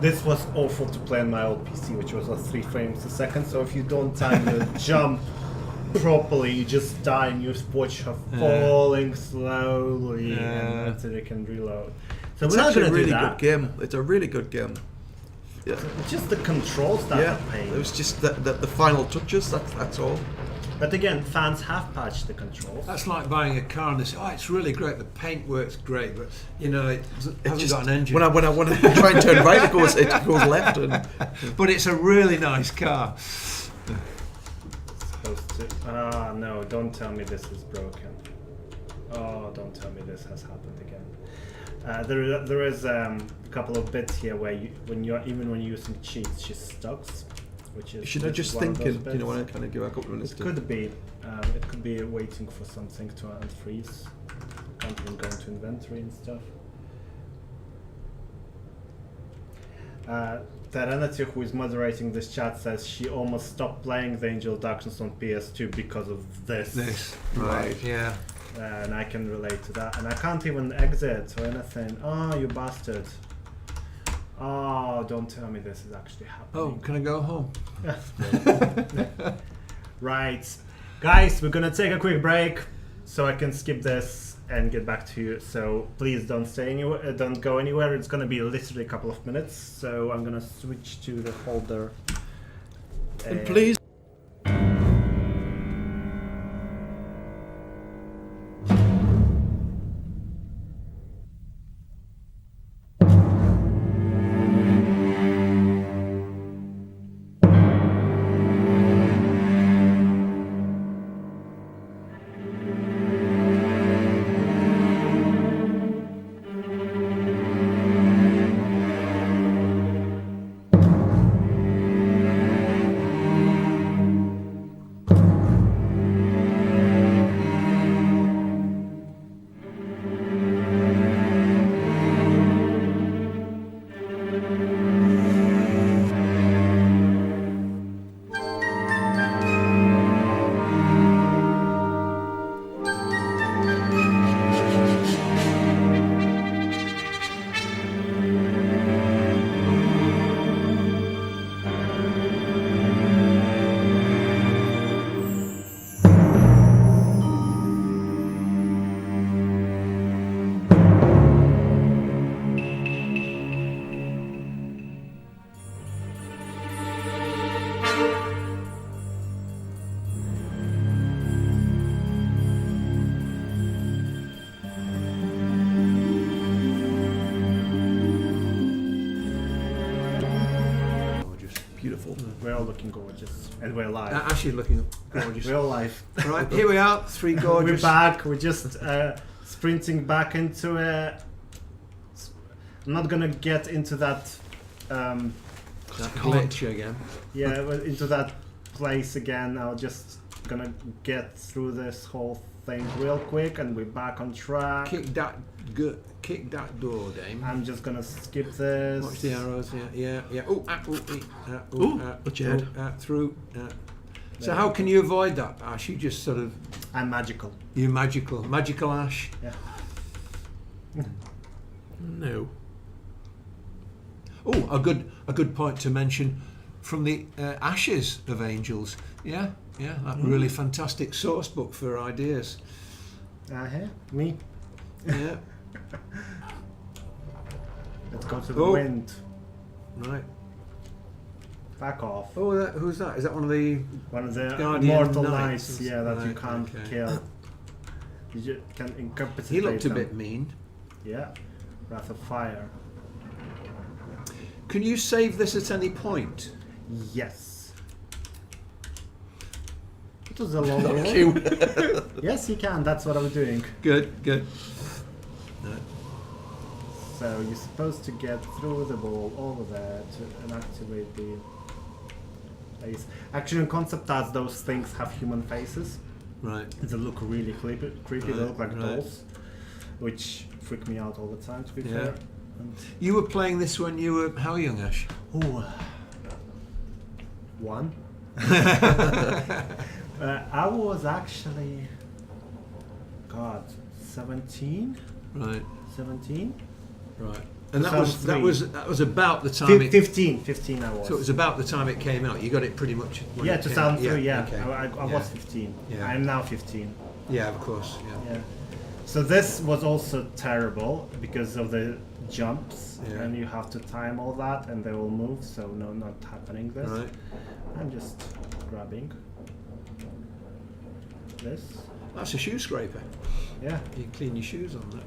This was awful to play on my old PC, which was 3 frames a second. So if you don't time the jump properly, you just die and you watch her falling slowly until you can reload. So It's we're not actually going a to do really that. good game. It's a really good game. Yeah. It's just the controls that are pain. It was just the final touches. That's all. But again, fans have patched the controls. That's like buying a car and they say, "Oh, it's really great. The paint works great, but you know, it hasn't got an engine." When I want to try and turn right, it goes left. But it's a really nice car. No, don't tell me this is broken. Oh, don't tell me this has happened again. There is a couple of bits here where when you're using cheats, she stucks, which is. Should I just thinking? You know, when I kind of give a couple of minutes. It could be waiting for something to unfreeze. Can't even go into inventory and stuff. Taranati, who is moderating this chat, says she almost stopped playing the Angel of Darkness on PS2 because of this. Right, yeah. And I can relate to that. And I can't even exit or anything. Oh, you bastard. Oh, don't tell me this is actually happening. Oh, can I go home? Right. Guys, we're gonna take a quick break so I can skip this and get back to you. So please don't don't go anywhere. It's gonna be literally a couple of minutes. So I'm gonna switch to the folder. And please. We're all looking gorgeous, and we're live. Actually looking gorgeous. We're all live. Right, here we are, 3 gorgeous. We're back. We're just sprinting back into it. I'm not gonna get into that. That glitch again. Yeah, into that place again. I'm just gonna get through this whole thing real quick, and we're back on track. Kick that door, Dame. I'm just gonna skip this. Watch the arrows. Yeah. Watch your head. Through. So how can you avoid that, Ash? You just sort of. I'm magical. You're magical Ash. Yeah. No. Oh, a good point to mention from the Ashes of Angels. Yeah, that really fantastic source book for ideas. Me. Yeah. Let's go to the wind. Right. Back off. Oh, who's that? Is that one of the Guardian immortal Knights? knights? Yeah, that you can't kill. You can incapacitate He looked them. a bit mean. Yeah. Wrath of Fire. Can you save this at any point? Yes. It was a long one. Yes, you can. That's what I was doing. Good. No. So you're supposed to get through the wall over there and activate the face. Actually, in concept art, those things have human faces. Right. They look really creepy. They look like dolls, which freak me out all the time, to be fair. And you were playing this when you were how young, Ash? Ooh. 1. I was actually, 17. Right. 17. Right. And that was about the time. 15 I was. So it was about the time it came out. You got it pretty much. When yeah, it 2003. Yeah. Okay. I was 15. Yeah. I'm now 15. Yeah, of course. Yeah. So this was also terrible because of the jumps, Yeah. and you have to time all that, and they will move. So no, not happening. This. Right. I'm just grabbing this. That's a shoe scraper. Yeah. You can clean your shoes on that.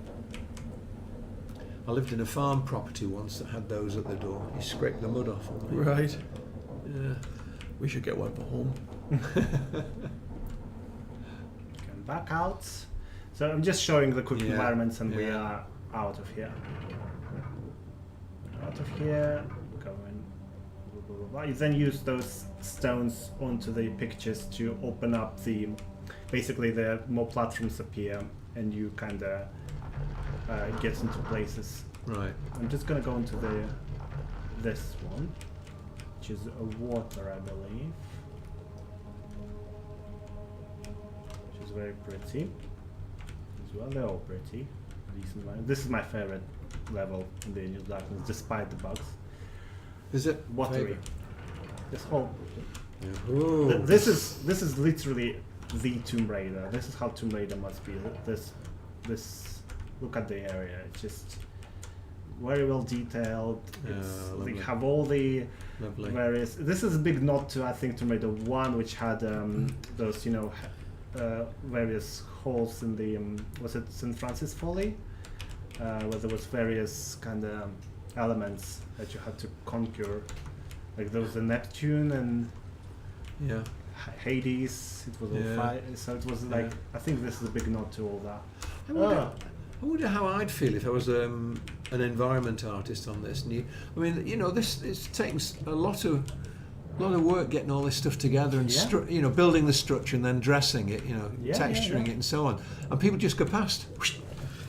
I lived in a farm property once that had those at the door. You scrape the mud off them. Right. Yeah. We should get one for home. Come back out. So I'm just showing the quick environments, and we are out of here. Out of here. Going. Blah, blah, blah, blah. You then use those stones onto the pictures to open up the. Basically, the more platforms appear, and you kind of get into places. Right. I'm just gonna go into this one, which is a water, I believe, which is very pretty as well. They're all pretty, decent line. This is my favorite level in the Angel of Darkness, despite the bugs. Is it watery? favorite? This whole. Ooh. This is literally the Tomb Raider. This is how Tomb Raider must be. This. Look at the area. It's just very well detailed. They have all the various. This is a big nod to, I think, Tomb Raider 1, which had those, various holes in the was it St. Francis Folly, where there was various kind of elements that you had to conquer. Like there was a Neptune and Hades. It was all fire. So it was like I think this is a big nod to all that. I wonder how I'd feel if I was an environment artist on this. And this it's taken a lot of work getting all this stuff together and building the structure and then dressing it, texturing it and so on. And people just go past.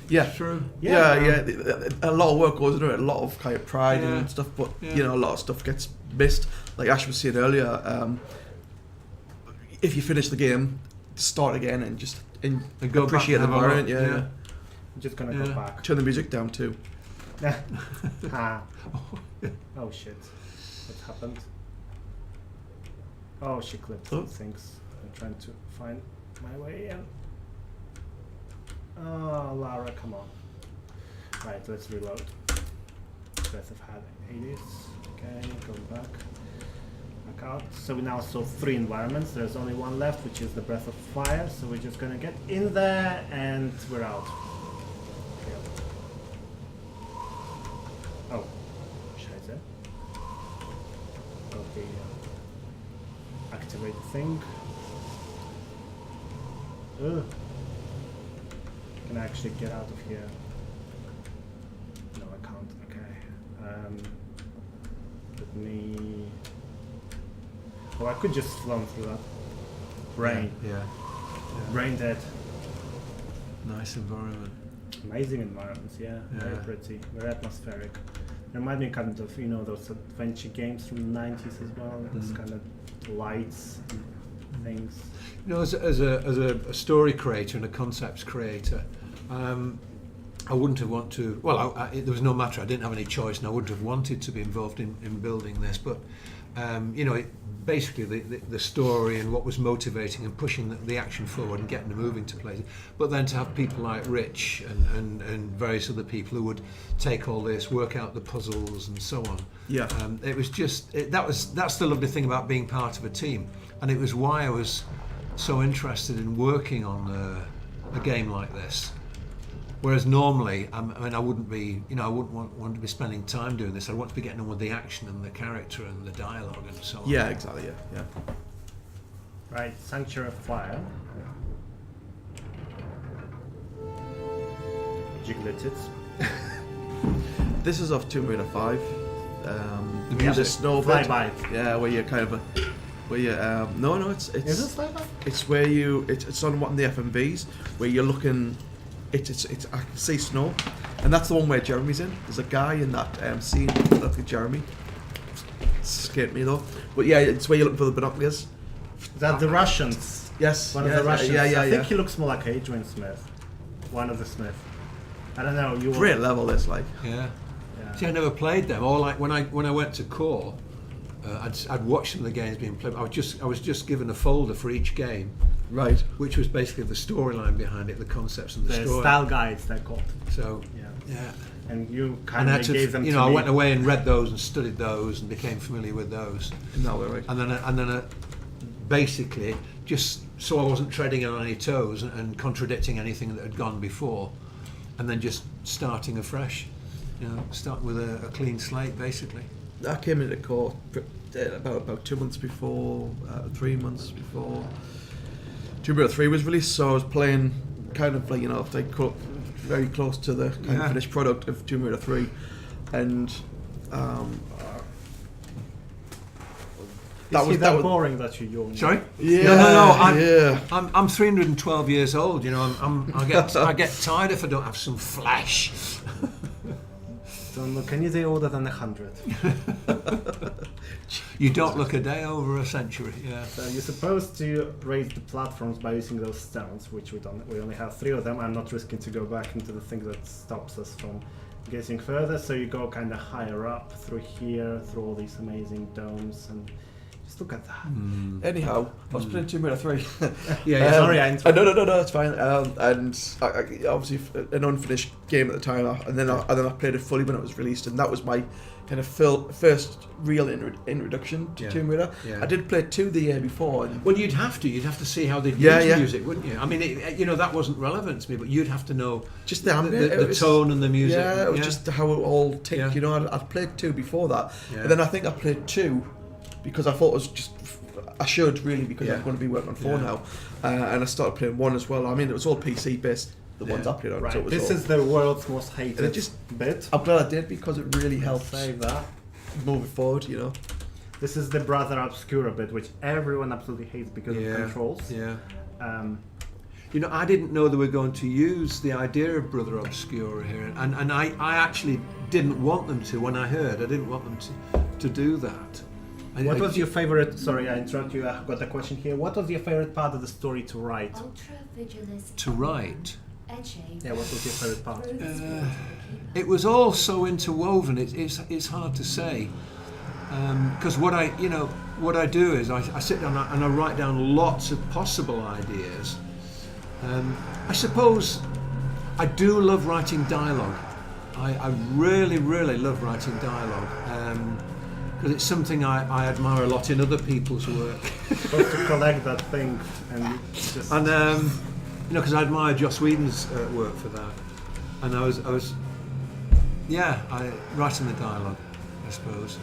Yeah, through. Yeah. A lot of work goes into it, a lot of kind of pride and stuff, but a lot of stuff gets missed. Like Ash was saying earlier, if you finish the game, start again and just go appreciate the environment. Yeah. I'm just gonna go back. Turn the music down too. Oh shit! What happened? Oh, she clipped some things. I'm trying to find my way in. Oh, Lara, come on. Right, let's reload. Breath of Hades. Okay, go back. Back out. So we now saw 3 environments. There's only one left, which is the Breath of Fire. So we're just gonna get in there and we're out. Oh, scheiße. Okay, activate the thing. Ugh. Can I actually get out of here? No, I can't. Okay. Let me. Oh, I could just flown through that. Brain. Yeah. Brain dead. Nice environment. Amazing environments, very pretty, very atmospheric. Remind me kind of those adventure games from the 90s as well. Those kind of lights and things. As a story creator and a concepts creator, I wouldn't have wanted to. Well, there was no matter. I didn't have any choice, and I wouldn't have wanted to be involved in building this. But basically the story and what was motivating and pushing the action forward and getting them moving to places. But then to have people like Rich and various other people who would take all this, work out the puzzles and so on. Yeah. It was just that's the lovely thing about being part of a team, and it was why I was so interested in working on a game like this. Whereas normally, I wouldn't be, I wouldn't want to be spending time doing this. I want to be getting on with the action and the character and the dialogue and so on. Yeah, exactly. Yeah. Right, Sanctuary of Fire. Jiggletits. This is off Tomb Raider 5. The music. The snow Flyby. Yeah, where you kind of where you no, it's Is it Flyby? It's where it's on one of the FMVs where you're looking. It's I can see snow, and that's the one where Jeremy's in. There's a guy in that scene. Look at Jeremy. It scared me though. But yeah, it's where you're looking for the binoculars. Is that the Russians? Yes. One of the Russians. Yeah. I think he looks more like Adrian Smith. One of the Smith. I don't know. Great level, this like. Yeah. Yeah. See, I never played them. Or like when I went to Core, I'd watched some of the games being played. I was just given a folder for each game, right, which was basically the storyline behind it, the concepts and the story. Style guides they're called. So yeah. And you kind of gave them. You know, I went away and read those and studied those and became familiar with those. No, right. And then basically just so I wasn't treading on any toes and contradicting anything that had gone before, and then just starting afresh. You know, starting with a clean slate, basically. I came into Core about 2 months before, 3 months before Tomb Raider 3 was released, so I was playing kind of like, you know, very close to the kind of finished product of Tomb Raider 3, and that was boring that you yawned. Sorry? Yeah. No. I'm 312 years old. You know, I get tired if I don't have some flesh. Don't look any day older than 100. You don't look a day over a century. Yeah. So you're supposed to raise the platforms by using those stones, which we don't. We only have 3 of them. I'm not risking to go back into the thing that stops us from getting further. So you go kind of higher up through here, through all these amazing domes, and just look at that. Anyhow, I was playing Tomb Raider 3. Sorry, I interrupted. No, it's fine. And I obviously an unfinished game at the time, and then I played it fully when it was released, and that was my kind of first real introduction to Tomb Raider. Yeah. I did play 2 the year before. Well, you'd have to see how they'd use music, wouldn't you? I mean, that wasn't relevant to me, but you'd have to know just the tone and the music. Yeah, it was just how it all ticked. Yeah. You know, I'd played 2 before that, and then I think I played 2 because I thought it was just I should really because I'm going to be working on 4 now, and I started playing 1 as well. I mean, it was all PC based. The ones I played on. Right. So it was this is the world's most hated bit. I'm glad I did because it really helped save that moving forward. You know, this is the Brother Obscura bit, which everyone absolutely hates because of controls. Yeah. You know, I didn't know they were going to use the idea of Brother Obscura here, and I actually didn't want them to. When I heard, I didn't want them to do that. What was your favorite? Sorry, I interrupt you. I got a question here. What was your favorite part of the story to write? To write. Yeah, what was your favorite part? It was all so interwoven. It's hard to say because what I do is I sit down and I write down lots of possible ideas. I suppose I do love writing dialogue. I really really love writing dialogue because it's something I admire a lot in other people's work. Supposed to collect that thing and just you know, because I admire Joss Whedon's work for that, and I was writing the dialogue, I suppose.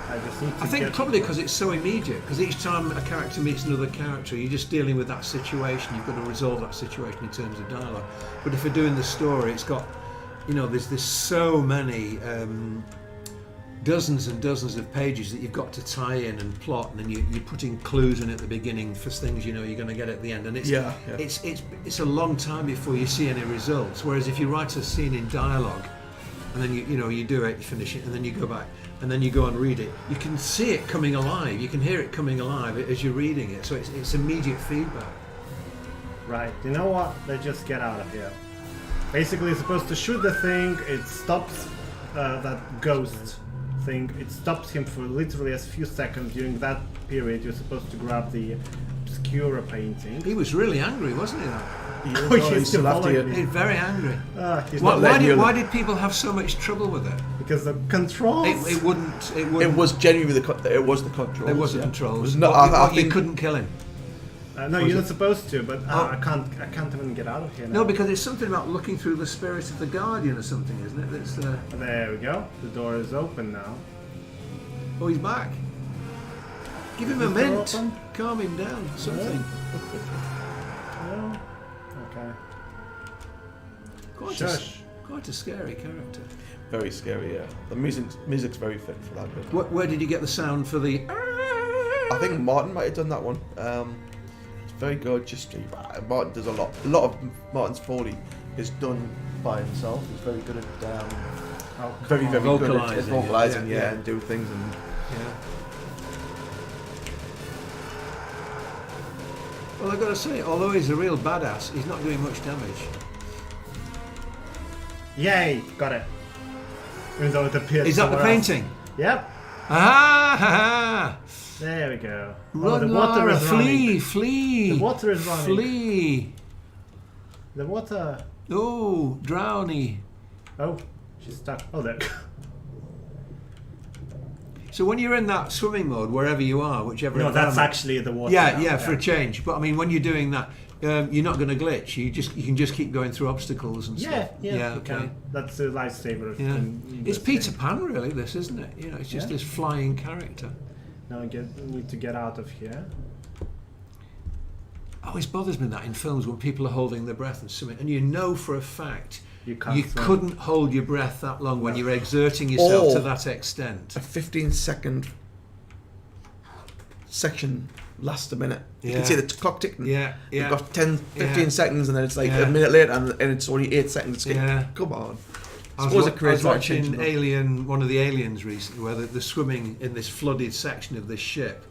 I think probably because it's so immediate, because each time a character meets another character, you're just dealing with that situation, you've got to resolve that situation in terms of dialogue. But if you're doing the story, it's got, you know, there's so many dozens and dozens of pages that you've got to tie in and plot, and then you're putting clues in at the beginning for things you know you're going to get at the end, and it's a long time before you see any results. Whereas if you write a scene in dialogue, and then you do it, you finish it, and then you go back, and then you go and read it, you can see it coming alive, you can hear it coming alive as you're reading it. So it's immediate feedback. Right. You know what? Let's just get out of here. Basically, you're supposed to shoot the thing. It stops that ghost thing. It stops him for literally a few seconds. During that period, you're supposed to grab the Obscura painting. He was really angry, wasn't he? He's very angry. Why did people have so much trouble with it? Because the controls. It was genuinely it was the controls. It was the controls. You couldn't kill him. No, you're not supposed to, but I can't even get out of here now. No, because it's something about looking through the spirit of the Guardian or something, isn't it? That's There we go. The door is open now. Oh, he's back. Give him a mint. Calm him down. Something. No. Okay. Quite a scary character. Very scary, yeah. The music's very fit for that bit. Where did you get the sound for the... I think Martin might have done that one. It's very good. Martin does a lot. A lot of Martin's Foley is done by himself. He's very good at very good at vocalising, and do things and. Yeah. Well, I've got to say, although he's a real badass, he's not doing much damage. Yay! Got it. Even though it appears. Is that the somewhere else. painting? Yep. Ah! There we go. Run, the water Lara, is flee, running. flee. The water is running. Flee. The water. Oh, drowny. Oh, she's stuck. Oh, there. So when you're in that swimming mode, wherever you are, whichever. No, that's environment- actually the water. Yeah, now. yeah, for a change. But I mean, when you're doing that, you're not going to glitch. You can just keep going through obstacles and Yeah, stuff. yeah, you okay. can. That's a lifesaver. Yeah. in It's this Peter game. Pan, really. This, isn't it? You know, it's just Yeah. this flying character. Now we need to get out of here. Always bothers me that in films when people are holding their breath and something, and you know for a fact You can't swim. couldn't hold your breath that long when you're exerting yourself to that extent. A 15-second section lasts a minute. You Yeah. can see the clock ticking. Yeah, yeah. You've got 10, 15 Yeah. seconds, and then it's like Yeah. a minute later, and it's only 8 seconds. Yeah. Come on. I was, suppose wa- it I creates was a lot of tension, watching though. Alien, one of the Aliens recently, where they're swimming in this flooded section of this ship,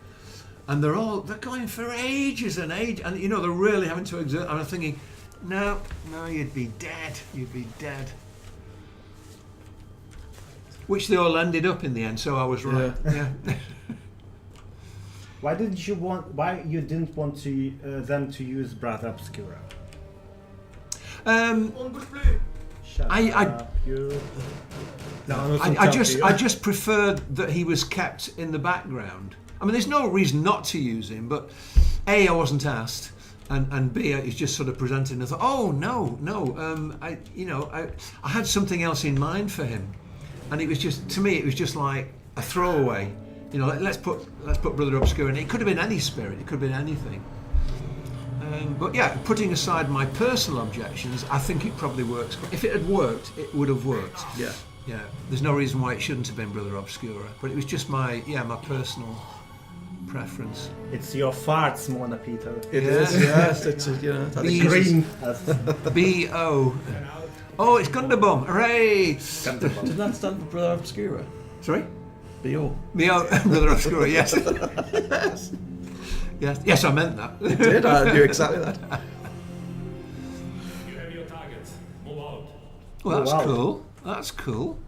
and they're going for ages and ages, and you know they're really having to exert. And I'm thinking, no, you'd be dead. You'd be dead. Which they all ended up in the end, so I was right. Yeah. Why you didn't want to them to use Brother Obscura? Shut I- up, you. No, I just preferred that he was kept in the background. I mean, there's no reason not to use him, but A, I wasn't asked, and B, he's just sort of presented, and I thought, oh no, I had something else in mind for him, and it was just, to me, it was just like a throwaway. You know, let's put Brother Obscure in. It could have been any spirit. It could have been anything. But yeah, putting aside my personal objections, I think it probably works. If it had worked, it would have worked. Yeah. Yeah. There's no reason why it shouldn't have been Brother Obscura, but it was just my personal preference. It's your farts, Mona Peter. It is, yes. It's that B- is Green. B.O. Oh, it's Gundabum! Hooray! Doesn't that stand for Brother Obscura? Sorry? B.O. B.O. Brother Obscura, yes. Yes, I meant that. You did, I knew exactly that. You have your targets. Move out. Well, that's wow. cool. That's cool.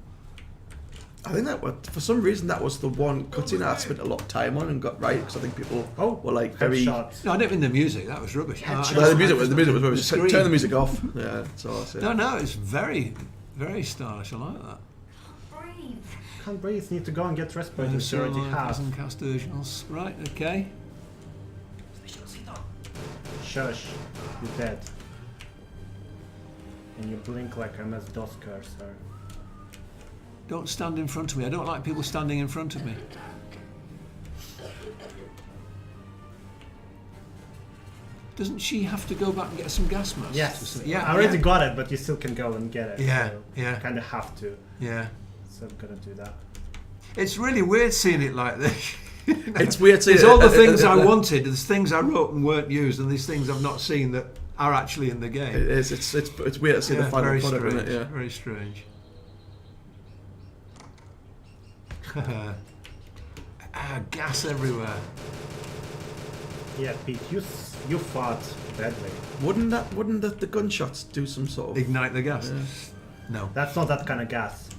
I think for some reason that was the one cutscene I spent a lot of time on and got right, because I think people were like very... Headshots. No, I don't mean the music. That was rubbish. No, the music was rubbish. Scream. Turn the music off. Yeah, that's all I said. No, it's very, very stylish. I like that. Breathe. Can't breathe. Need to go and get respirators. You already have. And cast originals. Right, okay. Shush. You're dead. And you blink like a MS-DOS cursor. Don't stand in front of me. I don't like people standing in front of me. Doesn't she have to go back and get some gas masks? Yes. Yeah, I already got it, but you still can go and get it. Yeah, so yeah. You kind of have to. Yeah. So I'm gonna do that. It's really weird seeing it like this. It's weird seeing There's it. all the things I wanted, there's things I wrote and weren't used, and there's things I've not seen that are actually in the game. It is. It's weird to see the final very product, strange, isn't it? Yeah. Very strange. Gas everywhere. Yeah, Pete, you fought badly. Wouldn't the gunshots do some sort of... Ignite the gas? Yeah. No. That's not that kind of gas.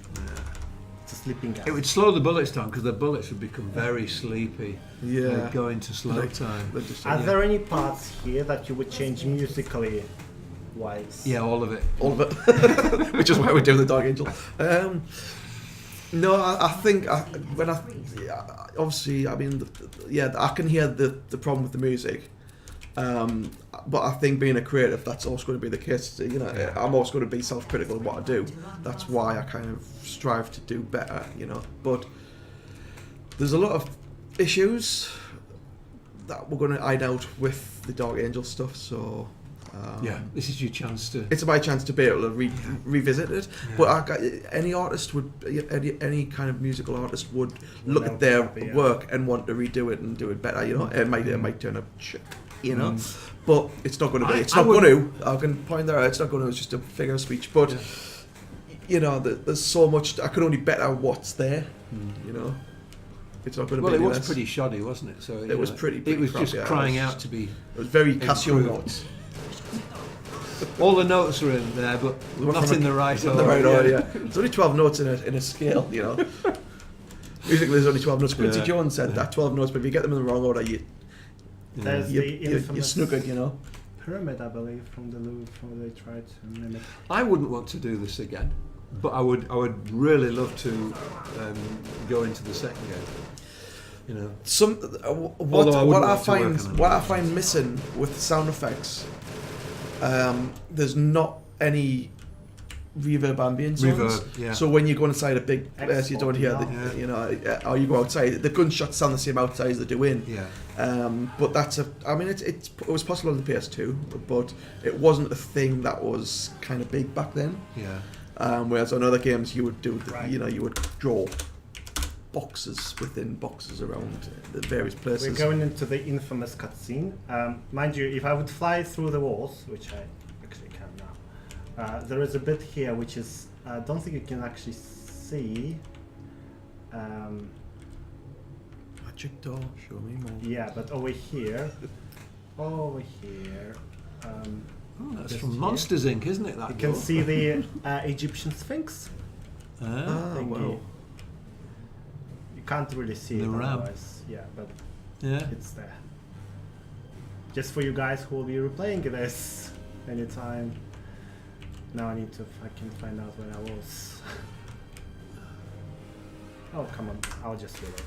It's a sleeping gas. It would slow the bullets down because the bullets would become very sleepy. Yeah. They'd go into slow time. Are there any parts here that you would change musically wise? Yeah, all of it. All of it. Which is why we're doing the Dark Angel. No, I think obviously, I mean, I can hear the problem with the music, but I think being a creative, that's always going to be the case. You know, I'm always going to be self-critical of what I do. That's why I kind of strive to do better. You know, but there's a lot of issues that we're going to iron out with the Dark Angel stuff. So. This is your chance to. It's my chance to be able to revisit it. Yeah. But any artist would, any kind of musical artist would look at their work and want to redo it and do it better. You know, it might turn up shit. You know, but it's not going to be. It's not going to. I can point that out. It's not going to. It's just a figure of speech. But you know, there's so much. I can only better what's there. You know. It's not going to be. Well, it was less. pretty shoddy, wasn't it? So it was pretty. It was crap, just crying out to be. It was very Casio improved. notes. All the notes are in there, but not in the right order. The right order, yeah. There's only 12 notes in a scale, you know. Musically, there's only 12 notes. Quincy Jones said that 12 notes, but if you get them in the wrong order, you're snookered, you know. Pyramid, I believe, from the Louvre, where they tried to mimic. I wouldn't want to do this again, but I would really love to go into the second game. You know, what I find missing with the sound effects, there's not any reverb ambience zones. Yeah. So when you go inside a big place, you don't hear you know, or you go outside, the gunshots sound the same outside as they do in. Yeah. But it was possible on the PS2, but it wasn't a thing that was kind of big back then. Yeah. Whereas on other games, you would do, you know, you would draw boxes within boxes around the various places. We're going into the infamous cutscene. Mind you, if I would fly through the walls, which I actually can now, there is a bit here which is, I don't think you can actually see. Magic door, show me more. Yeah, but over here, oh, that's from Monsters Inc., isn't it? That you can see the Egyptian Sphinx. Well. You can't really see the it ramp. otherwise. Yeah, but Yeah. it's there. Just for you guys who will be replaying this anytime. Now I need to fucking find out where I was. Oh, come on. I'll just reload.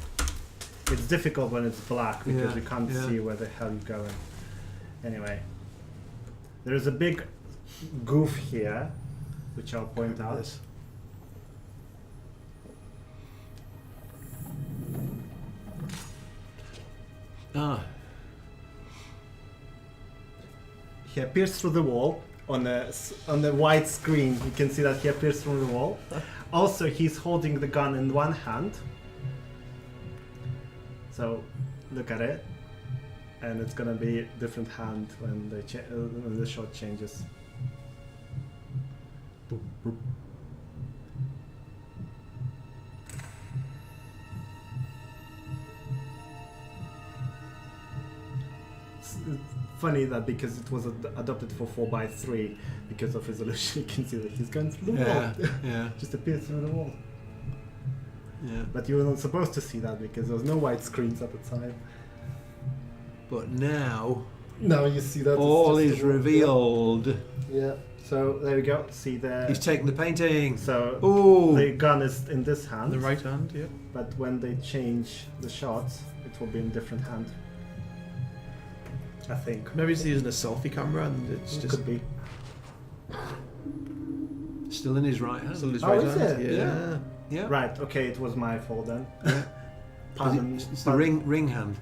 It's difficult when it's black because you can't see where the hell you're going. Anyway. There is a big goof here, which I'll point out. He appears through the wall on the white screen. You can see that he appears through the wall. Also, he's holding the gun in one hand. So, look at it, and it's gonna be a different hand when the shot changes. Boop, boop. Funny that because it was adopted for 4:3 because of resolution, you can see that he's going through the wall. Yeah. Just appears through the wall. Yeah. But you were not supposed to see that because there was no white screens at the time. But now you see that all is revealed. Yeah. So there we go. See there. He's taking the painting. So the gun is in this hand. The right hand, yeah. But when they change the shots, it will be in a different hand. I think. Maybe he's using a selfie camera and it's just could be. Still in his right hand. Still in his right hand. It? Yeah. Right. Okay, it was my fault then. Pardon. It's the ring hand.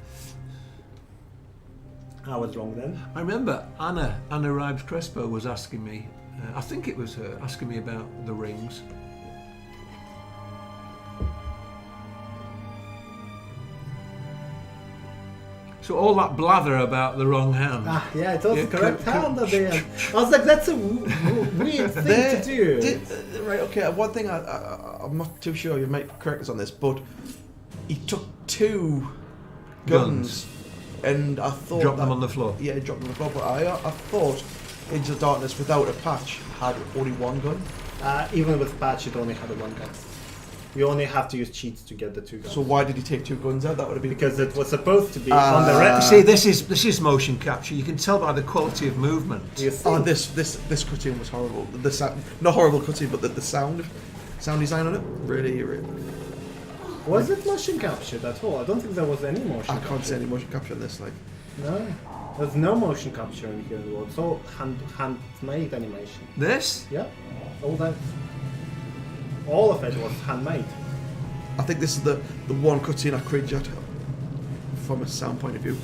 I was wrong then. I remember Anna Ribes Crespo was asking me. I think it was her asking me about the rings. So all that blather about the wrong hand. Yeah, it was the correct hand at the end. I was like, that's a weird thing to do. Right, okay, one thing I'm not too sure, you might correct us on this, but he took two guns and I thought... Dropped them on the floor. Yeah, he dropped them on the floor, but I thought Into the Darkness without a patch had only one gun. Even with patch, it only had one gun. You only have to use cheats to get the two guns. So why did he take two guns out? That would have been because it was supposed to be on the red. See, this is motion capture. You can tell by the quality of movement. This cutscene was horrible. The sound, not horrible cutscene, but the sound design on it really. Was it motion captured at all? I don't think there was any motion. I can't see any motion capture in this. Like, no, there's no motion capture in here. It's all handmade animation. This? Yeah, all that. All of it was handmade. I think this is the one cutscene I cringe at from a sound point of view.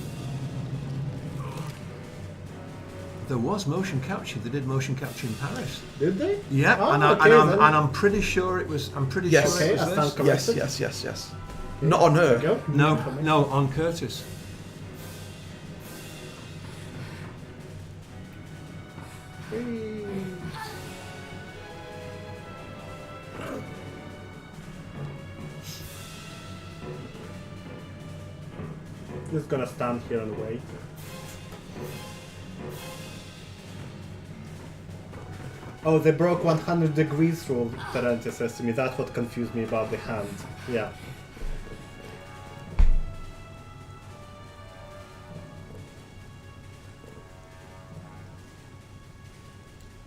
There was motion capture. They did motion capture in Paris. Did they? Yeah, oh, and I'm pretty sure it was. I'm pretty sure it was this. Yes. Okay. Not on her. No, on Curtis. Just gonna stand here and wait. Oh, they broke 100 degrees rule, Terence says to me. That's what confused me about the hand. Yeah.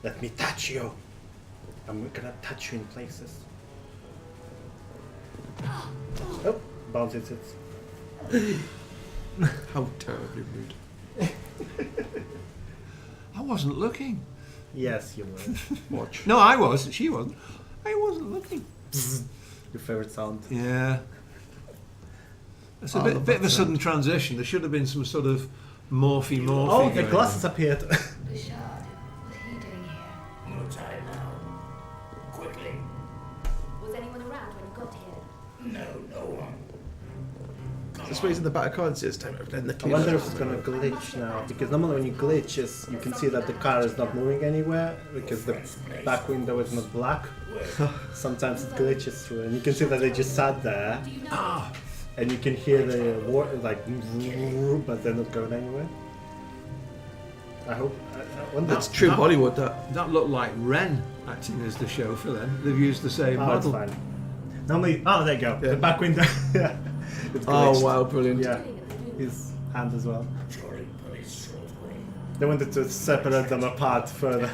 Let me touch you. I'm gonna touch you in places. Oh, bounces it. How terribly rude. I wasn't looking. Yes, you were. Watch. No, I was. She wasn't. I wasn't looking. Your favorite sound. Yeah. It's a bit of a sudden transition. There should have been some sort of morphy. Oh, the going glasses on. appeared. Bashard, what are you doing here? No time now. Quickly. Was anyone around when you got here? No one. This way in the back of cards this time. I wonder if it's gonna glitch now, because normally when you glitch, you can see that the car is not moving anywhere because the back window is not black. Sometimes it glitches through, and you can see that they just sat there, and you can hear the like, but they're not going anywhere. I hope. I wonder. That's true Bollywood. That looked like Ren acting as the chauffeur. Then they've used the same That's model. fine. Normally, there you go. Yeah. The back window. Yeah. It's Oh glitched. wow, brilliant. Yeah, his hand as well. They wanted to separate them apart further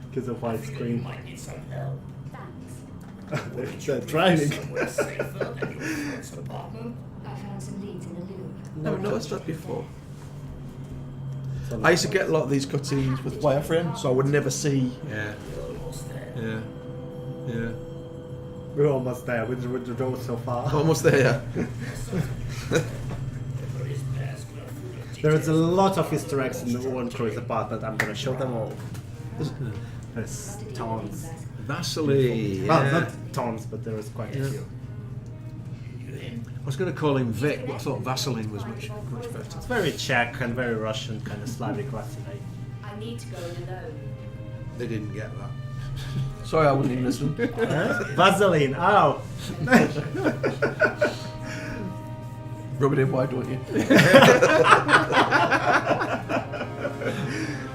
because of widescreen. Might need some help. Thanks. They're trying. Somewhere safer than your friend's apartment. I found some leads in the loop. Never noticed that before. So I used to get a lot of these cutscenes with wireframe, so I would never see. Yeah. Almost there. Yeah. We're almost there with the road so far. Almost there. There is a lot of Easter eggs in the Warren Crew's apartment. I'm gonna show them all. There's tons. Vasily. Well, Yeah. not tons, but there is quite a few. I was going to call him Vic, but I thought Vaseline was much better. It's very Czech and very Russian, kind of Slavic Vaseline. I need to go in alone. They didn't get that. Sorry, I wasn't even listening. Vaseline, ow! Rub it in, why don't you?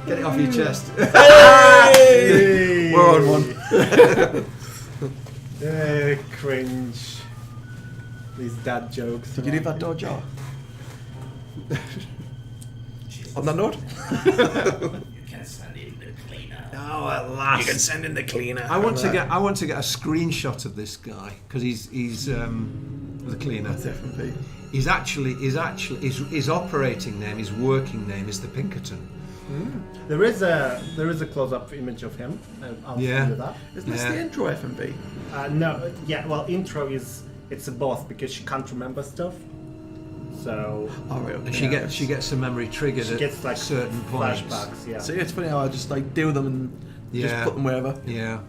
Get it off your chest. Hey! We're on one. Cringe. These dad jokes. Did you leave that door ajar? On that note? You can send in the cleaner. Oh, at last! You can send in the cleaner. I want to get a screenshot of this guy because he's the cleaner. That's FMV. His operating name, his working name is the Pinkerton. There is a close-up image of him. I'll send you that. Isn't this the intro FMV? No, yeah. Well, intro it's a both because she can't remember stuff. So Oh, right, okay. And she gets the memory triggered she gets at like certain points. flashbacks. Yeah. See, it's funny how I just like do them and just Yeah. put them wherever. Yeah.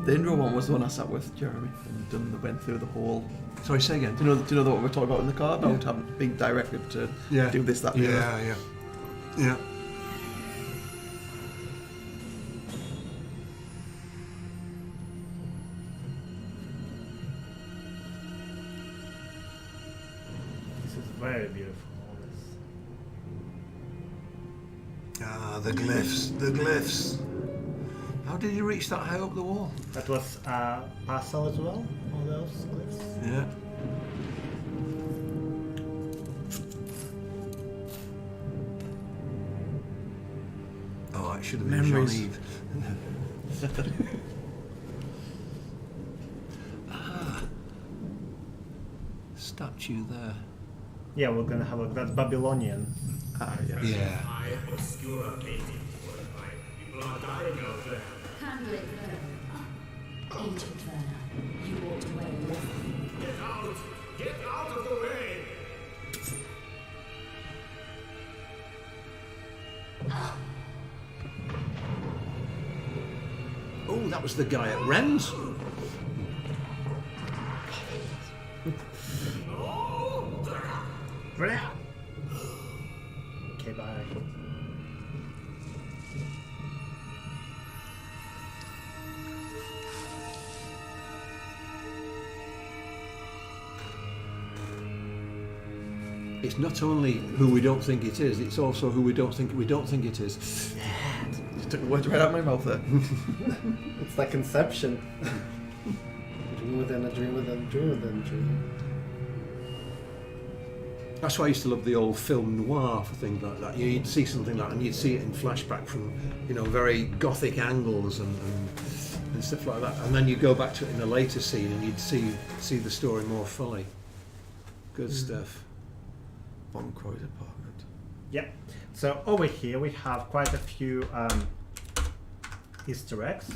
The intro one was the one I sat with Jeremy and went through the whole. Sorry, say again. Do you know what we're talking about in the car about having being directed to do this, that, and the other? Yeah. This is very beautiful. All this. Ah, the glyphs. How did you reach that high up the wall? That was parcel as well. All those glyphs. Yeah. Oh, it should have been Memories. Jean-Yves. Statue there. Yeah, we're gonna have a that's Babylonian. Ah, yes. Yeah. I obscure painting for the night. People are dying out there. Handle it, Werner. Agent Werner, you walked away with Get out! Get out of the way! Oh, that was the guy at Ren's. Okay, bye. it's not only who we don't think it is, it's also who we don't think it is. You took the words right out of my mouth there. It's like Inception. Dream within a dream within a dream within a dream. That's why I used to love the old film noir for things like that. You'd see something like that, and you'd see it in flashback from, very gothic angles and stuff like that. And then you go back to it in a later scene, and you'd see the story more fully. Good stuff. Von Croy's apartment. Yep. So over here we have quite a few Easter eggs.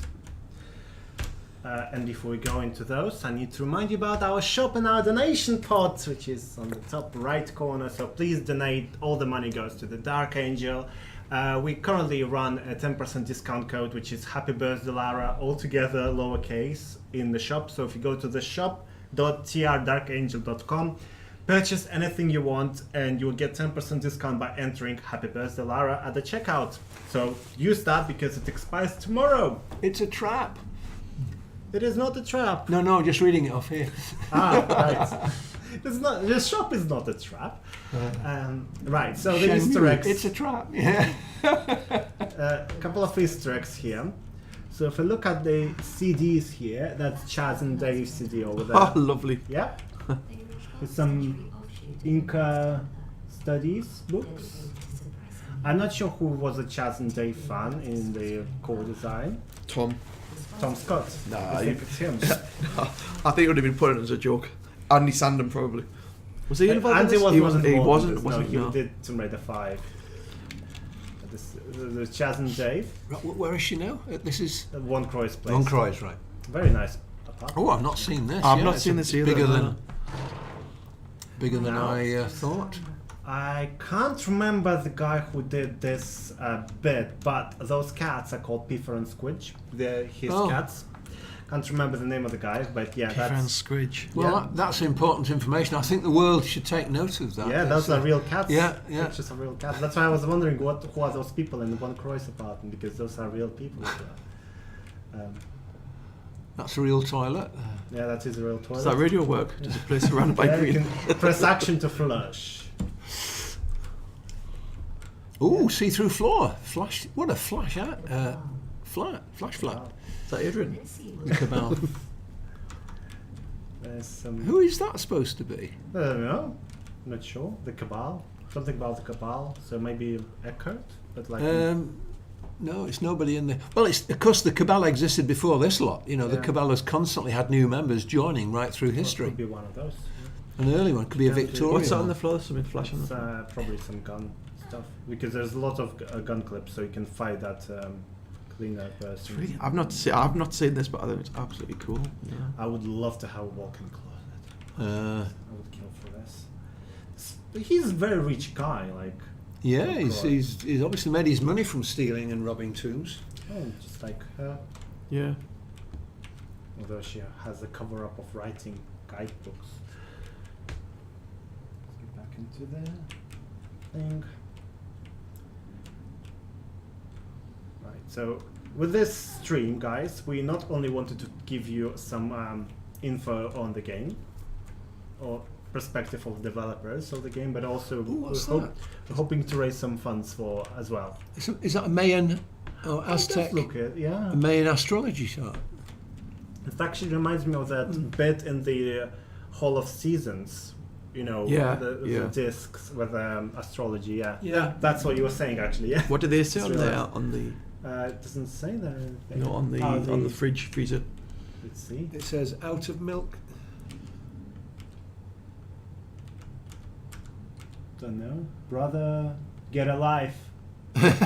And before we go into those, I need to remind you about our shop and our donation pot, which is on the top right corner. So please donate. All the money goes to the Dark Angel. We currently run a 10% discount code, which is Happy Birthday Lara, all together, lowercase, in the shop. So if you go to the shop.trdarkangel.com, purchase anything you want, and you'll get 10% discount by entering Happy Birthday Lara at the checkout. So use that because it expires tomorrow. It's a trap. It is not a trap. No, just reading it off here. Right. It's not. The shop is not a trap. Right. So the Easter eggs. It's a trap. Yeah. A couple of Easter eggs here. So if I look at the CDs here, that's Chaz and Dave's CD over there. Oh, lovely. Yeah. With some Inca studies books. I'm not sure who was a Chaz and Dave fan in the core design. Tom Scott. Nah, I think it's him. I think it would have been put in as a joke. Andy Sandham probably. Was he involved? Andy in this? wasn't. He involved in wasn't. this. No, he did Tomb Raider 5. The Chaz and Dave. Where is she now? This is One Croy's place. Von Croy's, right. Very nice apartment. Oh, I've not seen this. I've not seen this either. Bigger than I thought. I can't remember the guy who did this bit, but those cats are called Piffer and Squidge. They're his cats. Can't remember the name of the guy, but yeah, Piffer and Squidge. Well, that's important information. I think the world should take note of that. Yeah, those are real cats. Yeah. It's just a real cat. That's why I was wondering who are those people in the Von Croy's apartment, because those are real people. That's a real toilet. Yeah, that is a real toilet. Does that radio work? Does it play surrounded by green? You can press action to flush. Ooh, see-through floor. Flash. What a flash at. Flash. Wow. Is that Adrian? The Cabal. There's some. Who is that supposed to be? I don't know. Not sure. The Cabal. Something about the Cabal. So maybe Eckert, but like. No, it's nobody in there. Well, it's of course the Cabal existed before this lot. The Cabal has constantly had new members joining right through history. Could be one of those. An early one could be a Victorian. What's that on one. the floor? Something flashing. It's probably some gun stuff, because there's a lot of gun clips, so you can fight that cleaner person. Really, I've not seen this, but I think it's absolutely cool. Yeah. I would love to have a walk-in closet. I would kill for this. He's a very rich guy, like. Yeah, he's obviously made his money from stealing and robbing tombs. Oh, just like her. Yeah. Although she has a cover-up of writing guidebooks. Let's get back into the thing. Right, so with this stream, guys, we not only wanted to give you some info on the game, or perspective of developers of the game, but also we're hoping to raise some funds for as well. Is that a Mayan or Aztec? Look at A Mayan astrology chart. It actually reminds me of that bit in the Hall of Seasons. The discs with astrology. Yeah, that's what you were saying actually. Yeah. What did they say on there? On the. It doesn't say that. No, on the freezer. Let's see. It says out of milk. Don't know. Brother, get a life.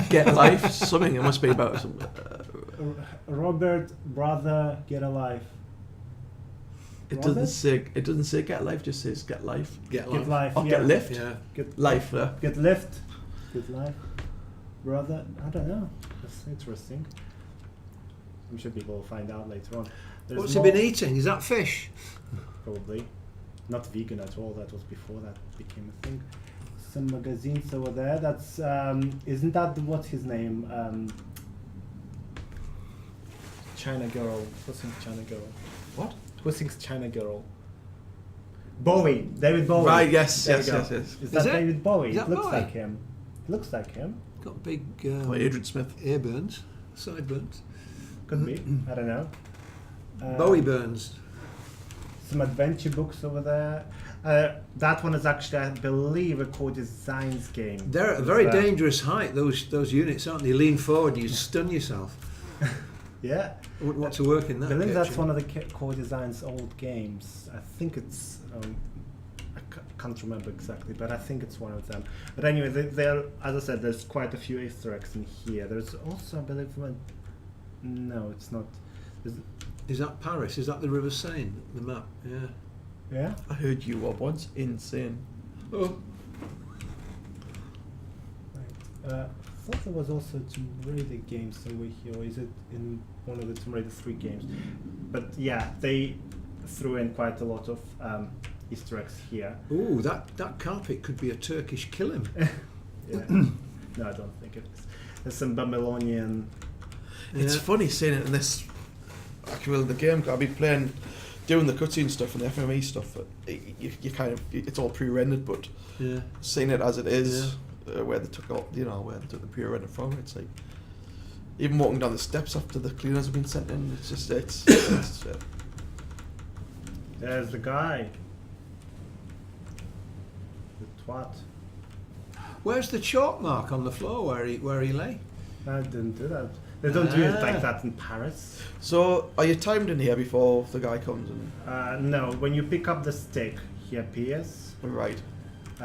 Get a life? Something. It must be about some. Robert, brother, get a life. It doesn't say get life. Just says get life. Get life. Oh, get lift. Yeah. Get life. Get lift. Get life. Brother, I don't know. That's interesting. I'm sure people will find out later on. What's he been eating? Is that fish? Probably. Not vegan at all. That was before that became a thing. Some magazines over there. That's isn't that what's his name? China Girl. Who sings China Girl? What? Who sings China Girl? Bowie, David Bowie. Right, yes. There we go. Yes. Is that it? David Bowie? Is that It looks Bowie? like him. Looks like him. Got big Or Adrian Smith. ear burns, sideburns. Could be. I don't know. Bowie burns. Some adventure books over there. That one is actually, I believe, a core designs game. They're at a very dangerous height. Those units, aren't they? You lean forward, you stun yourself. Yeah. I wouldn't want to work in that. I believe that's kitchen. one of the core designs old games. I think it's. I can't remember exactly, but I think it's one of them. But anyway, there, as I said, there's quite a few Easter eggs in here. There's also, I believe, one. No, it's not. Is that Paris? Is that the River Seine? The map? Yeah. Yeah. I heard you up once. Insane. Oh. Right. I thought there was also Tomb Raider games somewhere here, or is it in one of the Tomb Raider 3 games? But yeah, they threw in quite a lot of Easter eggs here. Ooh, that carpet could be a Turkish kilim. Yeah. No, I don't think it is. There's some Babylonian. It's funny seeing it in this. Actually, the game I've been playing, doing the cutscene stuff and the FME stuff. You kind of, it's all pre-rendered, but seeing it as it is, where they took out, where they took the pre-render from, it's like even walking down the steps after the cleaners have been sent in. It's just it's There's the guy. The twat. Where's the chalk mark on the floor where he lay? I didn't do that. They don't do it like that in Paris. So, are you timed in here before the guy comes in? No, when you pick up the stick, he appears. Right.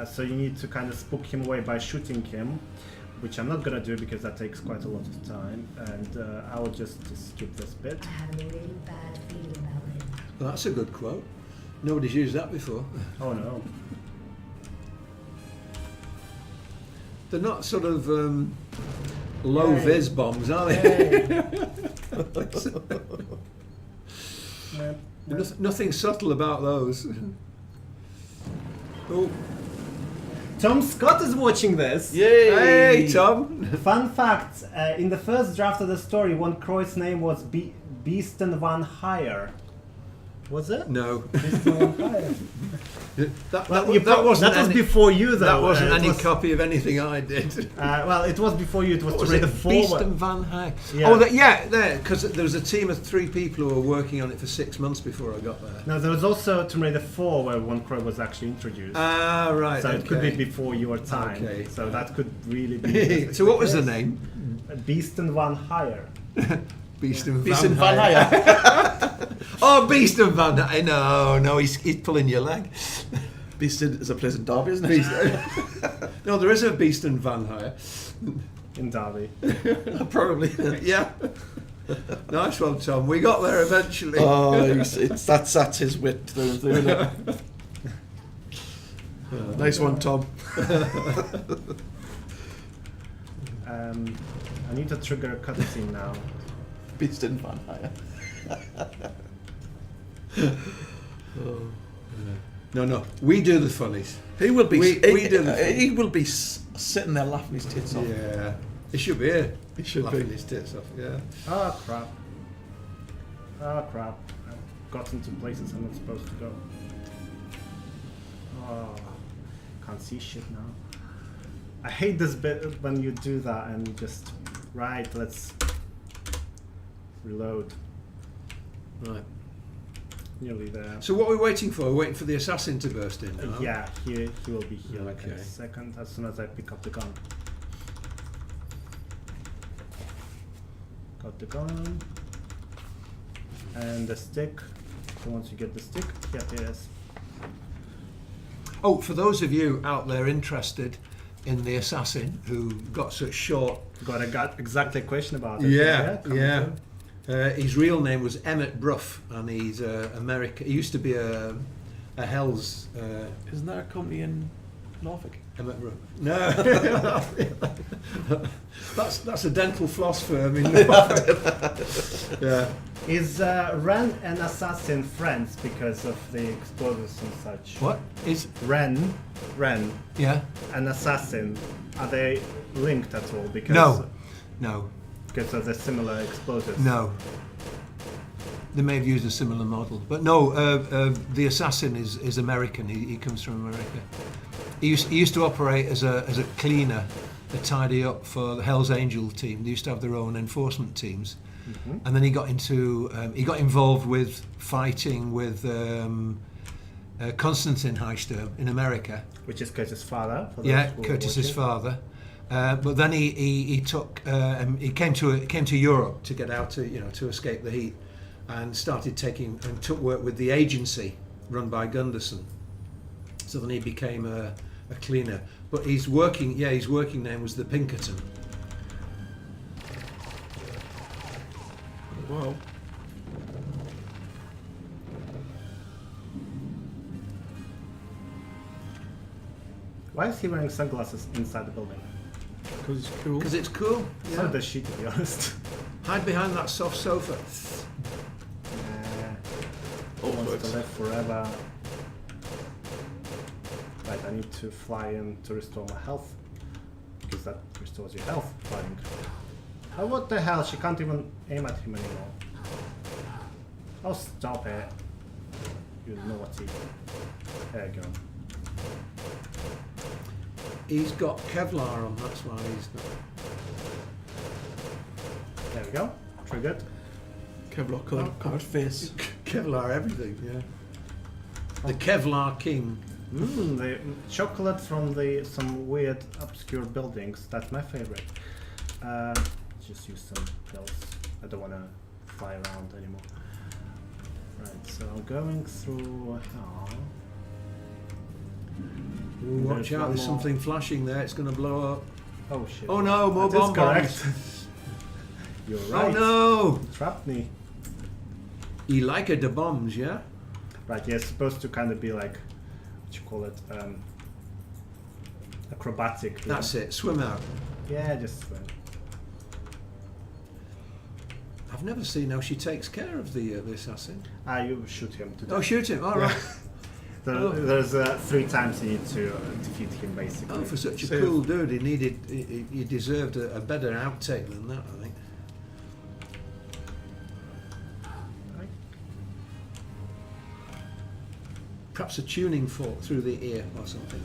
So you need to kind of spook him away by shooting him, which I'm not going to do because that takes quite a lot of time. And I will just skip this bit. I have a really bad feeling about it. Well, that's a good quote. Nobody's used that before. Oh no. They're not sort of low vis bombs, are they? Nothing subtle about those. Oh. Tom Scott is watching this. Yay! Hey, Tom. Fun fact: in the first draft of the story, Von Croy's name was Beesten van Heyer. Was it? No. Beesten van Heyer. That was before you, though. That wasn't any copy of anything I did. Well, it was before you. It was Tomb Raider 4. Beesten van Heyer. Yeah. Oh, there, because there was a team of 3 people who were working on it for 6 months before I got there. No, there was also Tomb Raider 4 where Von Croy was actually introduced. Ah, right. So it could be before your time. Okay. So that could really be. So what was the name? Beesten van Heyer. Beesten Van Heyer. Oh, Beesten van Heyer. No, he's pulling your leg. Beesten is a place in Derby, isn't it? No, there is a Beesten van Heyer. In Derby. Probably, yeah. Nice one, Tom. We got there eventually. Oh, that's his wit through and through, isn't it? Nice one, Tom. I need to trigger a cutscene now. Beesten van Heyer. No. We do the funnies. He will be. We do the funnies. He will be sitting there laughing his tits off. Yeah. He should be here. He should laughing be. his tits off. Yeah. Oh crap. I've gotten to places I'm not supposed to go. Oh, can't see shit now. I hate this bit when you do that and you just... Right, let's reload. Right. Nearly there. So what are we waiting for? We're waiting for the assassin to burst in now? Yeah, he will be here like in Okay. a second, as soon as I pick up the gun. Got the gun. And the stick. So once you get the stick, here it is. Oh, for those of you out there interested in the assassin who got such short... Got exactly a question about it. Yeah. Through. His real name was Emmett Bruff, and he's American. He used to be a Hell's. Isn't there a company in Norfolk? Emmett Bruff. No, that's a dental floss firm in Norfolk. Yeah. Is Ren and Assassin friends because of the explosives and such? What is Ren? Yeah. And Assassin, are they linked at all? Because No. because of the similar explosives. No. They may have used a similar model, but no. The assassin is American. He comes from America. He used to operate as a cleaner, a tidy up for the Hell's Angel team. They used to have their own enforcement teams, and then he got involved with fighting with Konstantin Heister in America, which is Curtis' father. Curtis's father. But then he came to Europe to get out to escape the heat, and took work with the agency run by Gunderson. So then he became a cleaner. But his working name was the Pinkerton. Wow. Why is he wearing sunglasses inside the building? Because it's cool. Because it's cool. So does she, to be honest. Hide behind that soft sofa. Wants to live forever. Right, I need to fly in to restore my health. Because that restores your health, flying. Oh, what the hell? She can't even aim at him anymore. Oh, stop it. You naughty. There you go. He's got Kevlar on, that's why he's got... There we go. Triggered. Kevlar covered face. Kevlar everything, yeah. The Kevlar King. The chocolate from some weird obscure buildings. That's my favorite. Just use some pills. I don't want to fly around anymore. Right, so I'm going through... Ooh, watch out, there's something flashing there, it's going to blow up. Oh shit. Oh no, more bomb bombs. You're right. Oh no! You trapped me. You like the bombs, yeah? Right, yeah, it's supposed to kind of be like, what you call it, acrobatic. That's it, swim out. Yeah, just swim. I've never seen how she takes care of the assassin. You shoot him to death. Oh, shoot him, alright. There's 3 times you need to defeat him, basically. Oh, for such a cool dude, he deserved a better outtake than that, I think. Right. Perhaps a tuning fork through the ear or something.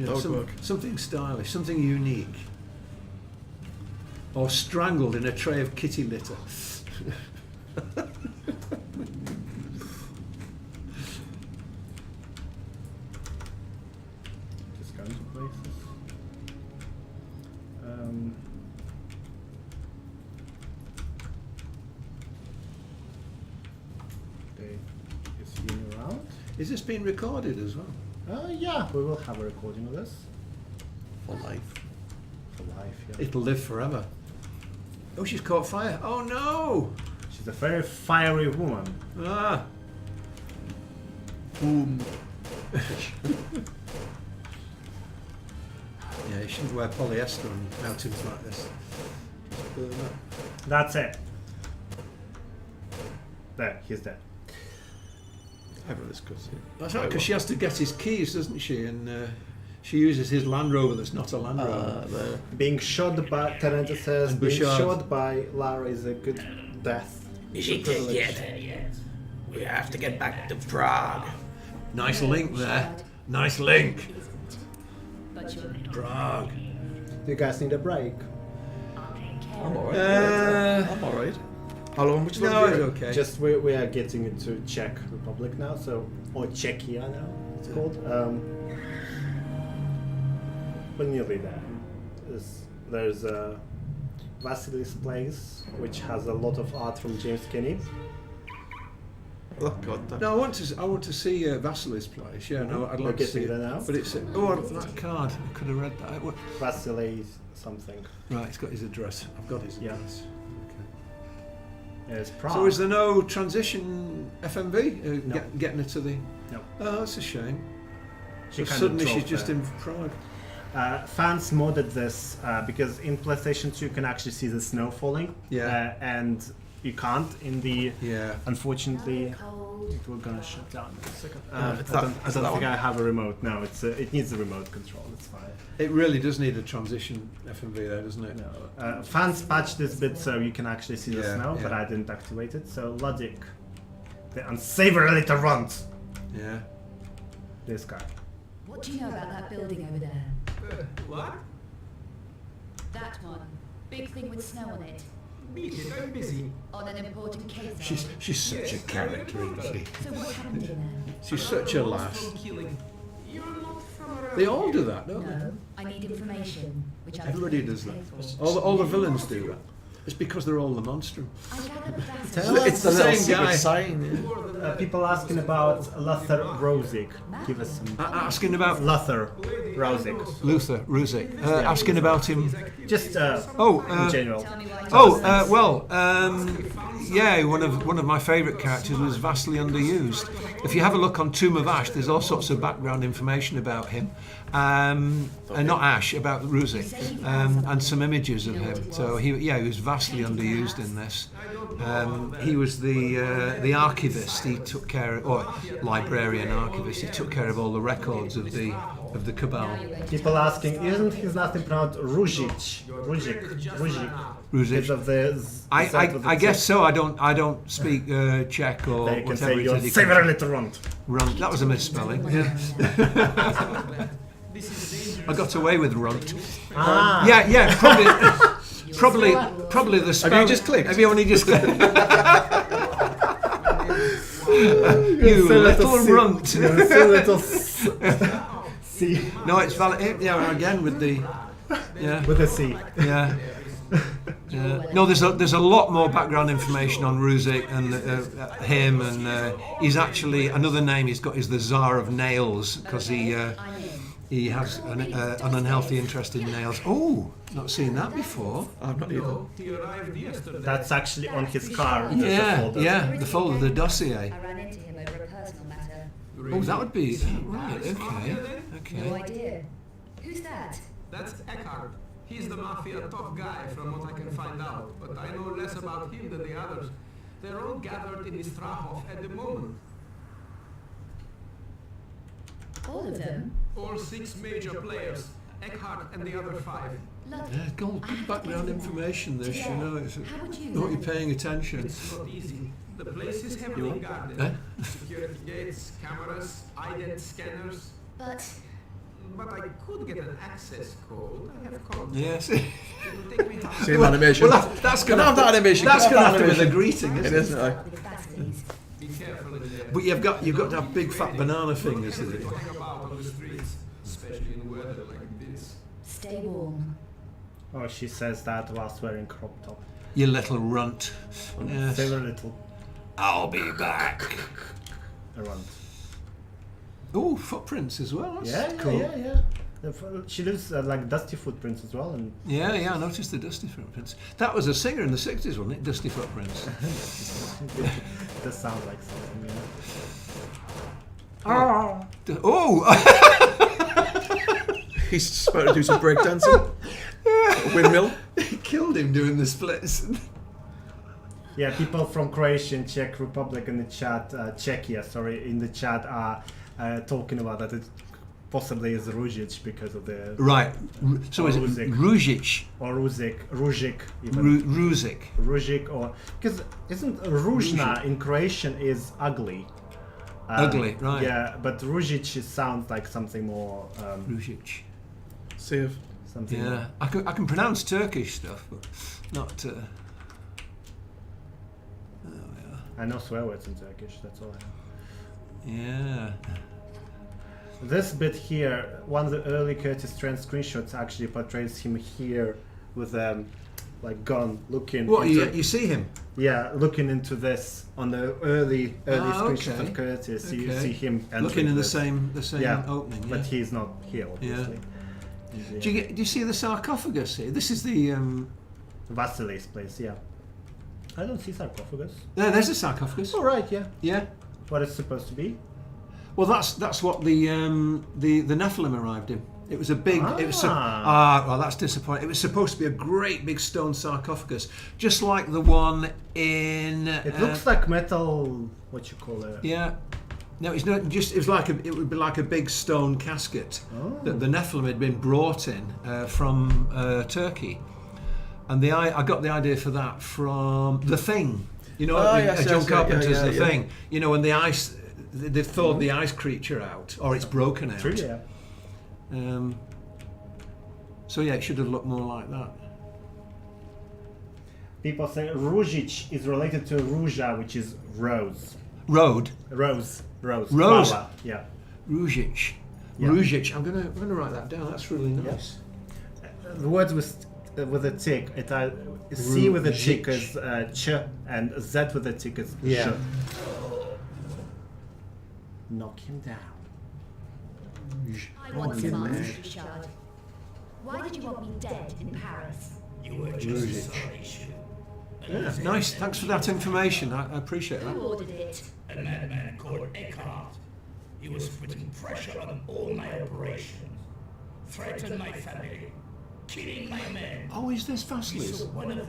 Or, something stylish, something unique. Or strangled in a tray of kitty litter. Just going to places. Is he around? Is this being recorded as well? Yeah, we will have a recording of this. For life. For life, yeah. It'll live forever. Oh, she's caught fire. Oh no! She's a very fiery woman. Ah! Boom. Yeah, you shouldn't wear polyester on mountains like this. Just burn up. That's it. There, he's dead. That's right, because she has to get his keys, doesn't she? And she uses his Land Rover that's not a Land Rover. Being shot by, Terence says, being shot by Lara is a good death. She can't get there yet. We have to get back to Prague. Nice link there. Nice link. Prague. Do you guys need a break? I'm alright. I'm alright. How long? Which long? No, it's okay. Just we are getting into Czech Republic now, or Czechia now it's called. We're nearly there. There's Vasily's place, which has a lot of art from James Kinney. Oh God! No, I want to see Vasily's place. Yeah, no, I'd like to see it now. But it's that card. I could have read that. Vasily something. Right, it's got his address. I've got his address. Yeah, it's Prague. So is there no transition FMV? No. Getting her to the... No. Oh, that's a shame. So suddenly she's just in Prague. Fans modded this because in PlayStation 2 you can actually see the snow falling. Yeah. And you can't in the. Yeah. Unfortunately, we're gonna shut down in a second. I that- don't is that think one? I have a remote. No, it needs a remote control. It's fine. It really does need a transition FMV there, doesn't it? No. Fans patched this bit so you can actually see the Yeah, snow, but yeah. I didn't activate it. So logic, the unsavory little runt. Yeah. This guy. What do you know about that building over there? What? That one. Big thing with snow on it. Beat it, I'm busy. On an important case. She's such a character, isn't she? So what happened in there? She's such a lass. Killing. You're not from around. They all do that, don't they? No, I need information, which I Everybody does that. All the villains do that. It's because they're all the monstrum. I gather that Tell that's us It's the little same secret guy. sign. Yeah. People asking about Luther Rosic. Give us some. Asking about Luther Rosic. Luther Ruzik. Asking about him. Just in general. Tell me why. Yeah, one of my favourite characters was vastly underused. If you have a look on Tomb of Ash, there's all sorts of background information about him. Not Ash, about Ruzik, and some images of him. So he was vastly underused in this. He was the archivist. He took care of, or librarian archivist. He took care of all the records of the Cabal. People asking, isn't his last name pronounced Ruzic? Ruzik. Because of the I guess so. I don't speak Czech or They can whatever say it you're is. He savory can- little runt. Runt. That was a misspelling. Yeah. I got away with runt. Yeah. Probably the spelling. Have you just clicked? Have you only just clicked? You little runt. C. No, it's valid. Yeah, again with the. Yeah. With a C. Yeah. No, there's a lot more background information on Ruzik and him, and he's actually another name he's got is the Tsar of Nails because he has an unhealthy interest in nails. Oh, not seen that before. I'm not either. He arrived yesterday. That's actually on his car. the folder. The folder, the dossier. I ran into him over a personal matter. Oh, that would be right. Okay. No idea. Who's that? That's Eckhart. He's the mafia top guy from what I can find out, but I know less about him than the others. They're all gathered in Strahov at the moment. All of them? All 6 major players, Eckhart and the other 5. Lovely. Yeah, good background information. This, you know, it's How would you not know? you're paying attention. It's not easy. The place is heavily guarded. Eh? Security gates, cameras, ident scanners. But But I could get an access code. I have code. Yes. It'll take me half Same animation. Well, that's going to Can I have that animation? That's Can I going to have have to that be the greeting, It isn't it? isn't it? with Vaseline. Be careful in there. But you've got to have big fat banana fingers. Is it? Talk about on the streets, especially in weather like this. Stay warm. Oh, she says that whilst wearing crop top. You little runt. Yes. Savory little I'll be back. runt. Oh, footprints as well. That's Yeah, cool. yeah. She leaves like dusty footprints as well, and Yeah, I noticed the Dusty Footprints. That was a singer in the 60s, wasn't it? Dusty Footprints. it does sound like something. He's supposed to do some breakdancing. A windmill. He killed him doing the splits. Yeah, people from Croatia and Czech Republic in the chat, Czechia, sorry, in the chat are talking about that it possibly is Ruzic because of the Right. So is it Ruzik. Ruzic? or Ruzik even. Ruzik. Ruzik, or because isn't Ruzna in Croatian is ugly. Ugly, right. Yeah, but Ruzic sounds like something more Ruzic. Save. something. Yeah. I can pronounce Turkish stuff, but not... I know swear words in Turkish. That's all I have. Yeah. This bit here, one of the early Curtis Trent screenshots actually portrays him here with like gun looking. What, into, you see him? Yeah, looking into this on the early screenshots okay. of Curtis. You Okay. see him Looking in the this. same Yeah, opening. but Yeah. he's not here, obviously. Do you see the sarcophagus here? This is the... Vasily's place, yeah. I don't see sarcophagus. There's a sarcophagus. Oh, right, yeah. Yeah. What it's supposed to be? Well, that's what the Nephilim arrived in. It was a big. It was well, that's disappointing. It was supposed to be a great big stone sarcophagus, just like the one in. It looks like metal. What you call it? Yeah. No, it's not. Just it would be like a big stone casket that the Nephilim had been brought in from Turkey, and I got the idea for that from The Thing. You know, John Carpenter's The Thing. You know, when the ice, they've thawed the ice creature out, or it's broken out. True, yeah. So yeah, it should have looked more like that. People say Ružić is related to Ruža, which is rose. Rose. Flower. Yeah. Ružić. Yeah. Ružić. I'm gonna write that down. That's really nice. The words with a tick. C with a tick is ch, and Z with a tick is sh. Knock him down. I want some answers, Richard. Why did you want me dead in Paris? You were just sorry, Shu. Yeah, nice. Thanks for that information. I appreciate that. Who ordered it? A madman called Eckhart. He was putting pressure on all my operations, threatened my family, killing my men. Oh, is this Vasili's?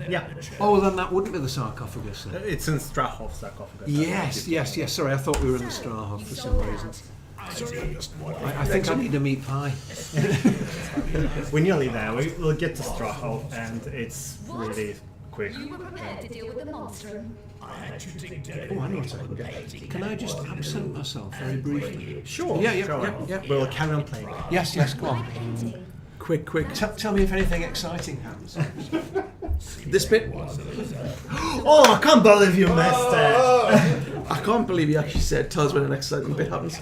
Yeah. Oh, then that wouldn't be the sarcophagus then. It's in Strahov sarcophagus. Yes. Sorry, I thought we were in the Strahov for some reason. I think I need a meat pie. We're nearly there. We'll get to Strahov, and it's really quick. You were prepared to deal with the monstrum. Oh, I know what I can get. Can I just absent myself very briefly? Sure. Yeah. We'll carry on playing. Yes, go on. Quick. Tell me if anything exciting happens. This bit. Oh, I can't believe you missed it. I can't believe he actually said, tell us when an exciting bit happens.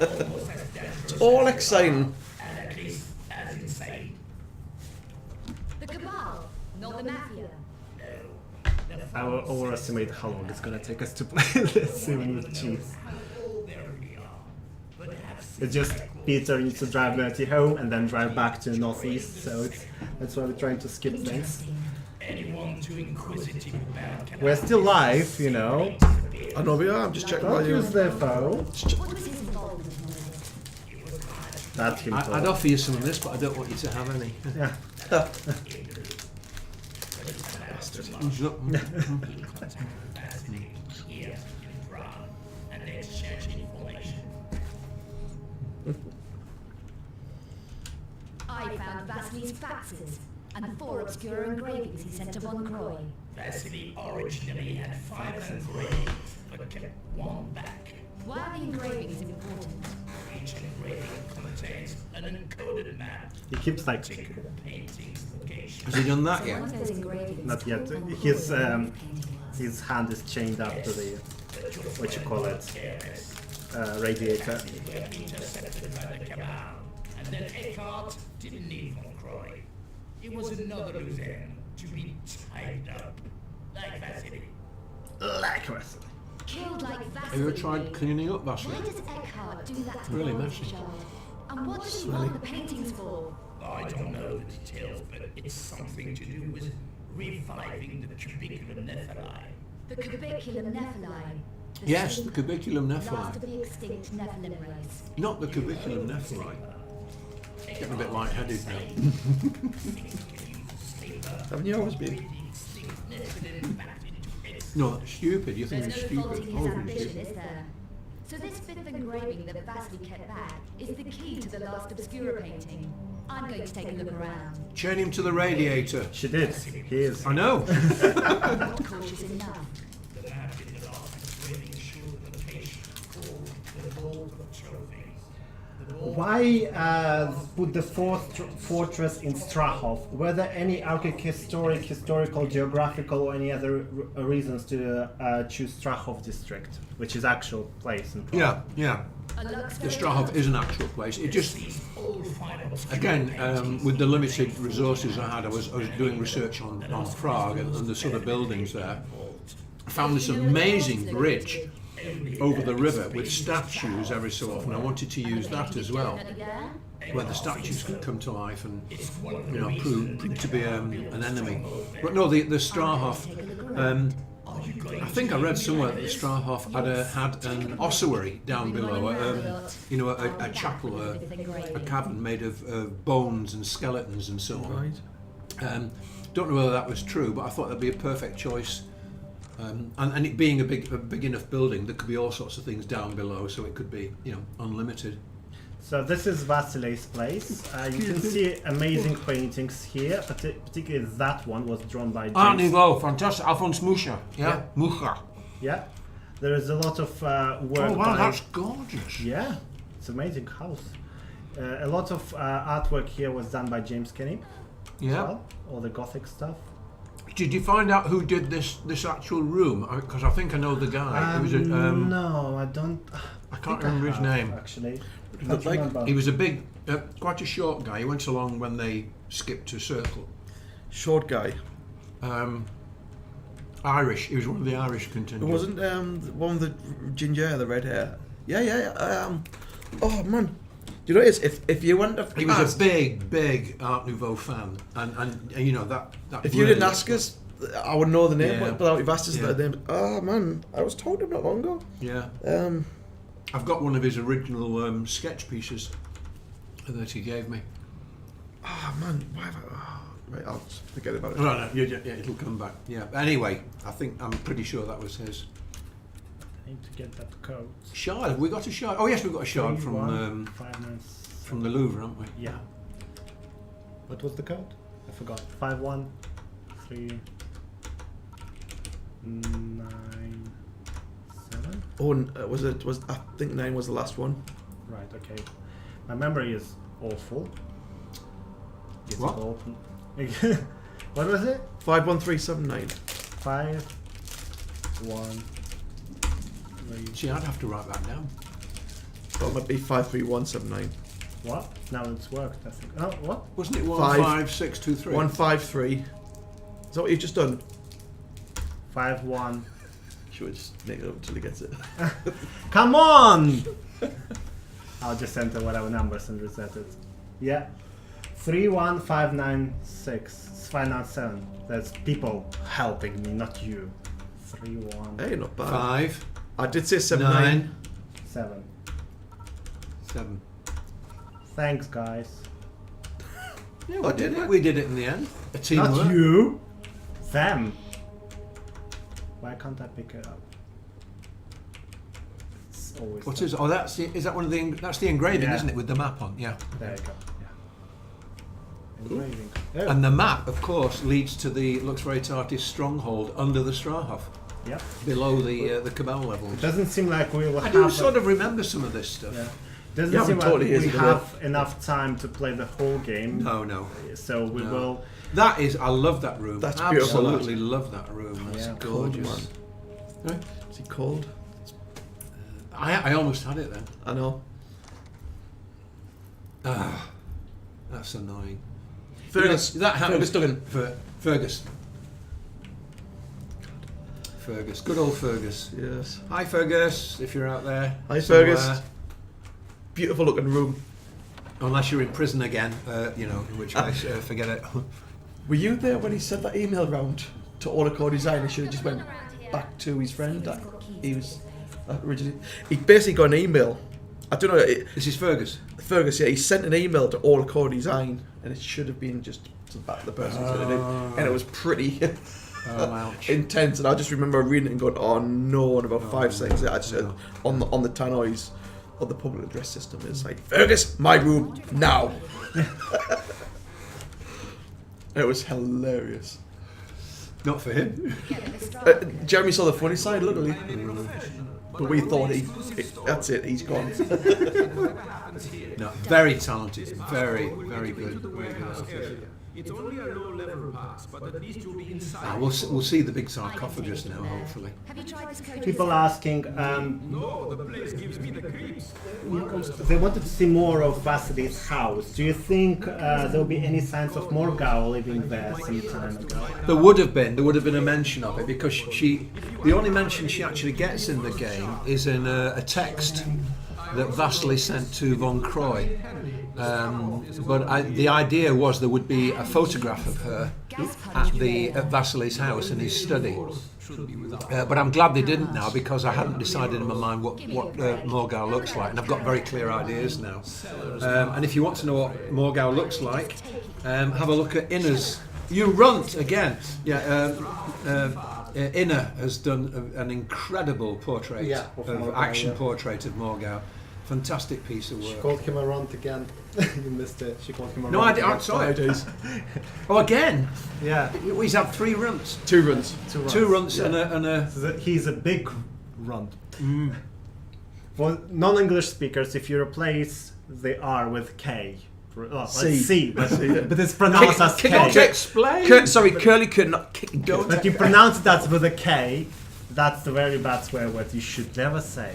It's all exciting. The Cabal, not the Mafia. I will overestimate how long it's gonna take us to play this even with cheese. It's just Peter needs to drive Murti home and then drive back to the northeast, so that's why we're trying to skip things. We're still live, you know. I know we are, I'm just checking Don't while you... use their phone. That's him. I'd offer you some of this, but I don't want you to have any. Yeah. I found Vasili's faxes and 4 obscure engravings he sent to Von Croy. Vasily originally had 5 engravings, but kept 1 back. Why are the engravings important? Each engraving contains an encoded map. He keeps like. Has he done that yet? Not yet. His hand is chained up to the what you call it, radiator. Intercepted by the Cabal. And then Eckhart didn't need Von Croy. It was another loose end to be tied up. Like Vasily. Killed like Vasily. Have you ever tried cleaning up Vasily? Why does Eckhart do that to Really the messy. child? And what does he want the paintings for? I don't know the details, but it's something to do with reviving the cubiculum nephili. The Cubiculum Nephili. Yes, the Cubiculum Last of Nephili. the extinct Nephilim race. Not the Cubiculum Nephili. Getting a bit lightheaded now. Haven't you always been? No, that's stupid. You think There's it's no stupid. faulting his ambition, is there? So this bit of engraving that Vasily kept back is the key to the last Obscura painting. I'm going to take a look around. Chain him to the radiator. She did. He is. I know. Not cautious enough. The map in the last engraving showed the location called the Vault of Trophies. Why put the fortress in Strahov? Were there any historical, geographical, or any other reasons to choose Strahov district, which is actual place in Prague? Yeah. The Strahov is an actual place. It just, again, with the limited resources I had, I was doing research on Prague and the sort of buildings there. I found this amazing bridge over the river with statues every so often. I wanted to use that as well, where the statues could come to life and, you know, prove to be an enemy. But no, the Strahov, I think I read somewhere that the Strahov had an ossuary down below, a chapel, a cavern made of bones and skeletons and so on. Right. Don't know whether that was true, but I thought that'd be a perfect choice. And it being a big enough building, there could be all sorts of things down below, so it could be, unlimited. So this is Vasilei's place. You can see amazing paintings here, particularly that one was drawn by James. Art Nouveau, fantastic. Alphonse Mucha. Yeah, Mucha. Yeah. There is a lot of work. Oh wow, by... that's gorgeous. Yeah, it's an amazing house. A lot of artwork here was done by James Kinney. Yeah. As well, all the Gothic stuff. Did you find out who did this actual room? Because I think I know the guy. It was no, I don't. I can't remember his name. Actually, he was a big, quite a short guy. He went along when they skipped to Circle. Short guy. Irish. He was one of the Irish contingent. It wasn't one with the ginger hair, the red hair. Yeah. Oh man. You know, if you wouldn't have he was a big Art Nouveau fan, and that. If you didn't ask us, I would know the name. Yeah. Without you've asked us the name. Oh man, I was told him not long ago. Yeah. I've got one of his original sketch pieces that he gave me. Oh man, why have I? Right, I'll just forget about it. No, it'll come back. Yeah. Anyway, I'm pretty sure that was his. I need to get that code. Shard. Have we got a shard? Oh yes, we've got a shard from the Louvre, haven't we? Yeah. What was the code? I forgot. 51397. Oh, was I think 9 was the last one. Right. Okay. My memory is awful. What? What was it? 51379. 513. See, I'd have to write that down. Well, it might be 53179. What? Now it's worked, I think. Oh, what? Wasn't it 15623? 153. Is that what you've just done? 51. Should we just make it up until he gets it? Come on! I'll just enter whatever numbers and reset it. Yeah. 31596. 597. That's people helping me, not you. 31. Hey, not bad. 5. I did say 79. 7. 7. Thanks, guys. Yeah, we did it. We did it in the end. A teamwork. Not you. Them. Why can't I pick it up? It's always. What is? Oh, is that one of the? That's the engraving, isn't it, with the map on? Yeah. There you go. Yeah. Engraving. Oh. And the map, of course, leads to the Lux Veritatis stronghold under the Strahov. Yep. Below the Cabal levels. It doesn't seem like we will I do sort of remember some of this stuff. Yeah. Doesn't seem like we have enough time to play the whole game. No. So we will. That is, I love that room. That's beautiful. Absolutely love that room. That's gorgeous. Cold, man. Is he cold? I almost had it then. I know. That's annoying. Fergus. That happened. Fergus Duggan. Fergus. Fergus. Good old Fergus. Yes. Hi Fergus, if you're out there. Hi Fergus. Beautiful looking room. Unless you're in prison again, in which case, forget it. Were you there when he sent that email round to all Accord Design? He should have just went back to his friend that he was originally. He basically got an email. I don't know. This is Fergus. Fergus, yeah. He sent an email to all Accord Design, and it should have been just to the back of the person who's going to do. And it was pretty intense. And I just remember reading it and going, "Oh no!" And about 5 seconds, I just said on the tannoys of the public address system, it's like, "Fergus, my room now." It was hilarious. Not for him. Jeremy saw the funny side, literally. But we thought that's it, he's gone. No, very talented, very, very good. Very good artist. It's only a low-level pass, but at least you'll be inside. We'll see the big sarcophagus now, hopefully. Have you tried this code? People asking. No, the place gives me the creeps. They wanted to see more of Vasilei's house. Do you think there will be any signs of Morgau living there some time ago? There would have been a mention of it because the only mention she actually gets in the game is in a text that Vasilei sent to von Croy. But the idea was there would be a photograph of her at Vasilei's house in his study. should be without. But I'm glad they didn't now, because I hadn't decided in my mind what Morgau looks like, and I've got very clear ideas now. And if you want to know what Morgau looks like, have a look at Inna's. You runt again. Yeah. Inna has done an incredible portrait of Morgau, action portrait of Morgau. Fantastic piece of work. She called him a runt again. You missed it. She called him a No, runt. I saw it. Oh, again? Yeah. He's had 3 runts. 2 runs. 2 runts and a... So he's a big runt. For non-English speakers, if you replace the R with K, C, but it's pronounced as K. Can you explain? Sorry, Curly could not kick. But you pronounce that with a K. That's the very bad swear word you should never say.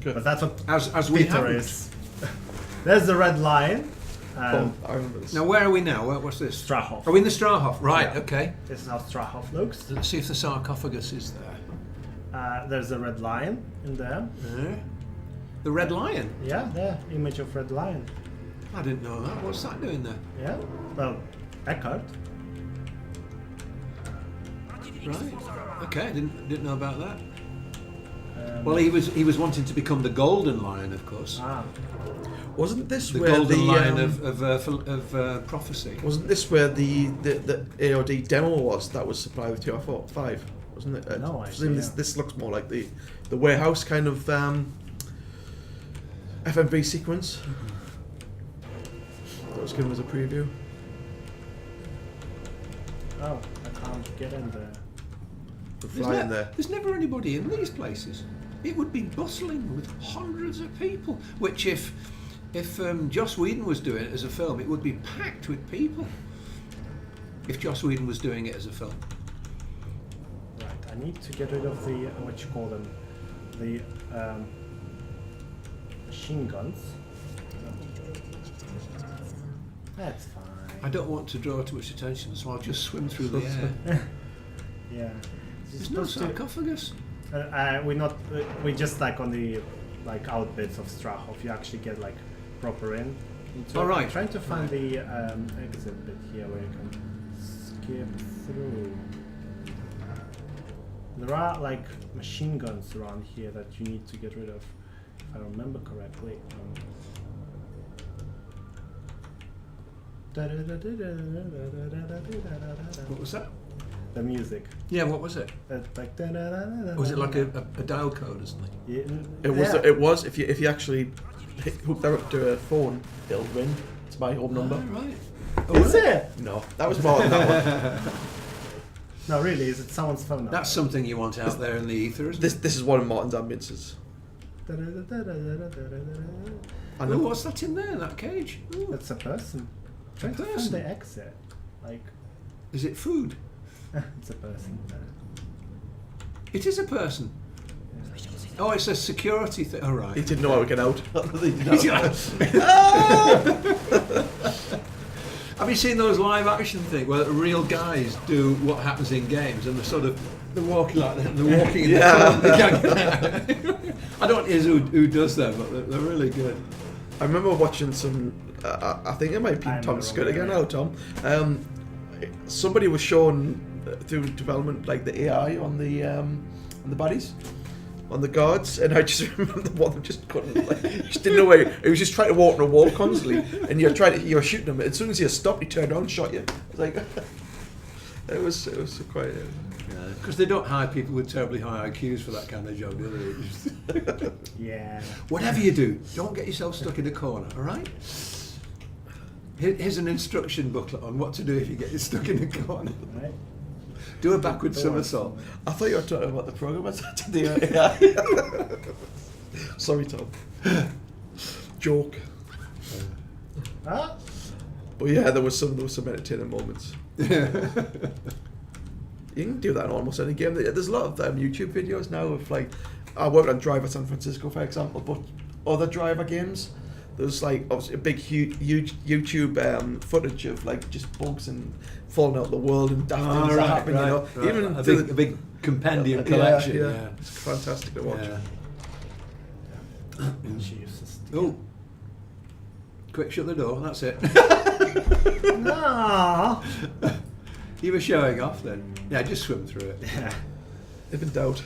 Good. But that's what As we Peter haven't. is. There's the red lion. I remember this. Now, where are we now? What's this? Strahov. Are we in the Strahov? Right, Yeah. okay. This is how Strahov looks. Let's see if the sarcophagus is there. There's a red lion in there. The red lion? Yeah, there. Image of red lion. I didn't know that. What's that doing there? Yeah. Well, Eckhart. Right. Okay, I didn't know about that. Well, he was wanting to become the golden lion, of course. Wasn't this The where golden the lion of prophecy? Wasn't this where the AOD demo was that was supplied with TR5? Wasn't it? No Presumably idea. this looks more like the warehouse kind of FMV sequence. That was given as a preview. Oh, I can't get in there. The fly in there. There's never anybody in these places. It would be bustling with hundreds of people. Which, if Joss Whedon was doing it as a film, it would be packed with people. If Joss Whedon was doing it as a film. Right, I need to get rid of the what you call them, the machine guns. That's fine. I don't want to draw too much attention, so I'll just swim through the air. Yeah. There's no sarcophagus. We just like on the out bits of Strahov. You actually get like proper in. All right. I'm trying to find the exit bit here where you can skip through. There are like machine guns around here that you need to get rid of, if I remember correctly. What was that? The music. Yeah, what was it? Like Was it like a dial code or something? Yeah, It was. If you actually hook that up to a phone, it'll ring. It's my home number. Right. Is it? No, that was more than that one. No, really, is it someone's phone number? That's something you want out there in the ether, isn't it? This is one of Martin's ambiences. Oh, what's that in there, that cage? Ooh. That's a person. Trying to find person? the exit. Like, Is it food? it's a person. It is a person. Oh, it's a security thing. All right. He didn't know how to get out. Have you seen those live action things where real guys do what happens in games and they're walking like that and they're walking in the corner, they can't get out. I don't know who does them, but they're really good. I remember watching some. I think it might be Tom Scott again. Hello, Tom. Somebody was showing through development like the AI on the baddies, on the guards, and I just remember the one that just couldn't, just didn't know where. He was just trying to walk on a wall constantly, and you're shooting him. As soon as he stopped, he turned around and shot you. It was like it was quite. Because they don't hire people with terribly high IQs for that kind of job, do they? Yeah. Whatever you do, don't get yourself stuck in a corner, all right? Here's an instruction booklet on what to do if you get stuck in a corner. Right. Do a backward somersault. I thought you were talking about the program. I said to the AI. Sorry, Tom. Joke. Huh? But yeah, there was some entertaining moments. You can do that in almost any game. There's a lot of YouTube videos now of like, I worked on Driver San Francisco, for example, but other driver games, there's like obviously a big huge YouTube footage of like just bugs and falling out of the world and daft things that happen. You know, even a big compendium collection. Yeah. It's fantastic to watch. Jesus. Oh, quick, shut the door. That's it. No. You were showing off then. Yeah, just swim through it. Yeah. If in doubt.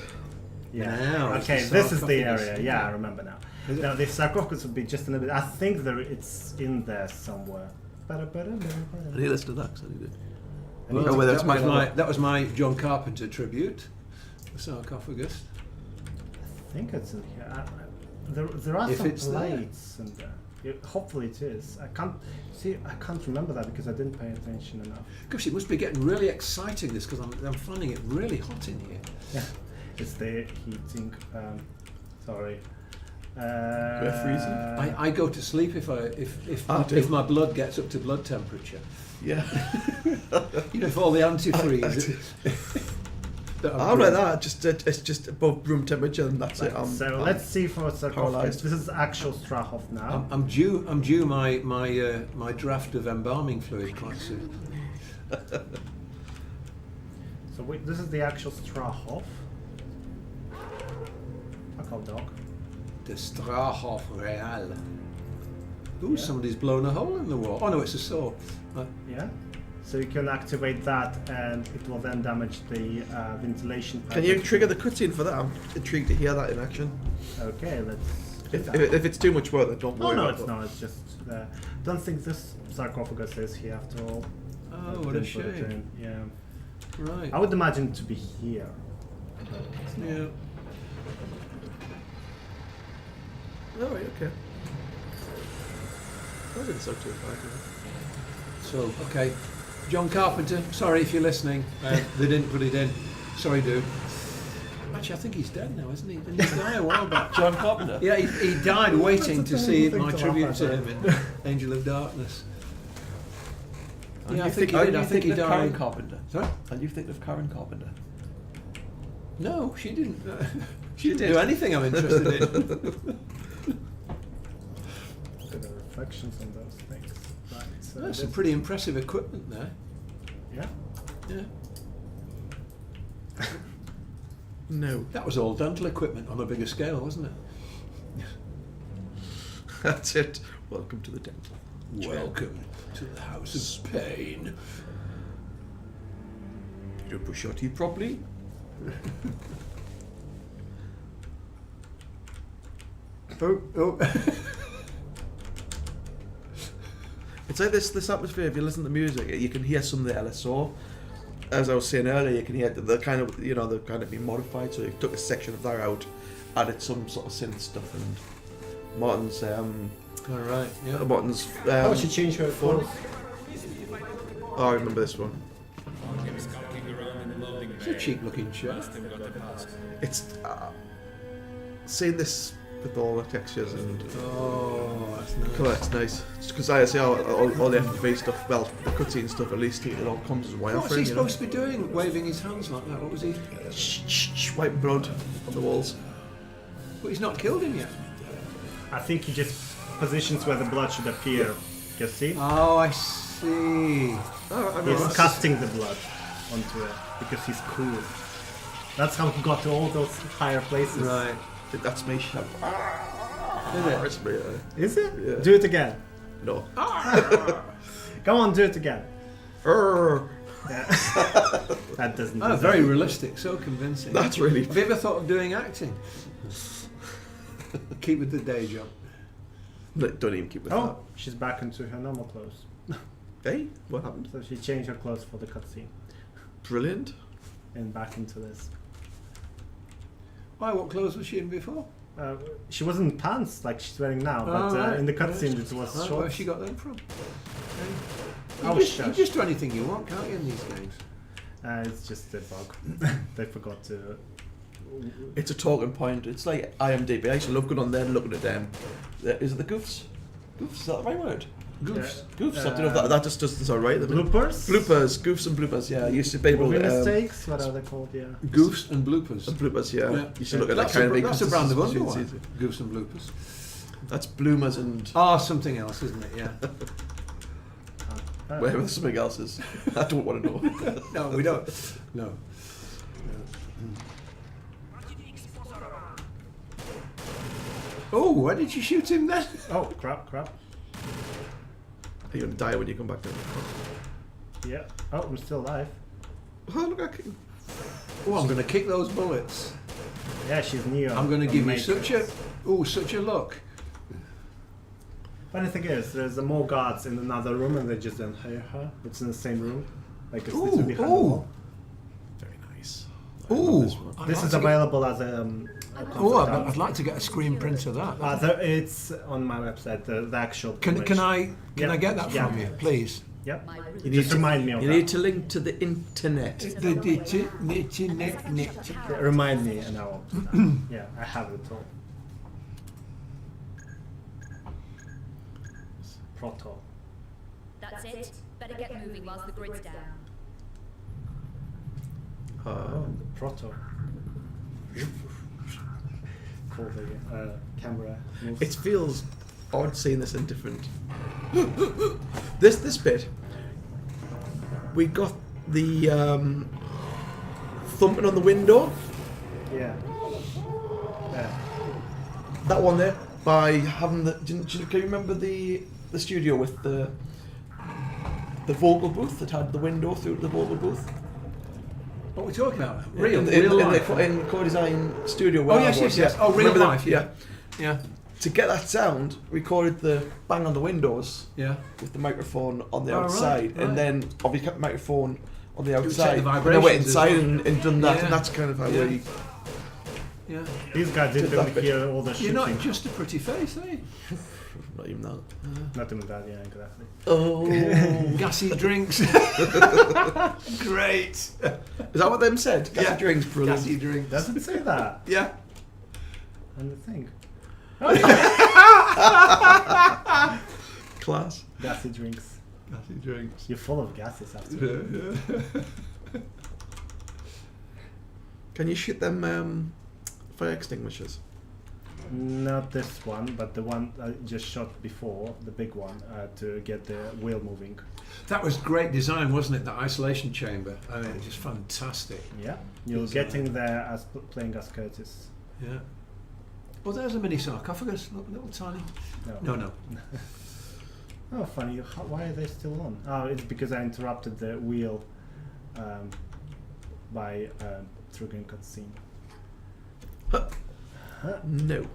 Yeah. Now, Okay, it's this is the sarcophagus. area. Yeah, I remember now. Now the sarcophagus would be just in a bit. I think it's in there somewhere. I need to listen to that because I need it. Well, Oh, whether it's that was my John Carpenter tribute. The sarcophagus. I think it's in here. There are If some it's there. plates in there. Hopefully it is. I can't remember that because I didn't pay attention enough. Gosh, it must be getting really exciting this because I'm finding it really hot in here. Yeah, it's the heating. Sorry. We're freezing. I go to sleep if my blood gets up to blood temperature. Yeah. You know, if all the antifreeze. I'll write that. It's just above room temperature, and that's it. So let's see for sarcophagus. paralyzed. This is actual Strahov now. I'm due my draft of embalming fluid quite soon. So this is the actual Strahov. Fuck off, dog. The Strahov Real. Ooh, Yeah. somebody's blown a hole in the wall. Oh no, it's a saw. Yeah. So you can activate that, and it will then damage the ventilation pipe. Can you trigger the cutscene for that? I'm intrigued to hear that in action. Okay, let's. do If, that. if it's too much work, then don't Oh worry no, about it's it. not. It's just. Don't think this sarcophagus is here after all. Oh, what a Didn't put it shame. in, Yeah. Right. I would imagine it to be here. but it's not. Yeah. Oh, right, okay. That didn't sound too bad. So, okay. John Carpenter, sorry if you're listening. They didn't put it in. Sorry, dude. Actually, I think he's dead now, isn't he? Didn't he die a while back? John Carpenter? Yeah, he died waiting to That's a see terrible my thing to tribute laugh to at, him in Angel of Darkness. Yeah, I think he Are did. you I think he thinking of Karen died. Carpenter? Sorry? Are you thinking of Karen Carpenter? No, she didn't. She didn't did. do anything I'm interested in. Look at the reflections on those things. Right. So That's some this- pretty impressive equipment there. Yeah. Yeah. No. That was all dental equipment on a bigger scale, wasn't it? That's it. Welcome to the dental. Welcome to the House of Pain. Did you brush your teeth properly? Oh. It's like this atmosphere. If you listen to the music, you can hear some of the LSO. As I was saying earlier, you can hear the kind of they're kind of been modified. So you took a section of that out, added some sort of synth stuff, and Martin's All right. Yeah. Martin's. Oh, she changed her phone. phone. Oh, I remember this one. It's a cheap-looking shirt. It's seeing this with all the textures and Oh, that's nice. colour. It's nice. Because I say all the FFV stuff. Well, the cutscene stuff. At least it all comes as wireframe. What's he supposed to be doing? Waving his hands like that? What was he? Wiping blood on the walls. But he's not killed him yet. I think he just positions where the blood should appear. You see? Oh, I see. He's casting the blood onto it because he's cool. That's how he got to all those higher places. Right. I think that's me. Is it? It's me, Is it? Yeah. Do it again. No. Come on, do it again. Urgh. Yeah. That doesn't. Oh, very realistic. So convincing. That's really. Have you ever thought of doing acting? Keep with the day job. No, don't even keep with Oh, she's back into her normal clothes. that. Hey, what happened? So she changed her clothes for the cutscene Brilliant. and back into this. Why? What clothes was she in before? She wasn't pants like she's wearing now, but right. in the cutscene it was Right, shorts. where she got them from? Oh, You shush. just do anything you want, can't you, in these games? It's just a bug. They forgot to. It's a talking point. It's like IMDb. I used to love going on there and looking at them. Is it the goofs? Goofs, is that the right word? Goofs. Goofs. I don't know if that just doesn't sound right. Bloopers? Bloopers. Goofs and bloopers. Yeah, I used to be able Movie to. mistakes? What are they called? Yeah. Goofs and bloopers. And bloopers. Yeah. Yeah. You should look at That's that kind of. that's a brand of underwear. inconsistencies. Goofs and bloopers. That's bloomers and Ah, something else, isn't it? Yeah. whatever something else is. I don't want to know. No, we don't. No. Oh, why did you shoot him then? Oh, crap. You're gonna die when you come back down. Yeah. Oh, I'm still alive. Oh, look, I can... Oh, I'm going to kick those bullets. Yeah, she's new. I'm going to give you such a look. Funny thing is, there's more guards in another room and they just don't hear her. It's in the same room. Like it's literally behind the wall. Very nice. Ooh. This is available as a I'd like to get a screen print of that. it's on my website, the actual Can I get that from you, please? Yep. Just remind me of that. You need to link to the internet. Remind me and I'll... yeah, I have it all. Proto. That's it. Better get moving whilst the grid's down. Proto. For the camera moves. It feels odd seeing this in different... this bit, we got the thumping on the window. Yeah. That one there, by having the... Can you remember the studio with the vocal booth that had the window through the vocal booth? What are we talking about? In co-design studio. Oh yes. Oh, real life. Yeah. To get that sound, recorded the bang on the windows. Yeah. With the microphone on the outside, and then obviously kept the microphone on the outside. The and then went inside well. and done that, and that's kind of how we. Yeah. These guys didn't hear all the shit. You're not just a pretty face, eh? Not even that. Not even that, yeah, exactly. Oh, gassy drinks. Great. Is that what them said? Gassy drinks, brilliant. Gassy drinks. Doesn't it say that? Yeah. And the thing. Class. Gassy drinks. Gassy drinks. You're full of gases after. Yeah. Can you shoot them fire extinguishers? Not this one, but the one I just shot before, the big one, to get the wheel moving. That was great design, wasn't it? The isolation chamber. I mean, it was just fantastic. Yeah, you're getting there as playing as Curtis. Yeah. Oh, there's a mini sarcophagus, little tiny. No. Oh, funny. Why are they still on? Oh, it's because I interrupted the wheel by triggering cutscene. No.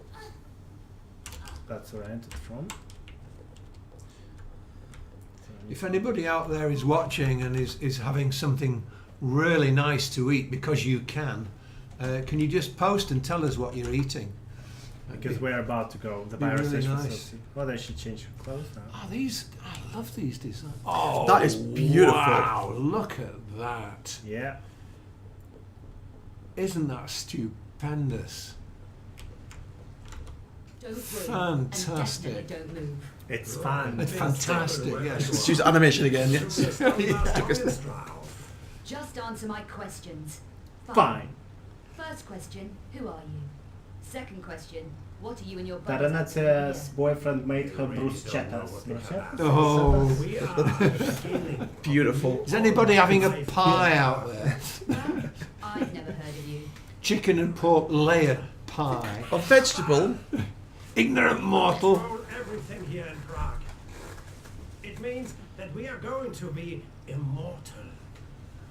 That's where I entered from. If anybody out there is watching and is having something really nice to eat, because you can you just post and tell us what you're eating? Because we're about to go. The Be really nice. facility. Well, they should change her clothes now. Oh, I love these designs. Oh, that is beautiful. Wow, look at that. Yeah. Isn't that stupendous? Don't Fantastic. And definitely don't move. It's fun. It's fantastic, yes. Let's use animation again, yes. Just answer my questions. Fine. First question, who are you? Second question, what are you and your buddies? Taranet's boyfriend made her bruschetas. Oh, beautiful. Is anybody having a pie out there? I've never heard of you. Chicken and pork layered pie. A vegetable. Ignorant mortal. Everything here in Prague. It means that we are going to be immortal,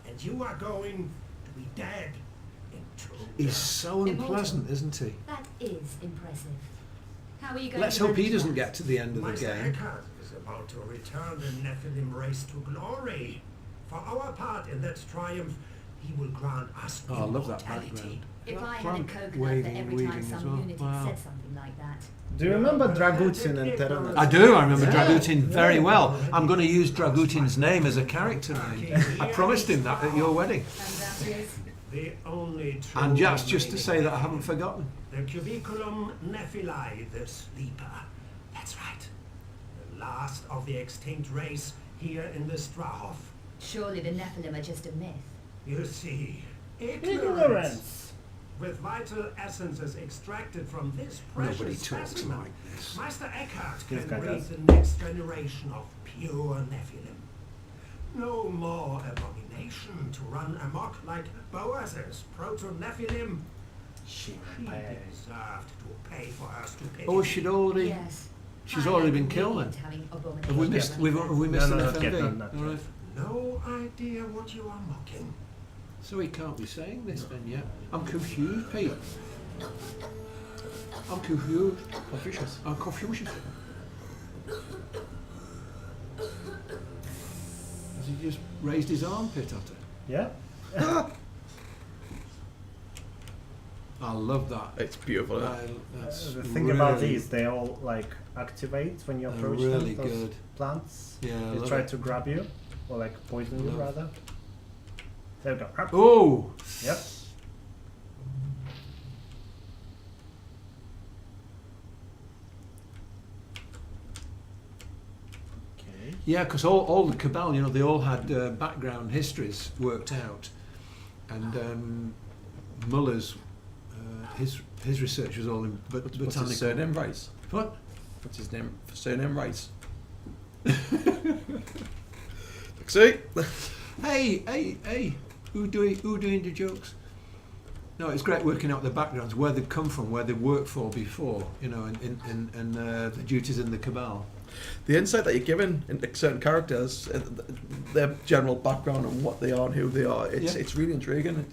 and you are going to be dead in 2 He's so unpleasant, isn't he? That is impressive. How are you going Let's to hope he manage doesn't that? get to the end of the Meister game. Eckhart is about to return the Nephilim race to glory. For our part in that triumph, he will grant us Oh, I love that immortality. background. If I had a Plant coconut waving for and every weaving time as some well. lunatic Wow. said something like that. Do you remember Dragutin and Teranet? I do, I remember Dragutin very well. I'm going to use Dragutin's name as a character name. I promised him that at your wedding. And that is? The only true And just to say that I haven't forgotten. The Cubiculum Nephilae, the sleeper. That's right. The last of the extinct race here in the Strahov. Surely the Nephilim are just a myth. You see, Ignorance. With vital essences extracted from this Nobody precious talks specimen, like this. Meister Eckhart This can guy breed does. the next generation of pure Nephilim. No more abomination to run amok like Boaz's proto-Nephilim. She deserved to pay for her stupidity. Oh, she'd already... Yes. She's I already don't been killed believe then. having Have we abominations missed, like have we that. missed No, an not yet, FMV? not All yet. right. No idea what you are mocking. So he can't be saying this then, yeah. I'm confused, Pete. I'm confused. Confucius. I'm confused. Has he just raised his armpit at her? Yeah. I love that. It's beautiful. That's The thing about these, they all like activate when you approach really them. Those good. plants. Yeah, I They love try it. to grab you, or like poison you rather. There we go. Oh! Yep. Okay. Yeah, because all the Cabal, you know, they all had background histories worked out, and Muller's his research was all in botanical. What's his surname? Rice. What? What's his name? Surname Rice. See? Hey! Who doing the jokes? No, it's great working out the backgrounds, where they've come from, where they've worked for before, you know, and the duties in the Cabal. The insight that you're given into certain characters, their general background and what they are and who they are, it's really intriguing.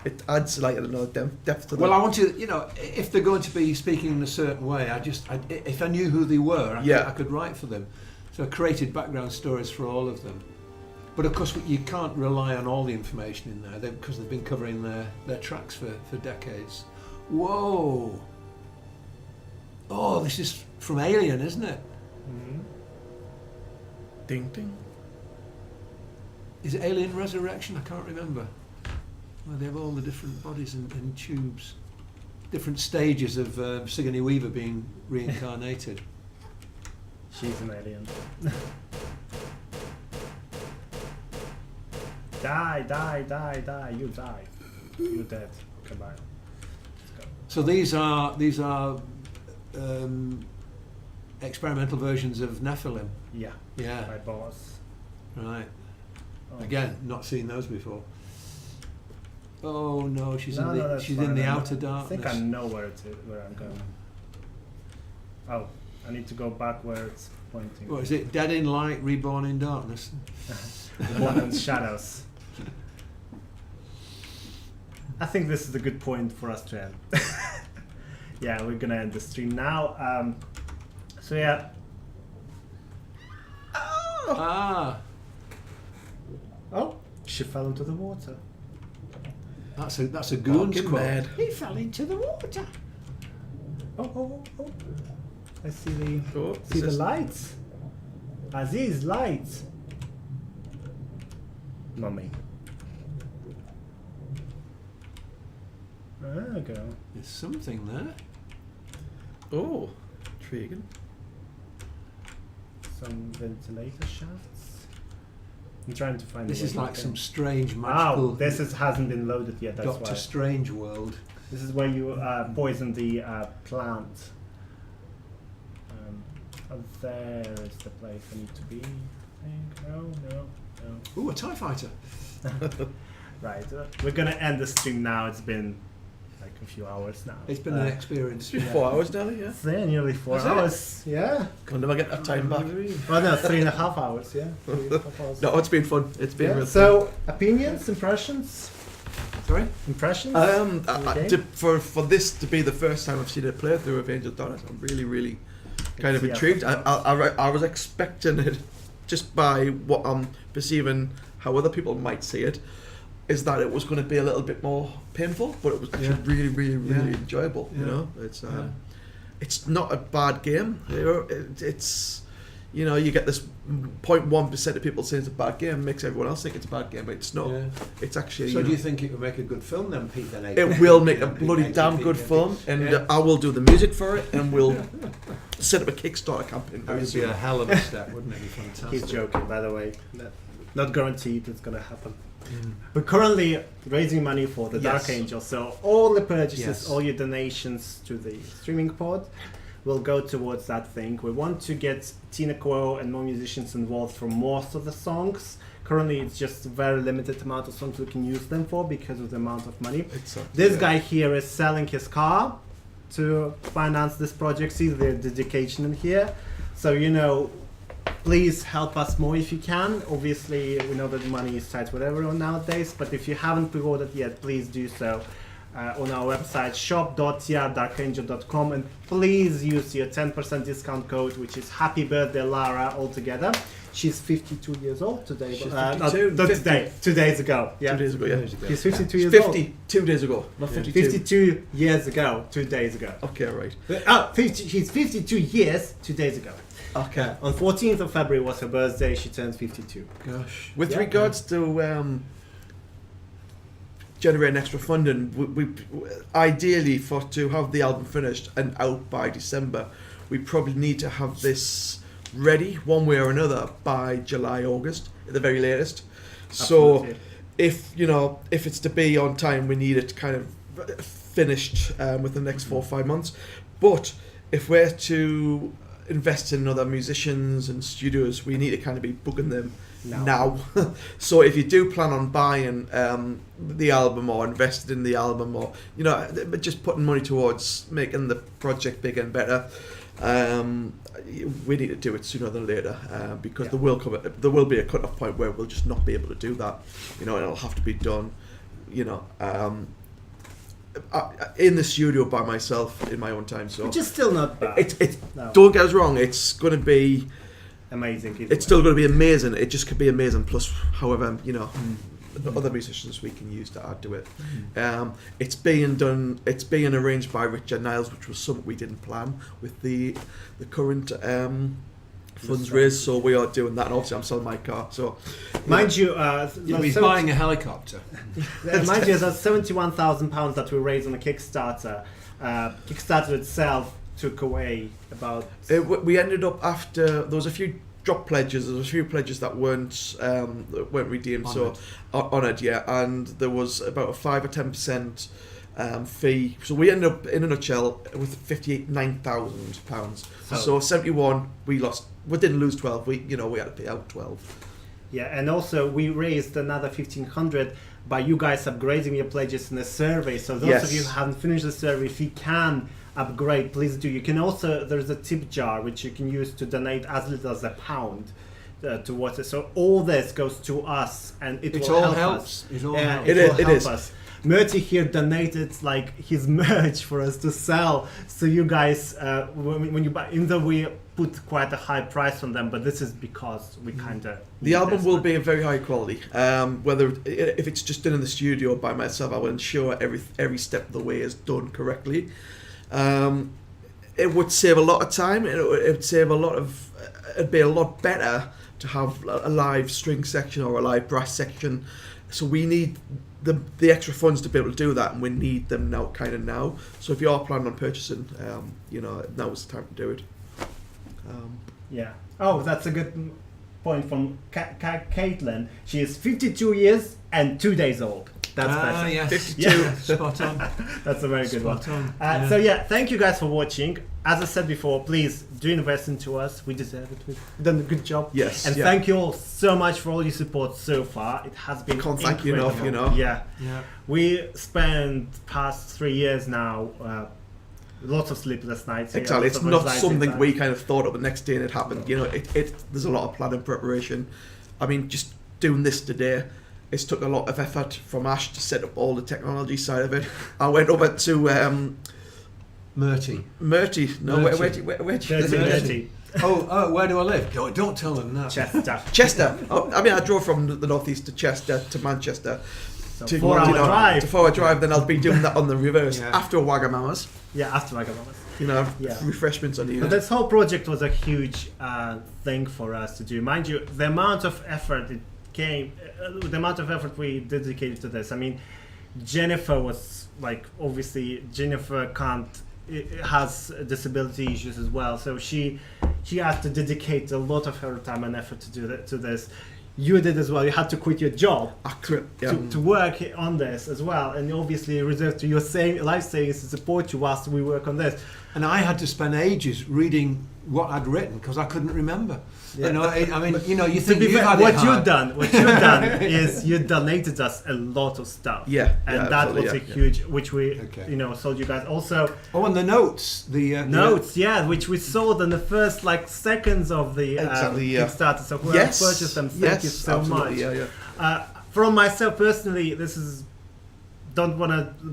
It adds like another depth to them. Well, I want to, you know, if they're going to be speaking in a certain way, if I knew who they were, I could write for them. So I created background stories for all of them. But of course, you can't rely on all the information in there because they've been covering their tracks for decades. Whoa! Oh, this is from Alien, isn't it? Mm-hmm. Ding ding. Is it Alien Resurrection? I can't remember. Where they have all the different bodies in tubes, different stages of Sigourney Weaver being reincarnated. She's an alien. Die! You die. You're dead. Goodbye. Let's go. So these are experimental versions of Nephilim. Yeah. Yeah. My boss. Right. Oh. Again, not seen those before. Oh no, she's in fine. the outer darkness. I think I know where I'm going. Oh, I need to go back where it's pointing. What is it? Dead in light, reborn in darkness. One in shadows. I think this is a good point for us to end. Yeah, we're gonna end the stream now. So yeah. Oh, she fell into the water. That's a goon's quote. Mad. He fell into the water. Oh. I see the lights. Aziz, lights. Mummy. There we go. There's something there. Oh, intriguing. Some ventilator shafts. I'm trying to find. This is like some strange Oh, magical. this hasn't been loaded yet. That's Doctor why. Strange world. This is where you poison the plant. There is the place I need to be. I think. No. Ooh, a TIE fighter. Right, we're gonna end the stream now. It's been like a few hours now. It's been an experience. It's been 4 hours nearly, yeah. It's nearly 4 hours. Yeah. Can never get that time back. Well, no, 3.5 hours. Yeah. 3.5 hours. No, it's been fun. It's been real So, opinions, impressions. Sorry? Impressions. For this to be the first time I've seen a playthrough of Angel Darkness, I'm really kind of intrigued. I was expecting it, just by what I'm perceiving, how other people might see it, is that it was going to be a little bit more painful, but it was actually really enjoyable. You know, it's not a bad game. You know, it's you get this 0.1% of people saying it's a bad game, makes everyone else think it's a bad game, but it's not. Yeah. It's actually. So do you think it would make a good film then, Pete? Then it will make a bloody damn good film, and I will do the music for it, and we'll set up a Kickstarter campaign. That would be a hell of a step, wouldn't it? Be fantastic. He's joking, by the way. Not guaranteed it's going to happen. We're currently raising money for the Dark Angel, so all the purchases, all your donations to the streaming pod will go towards that thing. We want to get Tina Quo and more musicians involved for most of the songs. Currently, it's just a very limited amount of songs we can use them for because of the amount of money. This guy here is selling his car to finance this project. See the dedication in here. So, Please help us more if you can. Obviously, we know that money is tight with everyone nowadays, but if you haven't pre-ordered yet, please do so on our website shop.darkangel.com, and please use your 10% discount code, which is Happy Birthday Lara altogether. She's 52 years old today. She's not 52. 2 days ago. Yeah. 2 days ago, yeah. She's 52 years 50, old. 2 days ago, not 52. 52 years ago, 2 days ago. Okay, right. She's 52 years, 2 days ago. Okay. On 14th of February was her birthday. She turned 52. Gosh. With regards to generating extra funding, we ideally to have the album finished and out by December, we probably need to have this ready one way or another by July, August at the very latest. So Absolutely. if it's to be on time, we need it kind of finished within the next 4 or 5 months. But if we're to invest in other musicians and studios, we need to kind of be booking them now. So if you do plan on buying the album or invested in the album, or just putting money towards making the project bigger and better, we need to do it sooner than later, because there will be a cut-off point where we'll just not be able to do that. It'll have to be done in the studio by myself in my own time. So which is still not bad. Don't get us wrong, it's going to be amazing. It's still going to be amazing. It just could be amazing plus however the other musicians we can use to add to it. It's being done. It's being arranged by Richard Niles, which was something we didn't plan with the current funds raised. So we are doing that, and obviously I'm selling my car. So mind you, he's buying a helicopter. Mind you, there's £71,000 that we raised on a Kickstarter. Kickstarter itself took away about. We ended up after there was a few drop pledges. There was a few pledges that weren't redeemed. Honoured. So honoured, yeah, and there was about a 5 or 10% fee. So we ended up, in a nutshell, with £59,000. So 71, we lost. We didn't lose 12. We had to pay out 12. Yeah, and also we raised another 1,500 by you guys upgrading your pledges in the survey. So those of you who haven't finished the survey, if you can upgrade, please do. You can also, there's a tip jar which you can use to donate as little as £1 towards it. So all this goes to us, and it will help us. It all helps. It will help us. Murti here donated like his merch for us to sell. So you guys, when you buy, even though we put quite a high price on them, but this is because we kind of. The album will be of very high quality. Whether if it's just done in the studio by myself, I will ensure every step of the way is done correctly. It would save a lot of time. It would save a lot of. It'd be a lot better to have a live string section or a live brass section. So we need the extra funds to be able to do that, and we need them now. So if you are planning on purchasing, now is the time to do it. Yeah. Oh, that's a good point from Caitlin. She is 52 years and 2 days old. That's better. Yes. 52. Yeah. Spot on. That's a very good Spot one. on. So yeah, thank you guys for watching. As I said before, please do invest into us. We deserve it. We've done a good job. Yes. And thank you all so much for all your support so far. It has been Can't thank you incredible. enough, Yeah. Yeah. We spent past 3 years now. Lots of sleepless nights. Exactly, Lots it's of not anxiety something times. we kind of thought of the next day and it happened. There's a lot of planning preparation. I mean, just doing this today, it's took a lot of effort from Ash to set up all the technology side of it. I went over to Murti. No, Murti. where do you Dirty. Oh, where do I live? Don't tell them that. Chester. Oh, I mean, I drove from the northeast to Chester to Manchester. So to 4 hour drive. To 4 hour drive, then I'll be doing that on the reverse Yeah. after Wagamama's. Yeah, after Wagamama's. Yeah. Refreshments on you. But this whole project was a huge thing for us to do. Mind you, the amount of effort the amount of effort we dedicated to this. I mean, Jennifer was obviously Jennifer has disability issues as well, so she had to dedicate a lot of her time and effort to do that to this. you did as well. You had to quit your job Yeah. to work on this as well, and obviously reserved to your life savings to support you whilst we work on this. And I had to spend ages reading what I'd written because I couldn't remember. Yeah. You know, I mean, you know, you To think be you've fair, had what it you've hard. done is you donated us a lot of stuff. Yeah, and yeah, that was absolutely, a yeah. huge, which we Okay. sold you guys also. Oh, and the notes, the Notes, yeah, which we sold in the first seconds of the Exactly, yeah. Kickstarter. So whoever Yes, purchased them, thank you so absolutely, much. yeah. From myself personally,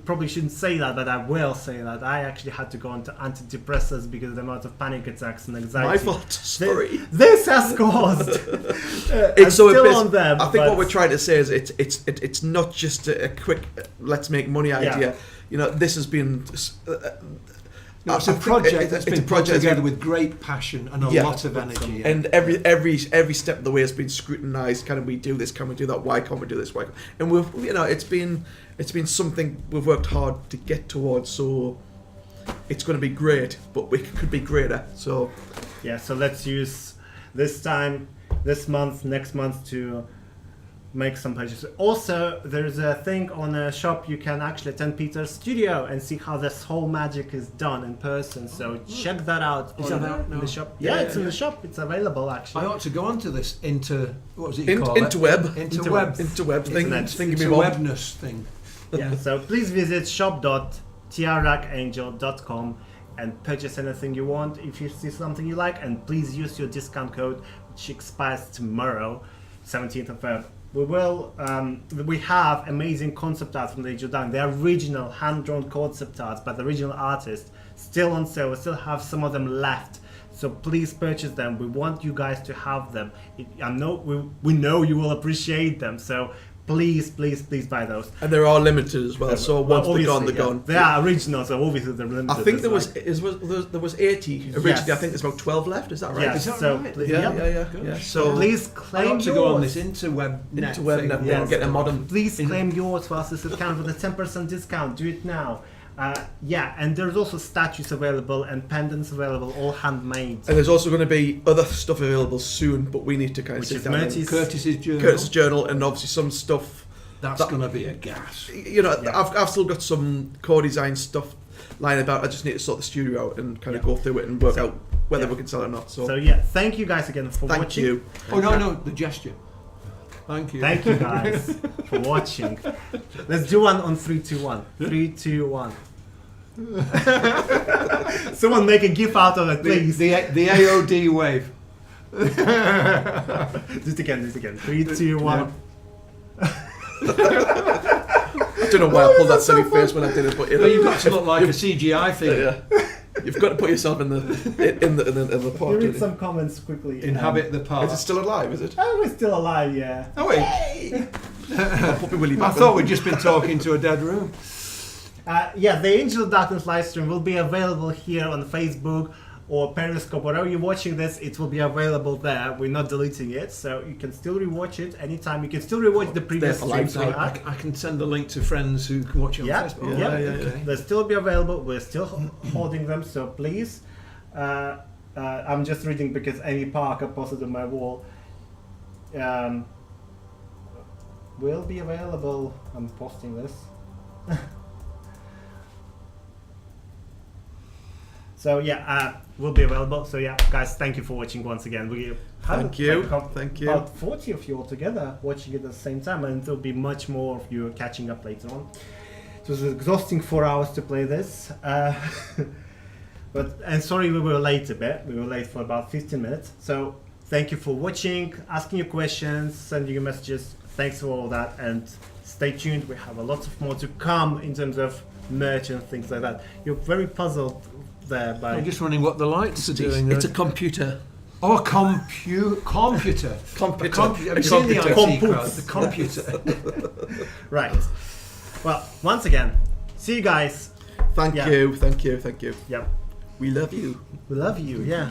probably shouldn't say that, but I will say that I actually had to go on to antidepressants because of the amount of panic attacks and anxiety. My fault. Sorry. This has caused. It's so still it's- on them. I think what we're trying to say is it's not just a quick let's make money idea. Yeah. You know, this has been. No, it's a project that's been put together with great passion and a lot of energy. Yeah. And every step of the way has been scrutinised. Can we do this? Can we do that? Why can't we do this? Why? And it's been something we've worked hard to get towards. So it's going to be great, but we could be greater. So yeah, so let's use this time, this month, next month to make some purchases. Also, there's a thing on a shop. You can actually attend Peter's studio and see how this whole magic is done in person. So check that out. Is that out now? In the shop? Yeah, it's in the shop. It's available actually. I ought to go onto this what was it called? interweb Internet. Interwebness thing. Yeah, so please visit shop.trarchangel.com and purchase anything you want if you see something you like, and please use your discount code, which expires tomorrow, 17th of February. We have amazing concept art from the Age of Darkness. They are original hand-drawn concept arts by the original artist, still on sale. We still have some of them left, so please purchase them. We want you guys to have them. We know you will appreciate them, so please buy those. And they're all limited as well. So once they're gone, they're gone. They are original, so obviously they're limited. I think there was 80 originally. Yes. I think there's about 12 left. Is that right? Yes. Is that So right? please- Yeah. So please I claim ought to yours. go on this interweb net thing. and get a modern. Please claim yours whilst this is counted with a 10% discount. Do it now. And there's also statues available and pendants available, all handmade. And there's also going to be other stuff available soon, but we need to kind of sit down. Curtis's journal. Curtis's journal, and obviously some stuff. That's going to be a gas. You know, I've still got some core design stuff lying about. I just need to sort the studio out and kind of go through it and work out whether we can sell it or not. So yeah, thank you guys again for watching. Thank you. Oh no, the gesture. Thank you. Thank you guys for watching. Let's do one on 3, 2, 1. 3, 2, 1. Someone make a gif out of it, please. The AOD wave. Do it again. 3, 2, 1. I don't know why I pulled that silly face when I did it, but You've got to look like a CGI thing. Yeah. You've got to put yourself in the pot. Read some comments quickly. Inhabit the part. Is it still alive? Is it? Oh, we're still alive, yeah. Oh wait. Puppy Willy I thought we'd just been talking to a dead room. The Angel of Darkness live stream will be available here on Facebook or Periscope. Wherever you're watching this, it will be available there. We're not deleting it, so you can still rewatch it anytime. You can still rewatch the previous streams we had. I can send the link to friends who can watch it on Facebook. Yeah. They'll still be available. We're still holding them, so please. I'm just reading because Amy Parker posted on my wall. Will be available. I'm posting this. So will be available. So guys, thank you for watching once again. Thank you. About 40 of you all together watching it at the same time, and there'll be much more of you catching up later on. It was exhausting 4 hours to play this, and sorry we were late a bit. We were late for about 15 minutes. So thank you for watching, asking your questions, sending your messages. Thanks for all that, and stay tuned. We have a lot of more to come in terms of merch and things like that. You're very puzzled there by. I'm just wondering what the lights are doing. It's a computer. Oh, a computer. Have you seen the IT crowd? The computer. Right. Well, once again, see you guys. Thank you. Yeah. We love you. We love you, yeah.